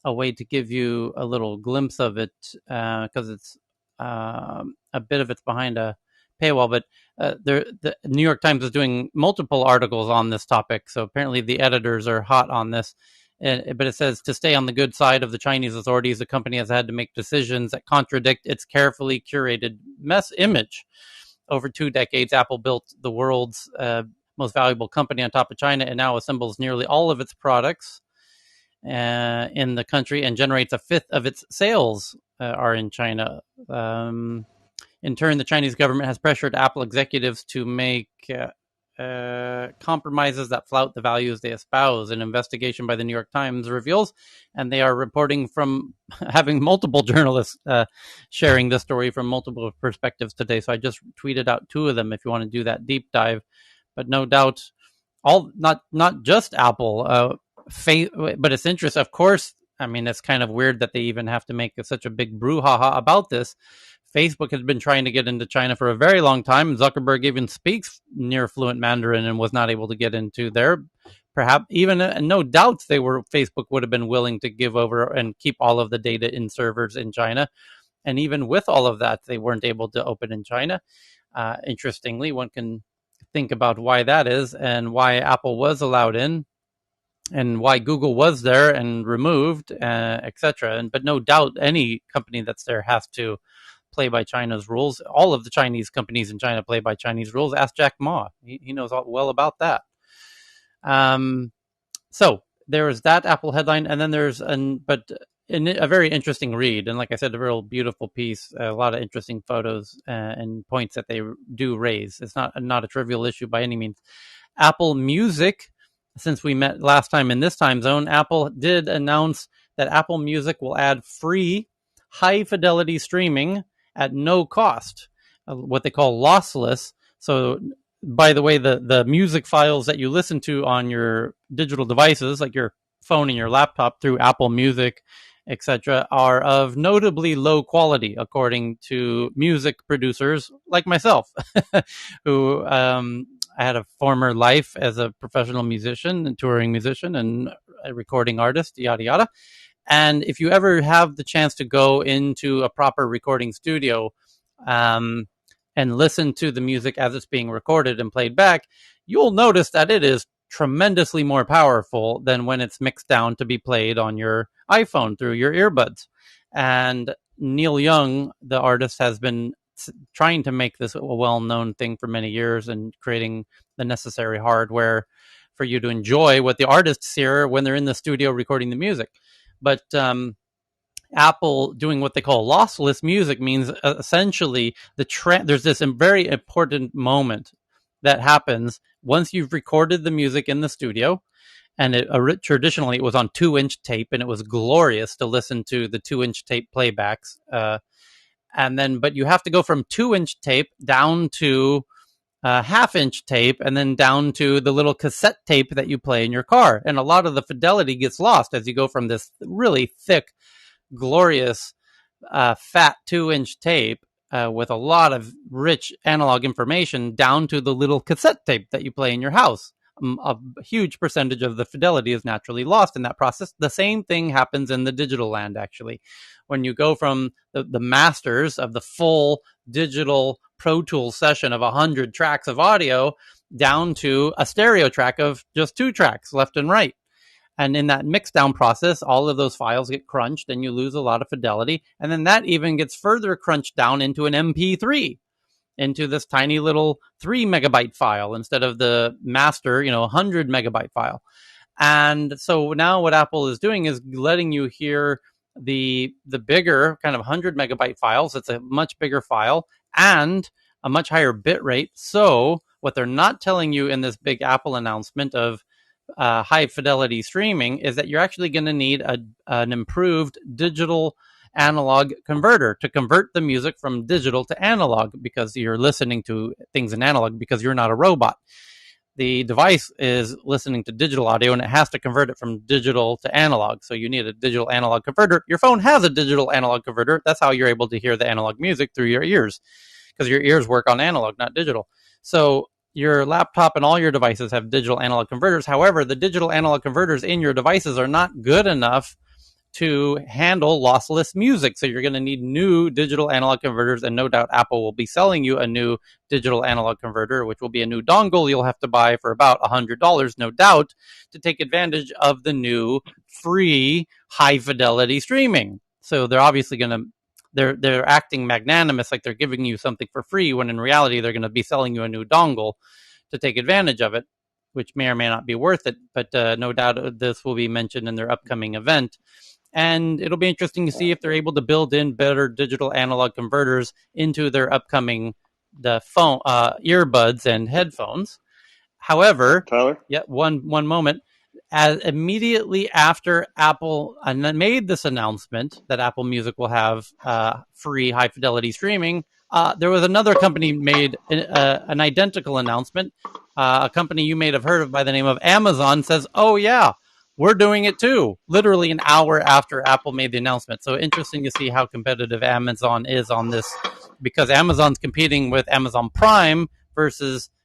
a way to give you a little glimpse of it, because it's a bit of it's behind a paywall. But the New York Times is doing multiple articles on this topic, so apparently the editors are hot on this. But it says, to stay on the good side of the Chinese authorities, the company has had to make decisions that contradict its carefully curated image. Over 2 decades, Apple built the world's most valuable company on top of China, and now assembles nearly all of its products in the country, and generates a fifth of its sales are in China. In turn, the Chinese government has pressured Apple executives to make compromises that flout the values they espouse. An investigation by the New York Times reveals, and they are reporting from having multiple journalists sharing this story from multiple perspectives today. So I just tweeted out 2 of them if you want to do that deep dive. But no doubt, not just Apple, but it's interesting. Of course, I mean, it's kind of weird that they even have to make such a big brouhaha about this. Facebook has been trying to get into China for a very long time. Zuckerberg even speaks near fluent Mandarin and was not able to get into there. Perhaps even no doubt Facebook would have been willing to give over and keep all of the data in servers in China. And even with all of that, they weren't able to open in China. Interestingly, one can think about why that is, and why Apple was allowed in, and why Google was there and removed, etc. But no doubt any company that's there has to play by China's rules. All of the Chinese companies in China play by Chinese rules. Ask Jack Ma. He knows well about that. So there is that Apple headline, and then there's a very interesting read. And like I said, a real beautiful piece, a lot of interesting photos and points that they do raise. It's not a trivial issue by any means. Apple Music, since we met last time in this time zone, Apple did announce that Apple Music will add free high-fidelity streaming at no cost, what they call lossless. So, by the way, the music files that you listen to on your digital devices, like your phone and your laptop through Apple Music, etc., are of notably low quality, according to music producers like myself, who I had a former life as a professional musician and touring musician and a recording artist, yada, yada. And if you ever have the chance to go into a proper recording studio and listen to the music as it's being recorded and played back, you'll notice that it is tremendously more powerful than when it's mixed down to be played on your iPhone through your earbuds. And Neil Young, the artist, has been trying to make this a well-known thing for many years and creating the necessary hardware for you to enjoy what the artists hear when they're in the studio recording the music. But Apple doing what they call lossless music means essentially there's this very important moment that happens once you've recorded the music in the studio. And traditionally it was on 2-inch tape, and it was glorious to listen to the 2-inch tape playbacks. But you have to go from 2-inch tape down to 1/2-inch tape, and then down to the little cassette tape that you play in your car. And a lot of the fidelity gets lost as you go from this really thick, glorious, fat 2-inch tape with a lot of rich analog information down to the little cassette tape that you play in your house. A huge percentage of the fidelity is naturally lost in that process. The same thing happens in the digital land, actually. When you go from the masters of the full digital Pro Tools session of 100 tracks of audio down to a stereo track of just 2 tracks, left and right. And in that mix down process, all of those files get crunched and you lose a lot of fidelity. And then that even gets further crunched down into an MP3, into this tiny little 3 megabyte file instead of the master, 100 megabyte file. And so now what Apple is doing is letting you hear the bigger kind of 100 megabyte files. It's a much bigger file and a much higher bit rate. So what they're not telling you in this big Apple announcement of high fidelity streaming is that you're actually going to need an improved digital analog converter to convert the music from digital to analog, because you're listening to things in analog because you're not a robot. The device is listening to digital audio and it has to convert it from digital to analog. So you need a digital analog converter. Your phone has a digital analog converter. That's how you're able to hear the analog music through your ears, because your ears work on analog, not digital. So your laptop and all your devices have digital analog converters. However, the digital analog converters in your devices are not good enough to handle lossless music. So you're going to need new digital analog converters, and no doubt Apple will be selling you a new digital analog converter, which will be a new dongle you'll have to buy for about $100, no doubt, to take advantage of the new free high fidelity streaming. So they're obviously going to they're acting magnanimous, like they're giving you something for free, when in reality they're going to be selling you a new dongle to take advantage of it, which may or may not be worth it. But no doubt this will be mentioned in their upcoming event. And it'll be interesting to see if they're able to build in better digital analog converters into their upcoming phone earbuds and headphones. However, Tyler? one moment. As immediately after Apple made this announcement that Apple Music will have free high fidelity streaming, there was another company made an identical announcement. A company you may have heard of by the name of Amazon says, "Oh yeah, we're doing it too," literally an hour after Apple made the announcement. So interesting to see how competitive Amazon is on this, because Amazon's competing with Amazon Prime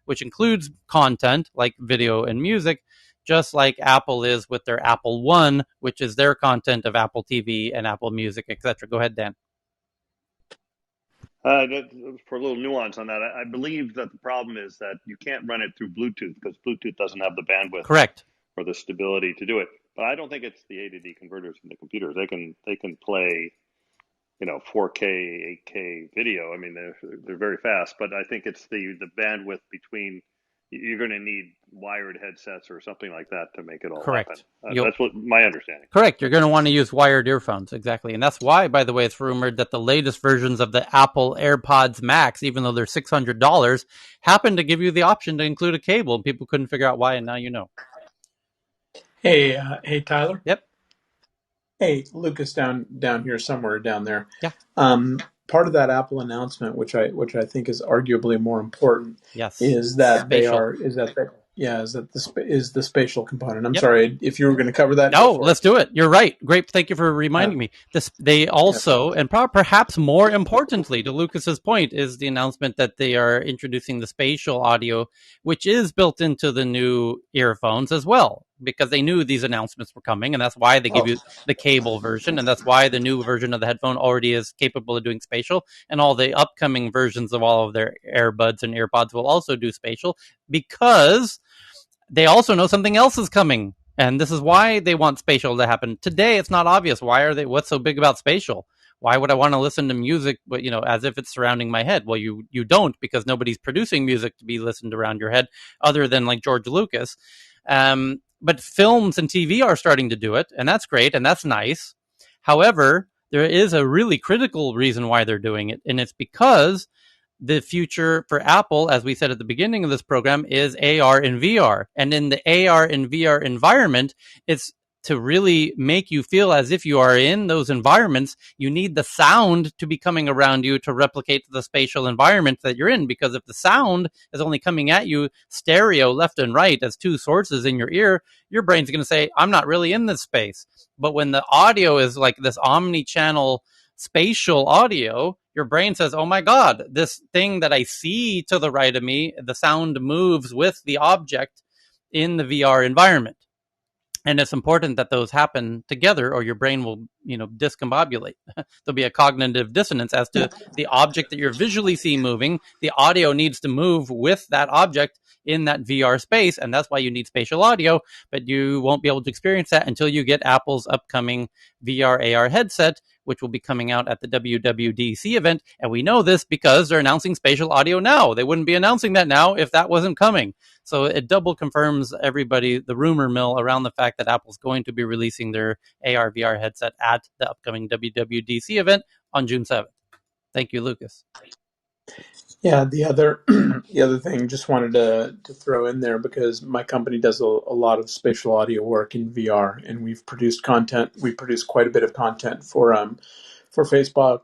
which includes content like video and music, just like Apple is with their Apple One, which is their content of Apple TV and Apple Music, etc. Go ahead, Dan. For a little nuance on that, I believe that the problem is that you can't run it through Bluetooth, because Bluetooth doesn't have the bandwidth Correct. or the stability to do it. But I don't think it's the A to D converters in the computers. They can play, 4K, 8K video. I mean, they're very fast, but I think it's the bandwidth between. You're going to need wired headsets or something like that to make it all Correct. happen. That's what my understanding. Correct. You're going to want to use wired earphones. Exactly. And that's why, by the way, it's rumored that the latest versions of the Apple AirPods Max, even though they're $600, happen to give you the option to include a cable. And people couldn't figure out why, and now you know. Hey, Tyler. Yep. Hey, Lucas down here somewhere down there. Yeah. Part of that Apple announcement, which I think is arguably more important, yes, is that spatial. is the spatial component. I'm sorry if you were going to cover that. No, let's do it. You're right. Great. Thank you for reminding me. They also, and perhaps more importantly, to Lucas's point, is the announcement that they are introducing the spatial audio, which is built into the new earphones as well, because they knew these announcements were coming, and that's why they give you the cable version, and that's why the new version of the headphone already is capable of doing spatial, and all the upcoming versions of all of their earbuds and earpods will also do spatial, because they also know something else is coming, and this is why they want spatial to happen. Today, it's not obvious. What's so big about spatial? Why would I want to listen to music, but as if it's surrounding my head? Well, you don't, because nobody's producing music to be listened around your head, other than like George Lucas. But films and TV are starting to do it, and that's great, and that's nice. However, there is a really critical reason why they're doing it, and it's because the future for Apple, as we said at the beginning of this program, is AR and VR. And in the AR and VR environment, it's to really make you feel as if you are in those environments. You need the sound to be coming around you to replicate the spatial environment that you're in, because if the sound is only coming at you stereo left and right as two sources in your ear, your brain's going to say, I'm not really in this space. But when the audio is like this omni-channel spatial audio, your brain says, oh my God, this thing that I see to the right of me, the sound moves with the object in the VR environment. And it's important that those happen together, or your brain will, discombobulate. There'll be a cognitive dissonance as to the object that you're visually seeing moving. The audio needs to move with that object in that VR space, and that's why you need spatial audio. But you won't be able to experience that until you get Apple's upcoming VR AR headset, which will be coming out at the WWDC event. And we know this because they're announcing spatial audio now. They wouldn't be announcing that now if that wasn't coming. So it double confirms everybody, the rumor mill around the fact that Apple's going to be releasing their AR VR headset at the upcoming WWDC event on June 7th. Thank you, Lucas. Yeah, the other thing, just wanted to throw in there, because my company does a lot of spatial audio work in VR, and we've produced content. We produce quite a bit of content for Facebook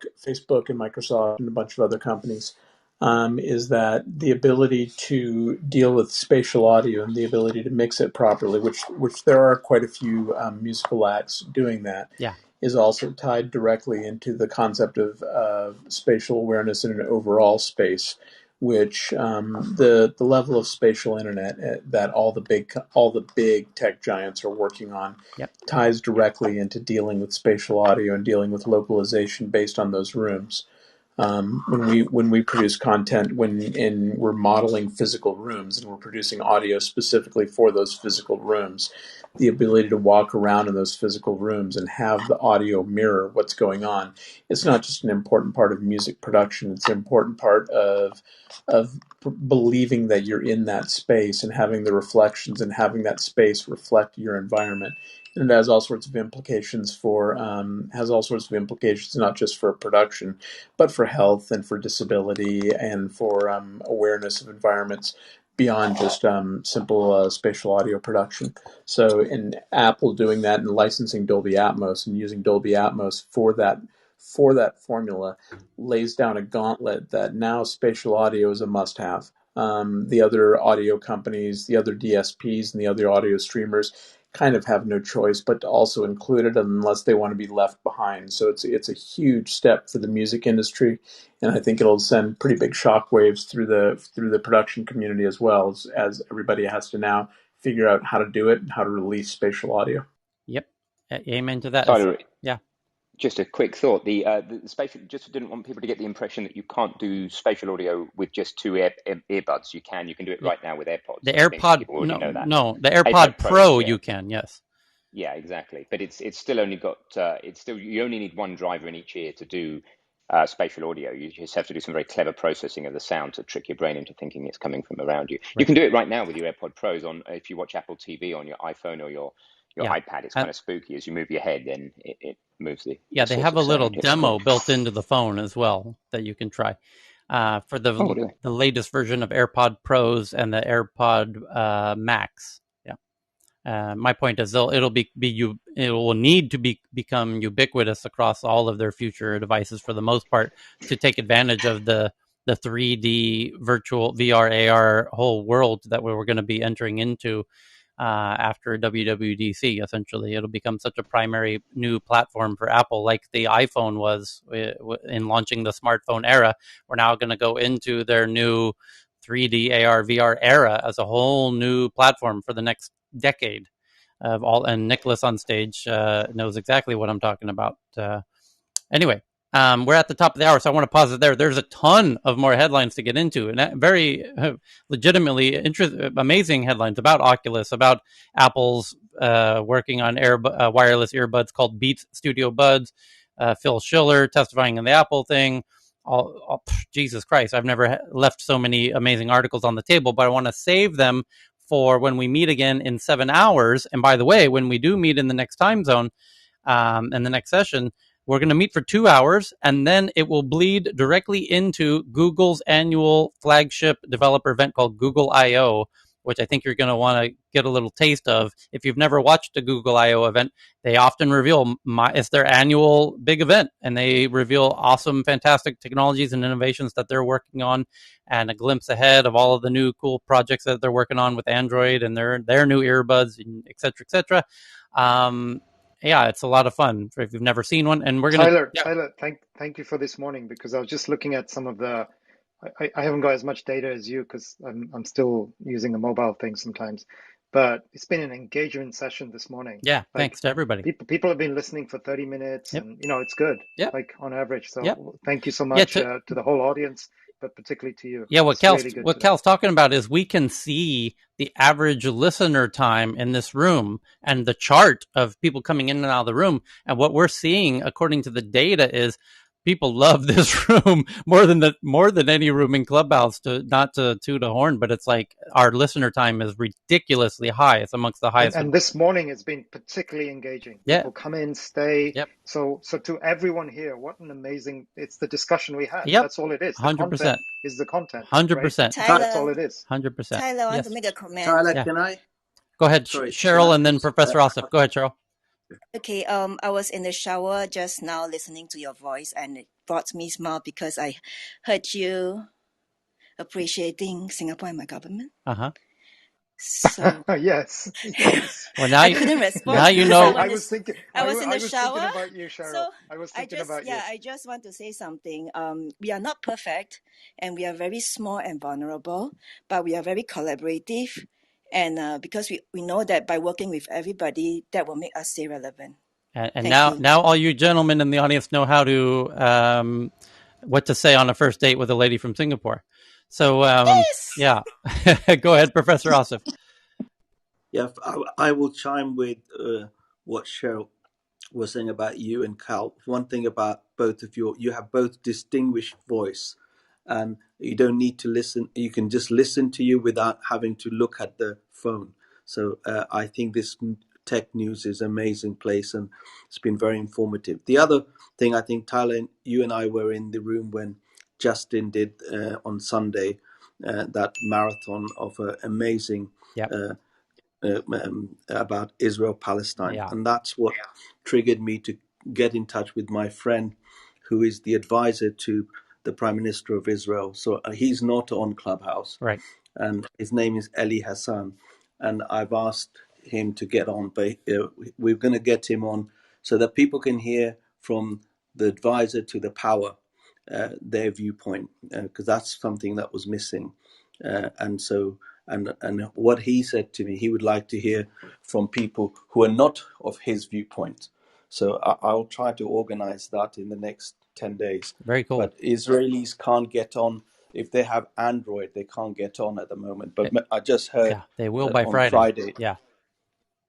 and Microsoft and a bunch of other companies. Is that the ability to deal with spatial audio and the ability to mix it properly, which there are quite a few musical acts doing that. Yeah. Is also tied directly into the concept of spatial awareness in an overall space, which the level of spatial internet that all the big tech giants are working on ties directly into dealing with spatial audio and dealing with localization based on those rooms. When we produce content, we're modeling physical rooms and we're producing audio specifically for those physical rooms, the ability to walk around in those physical rooms and have the audio mirror what's going on. It's not just an important part of music production; it's an important part of believing that you're in that space and having the reflections and having that space reflect your environment. And it has all sorts of implications not just for production, but for health and for disability and for awareness of environments beyond just simple spatial audio production. So in Apple doing that and licensing Dolby Atmos and using Dolby Atmos for that formula lays down a gauntlet that now spatial audio is a must-have. The other audio companies, the other DSPs, and the other audio streamers kind of have no choice but to also include it unless they want to be left behind. So it's a huge step for the music industry, and I think it'll send pretty big shockwaves through the production community as well, as everybody has to now figure out how to do it and how to release spatial audio. Yep. Amen to that. Tyler, yeah. Just a quick thought. The spatial, just didn't want people to get the impression that you can't do spatial audio with just two earbuds. You can do it right now with AirPods. The AirPod, the AirPod Pro you can, yes. Yeah, exactly. But it's still only got you only need one driver in each ear to do spatial audio. You just have to do some very clever processing of the sound to trick your brain into thinking it's coming from around you. Right. You can do it right now with your AirPod Pros if you watch Apple TV on your iPhone or your iPad. It's kind of spooky. As you move your head, then it moves the they have a little demo built into the phone as well that you can try for the latest version of AirPod Pros and the AirPod Max. My point is it will need to become ubiquitous across all of their future devices for the most part to take advantage of the 3D virtual VR AR whole world that we're going to be entering into after WWDC. Essentially, it'll become such a primary new platform for Apple, like the iPhone was in launching the smartphone era. We're now going to go into their new 3D AR VR era as a whole new platform for the next decade of all. And Nicholas on stage knows exactly what I'm talking about. Anyway. We're at the top of the hour, so I want to pause it there. There's a ton of more headlines to get into, and very legitimately amazing headlines about Oculus, about Apple's working on wireless earbuds called Beats Studio Buds, Phil Schiller testifying in the Apple thing. Jesus Christ, I've never left so many amazing articles on the table, but I want to save them for when we meet again in 7 hours. And by the way, when we do meet in the next time zone, in the next session, we're going to meet for 2 hours, and then it will bleed directly into Google's annual flagship developer event called Google I/O, which I think you're going to want to get a little taste of. If you've never watched a Google I/O event, they often reveal it's their annual big event, and they reveal awesome, fantastic technologies and innovations that they're working on, and a glimpse ahead of all of the new cool projects that they're working on with Android and their new earbuds, and et cetera, et cetera. yeah, it's a lot of fun if you've never seen one. And we're gonna Tyler, thank you for this morning, because I was just looking at some of the. I haven't got as much data as you because I'm still using a mobile thing sometimes, but it's been an engagement session this morning. Yeah, Like thanks to everybody. people have been listening for 30 minutes, Yep. and it's good. Yep. Like on average. So Yep. thank you so Yeah. much to the whole audience, but particularly to you. Yeah, It's really good what today. Cal's talking about is we can see the average listener time in this room and the chart of people coming in and out of the room. And what we're seeing, according to the data, is people love this room more than any room in Clubhouse. Not to toot a horn, but it's like our listener time is ridiculously high. It's amongst the highest. And this morning has been particularly engaging. Yeah. People come in, stay. Yep. So to everyone here, what an amazing, it's the discussion we had. Yep. That's all it is. The 100%. content is the content. 100%. That's all it is. 100%. Tyler, I want Yes. to make a comment. Tyler, can I? Go ahead, Sorry, Cheryl, and then Professor Osip. Go ahead, Cheryl. Okay, I was in the shower just now listening to your voice, and it brought me a smile because I heard you appreciating Singapore and my government. So yes. Well, now I couldn't respond. Now you know. I was thinking. I was in the shower. Thinking about you, Cheryl. So I was thinking about you. I just want to say something. We are not perfect, and we are very small and vulnerable, but we are very collaborative, and because we know that by working with everybody, that will make us stay relevant. And now all you gentlemen in the audience know how to what to say on a first date with a lady from Singapore. So yes! Yeah, go ahead, Professor Osip. Yeah, I will chime with what Cheryl was saying about you and Cal. One thing about both of you have both distinguished voice, and you don't need to listen. You can just listen to you without having to look at the phone. So I think this tech news is an amazing place, and it's been very informative. The other thing, I think, Tyler, you and I were in the room when Justin did on Sunday that marathon of amazing about Israel-Palestine. Yeah. And that's what triggered me to get in touch with my friend who is the advisor to the Prime Minister of Israel. So he's not on Clubhouse. Right. And his name is Eli Hassan. And I've asked him to get on, but we're going to get him on so that people can hear from the advisor to the power their viewpoint, because that's something that was missing. And what he said to me, he would like to hear from people who are not of his viewpoint. So I'll try to organize that in the next 10 days. Very cool. But Israelis can't get on. If they have Android, they can't get on at the moment. But I just heard they will by on Friday. Yeah.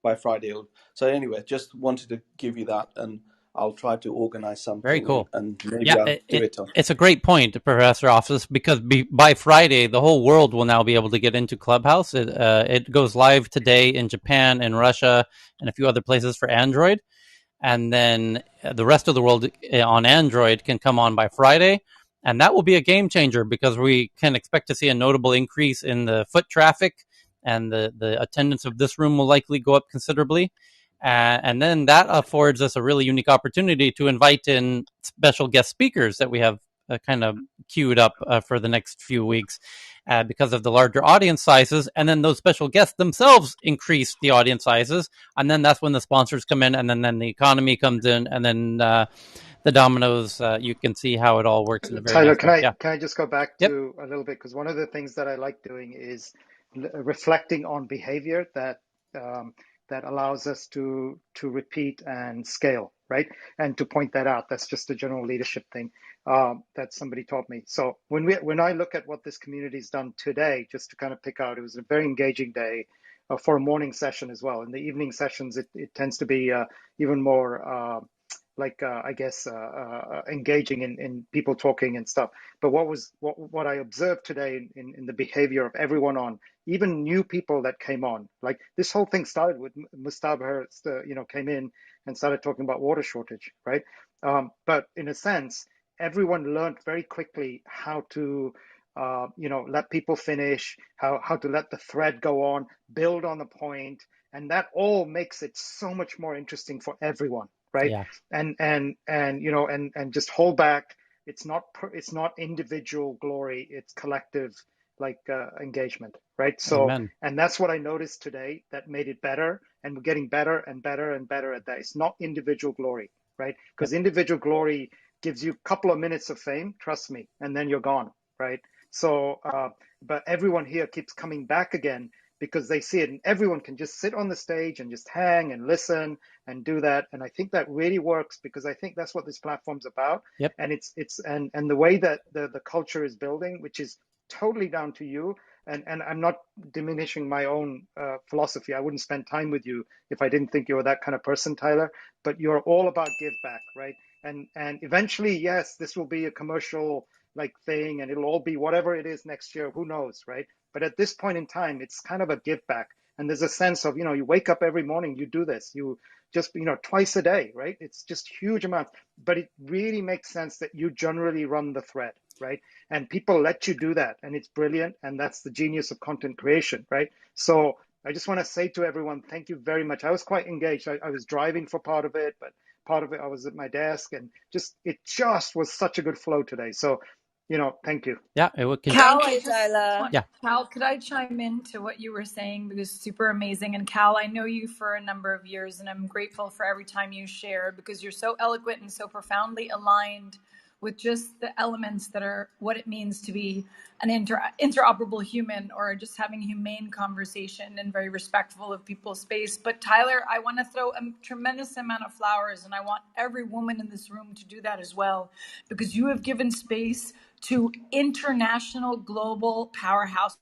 By Friday. So anyway, just wanted to give you that, and I'll try to organize something. Very cool. And maybe I'll do it. It's a great point, Professor Office, because by Friday, the whole world will now be able to get into Clubhouse. It goes live today in Japan and Russia and a few other places for Android. And then the rest of the world on Android can come on by Friday. And that will be a game changer because we can expect to see a notable increase in the foot traffic, and the attendance of this room will likely go up considerably. And then that affords us a really unique opportunity to invite in special guest speakers that we have kind of queued up for the next few weeks because of the larger audience sizes. And then those special guests themselves increase the audience sizes. And then that's when the sponsors come in, and then the economy comes in, and then the dominoes, you can see how it all works in a very Tyler, nice way. Can I just go back to a little bit? Because one of the things that I like doing is reflecting on behavior that allows us to repeat and scale, right? And to point that out, that's just a general leadership thing that somebody taught me. So when I look at what this community's done today, just to kind of pick out, it was a very engaging day for a morning session as well. In the evening sessions, it tends to be even more engaging in people talking and stuff. But what I observed today in the behavior of everyone on, even new people that came on, like this whole thing started with Mustafa, came in and started talking about water shortage, right? But in a sense, everyone learned very quickly how to let people finish, how to let the thread go on, build on the point, and that all makes it so much more interesting for everyone. Right. Yeah. And just hold back. It's not individual glory. It's collective engagement. Right. So, Amen. And that's what I noticed today that made it better. and we're getting better and better and better at that. It's not individual glory, right? Because individual glory gives you a couple of minutes of fame, trust me, and then you're gone, right? So, but everyone here keeps coming back again because they see it, and everyone can just sit on the stage and just hang and listen and do that. And I think that really works because I think that's what this platform's about. Yep. And and the way that the culture is building, which is totally down to you. And I'm not diminishing my own philosophy. I wouldn't spend time with you if I didn't think you were that kind of person, Tyler. But you're all about give back, right? And eventually, yes, this will be a commercial like thing, and it'll all be whatever it is next year. Who knows, right? But at this point in time, it's kind of a give back. And there's a sense of, you wake up every morning, you do this, you just, twice a day, right? It's just huge amounts. But it really makes sense that you generally run the thread, right? And people let you do that. And it's brilliant. And that's the genius of content creation, right? So I just want to say to everyone, thank you very much. I was quite engaged. I was driving for part of it, but part of it I was at my desk, and it just was such a good flow today. So, thank you. Yeah, it would. Cal, Thank you, Tyler. Yeah. Cal, could I chime in to what you were saying? Because it's super amazing. And Cal, I know you for a number of years, and I'm grateful for every time you share because you're so eloquent and so profoundly aligned with just the elements that are what it means to be an interoperable human, or just having humane conversation and very respectful of people's space. But Tyler, I want to throw a tremendous amount of flowers, and I want every woman in this room to do that as well, because you have given space to international global powerhouses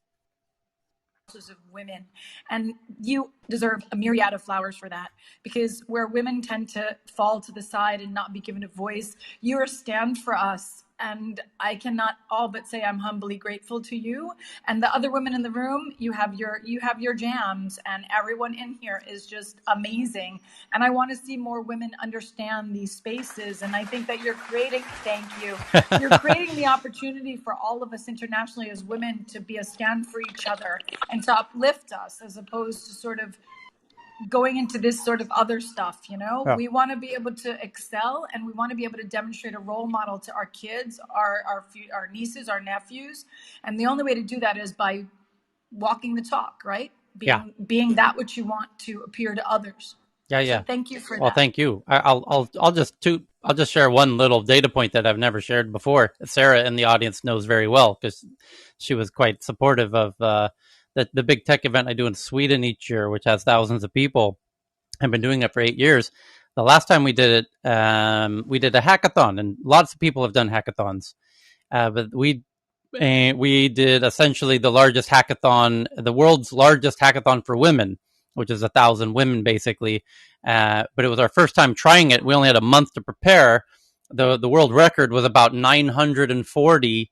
of women, and you deserve a myriad of flowers for that, because where women tend to fall to the side and not be given a voice, you are a stand for us. And I cannot all but say I'm humbly grateful to you and the other women in the room. You have your jams, and everyone in here is just amazing. And I want to see more women understand these spaces. And I think that you're creating, thank you, you're creating the opportunity for all of us internationally as women to be a stand for each other and to uplift us, as opposed to sort of going into this sort of other stuff. Yeah. We want to be able to excel, and we want to be able to demonstrate a role model to our kids, our nieces, our nephews. And the only way to do that is by walking the talk, right? Being that which you want to appear to others. Yeah. So thank you for that. Well, thank you. I'll just share one little data point that I've never shared before. Sarah in the audience knows very well because she was quite supportive of the big tech event I do in Sweden each year, which has thousands of people. I've been doing it for 8 years. The last time we did it, we did a hackathon, and lots of people have done hackathons. But we did essentially the largest hackathon, the world's largest hackathon for women, which is 1,000 women basically. But it was our first time trying it. We only had a month to prepare. The world record was about 940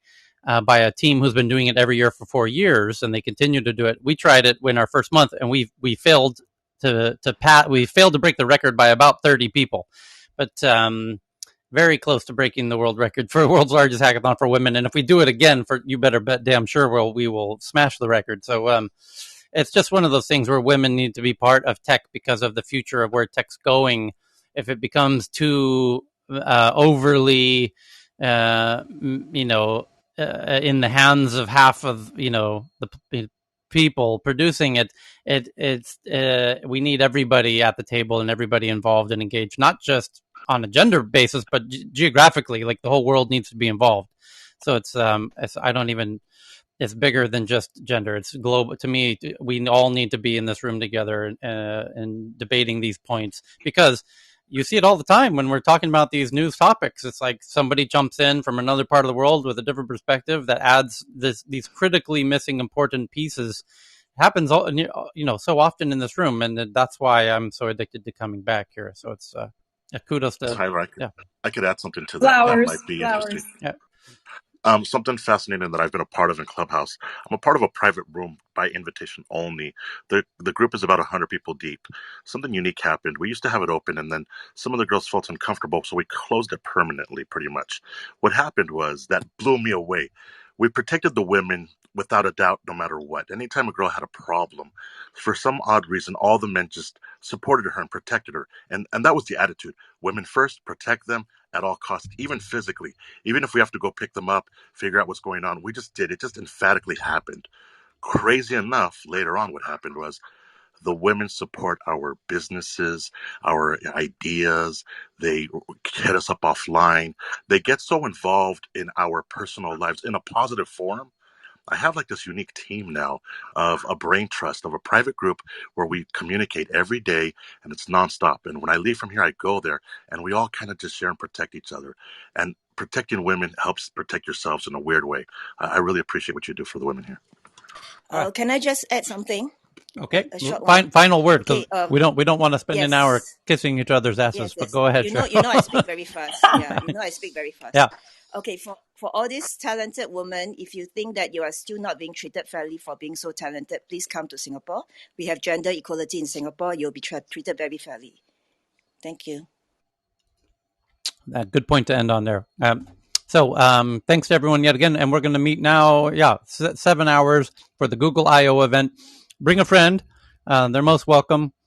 by a team who's been doing it every year for 4 years, and they continue to do it. We tried it in our first month, and we failed we failed to break the record by about 30 people. But very close to breaking the world record for the world's largest hackathon for women. And if we do it again, you better bet damn sure we will smash the record. So it's just one of those things where women need to be part of tech because of the future of where tech's going. If it becomes too overly, in the hands of half of, the people producing it, we need everybody at the table and everybody involved and engaged, not just on a gender basis, but geographically, like the whole world needs to be involved. So it's bigger than just gender. It's global. To me, we all need to be in this room together and debating these points, because you see it all the time when we're talking about these news topics. It's like somebody jumps in from another part of the world with a different perspective that adds these critically missing important pieces. It happens so often in this room, and that's why I'm so addicted to coming back here. So it's kudos to Tyler, I could add something to that. Flowers, that might be flowers. interesting. Yeah. Something fascinating that I've been a part of in Clubhouse. I'm a part of a private room by invitation only. The group is about 100 people deep. Something unique happened. We used to have it open, and then some of the girls felt uncomfortable, so we closed it permanently, pretty much. What happened was, that blew me away. We protected the women without a doubt, no matter what. Anytime a girl had a problem, for some odd reason, all the men just supported her and protected her. And that was the attitude. Women first, protect them at all costs, even physically. Even if we have to go pick them up, figure out what's going on, we just did. It just emphatically happened. Crazy enough, later on what happened was The women support our businesses, our ideas. They hit us up offline. They get so involved in our personal lives in a positive form. I have like this unique team now of a brain trust, of a private group where we communicate every day and it's nonstop. And when I leave from here, I go there and we all kind of just share and protect each other. And protecting women helps protect yourselves in a weird way. I really appreciate what you do for the women here. Can I just add something? Okay. A short one. Final word, because Okay, we don't want to spend an hour yes. kissing each other's asses. But Yes. go ahead. You know I speak very fast. Yeah, you know I speak very fast. Yeah. Okay, for all these talented women, if you think that you are still not being treated fairly for being so talented, please come to Singapore. We have gender equality in Singapore. You'll be treated very fairly. Thank you. Good point to end on there. So thanks to everyone yet again. And we're going to meet now, 7 hours for the Google I.O. event. Bring a friend. They're most welcome.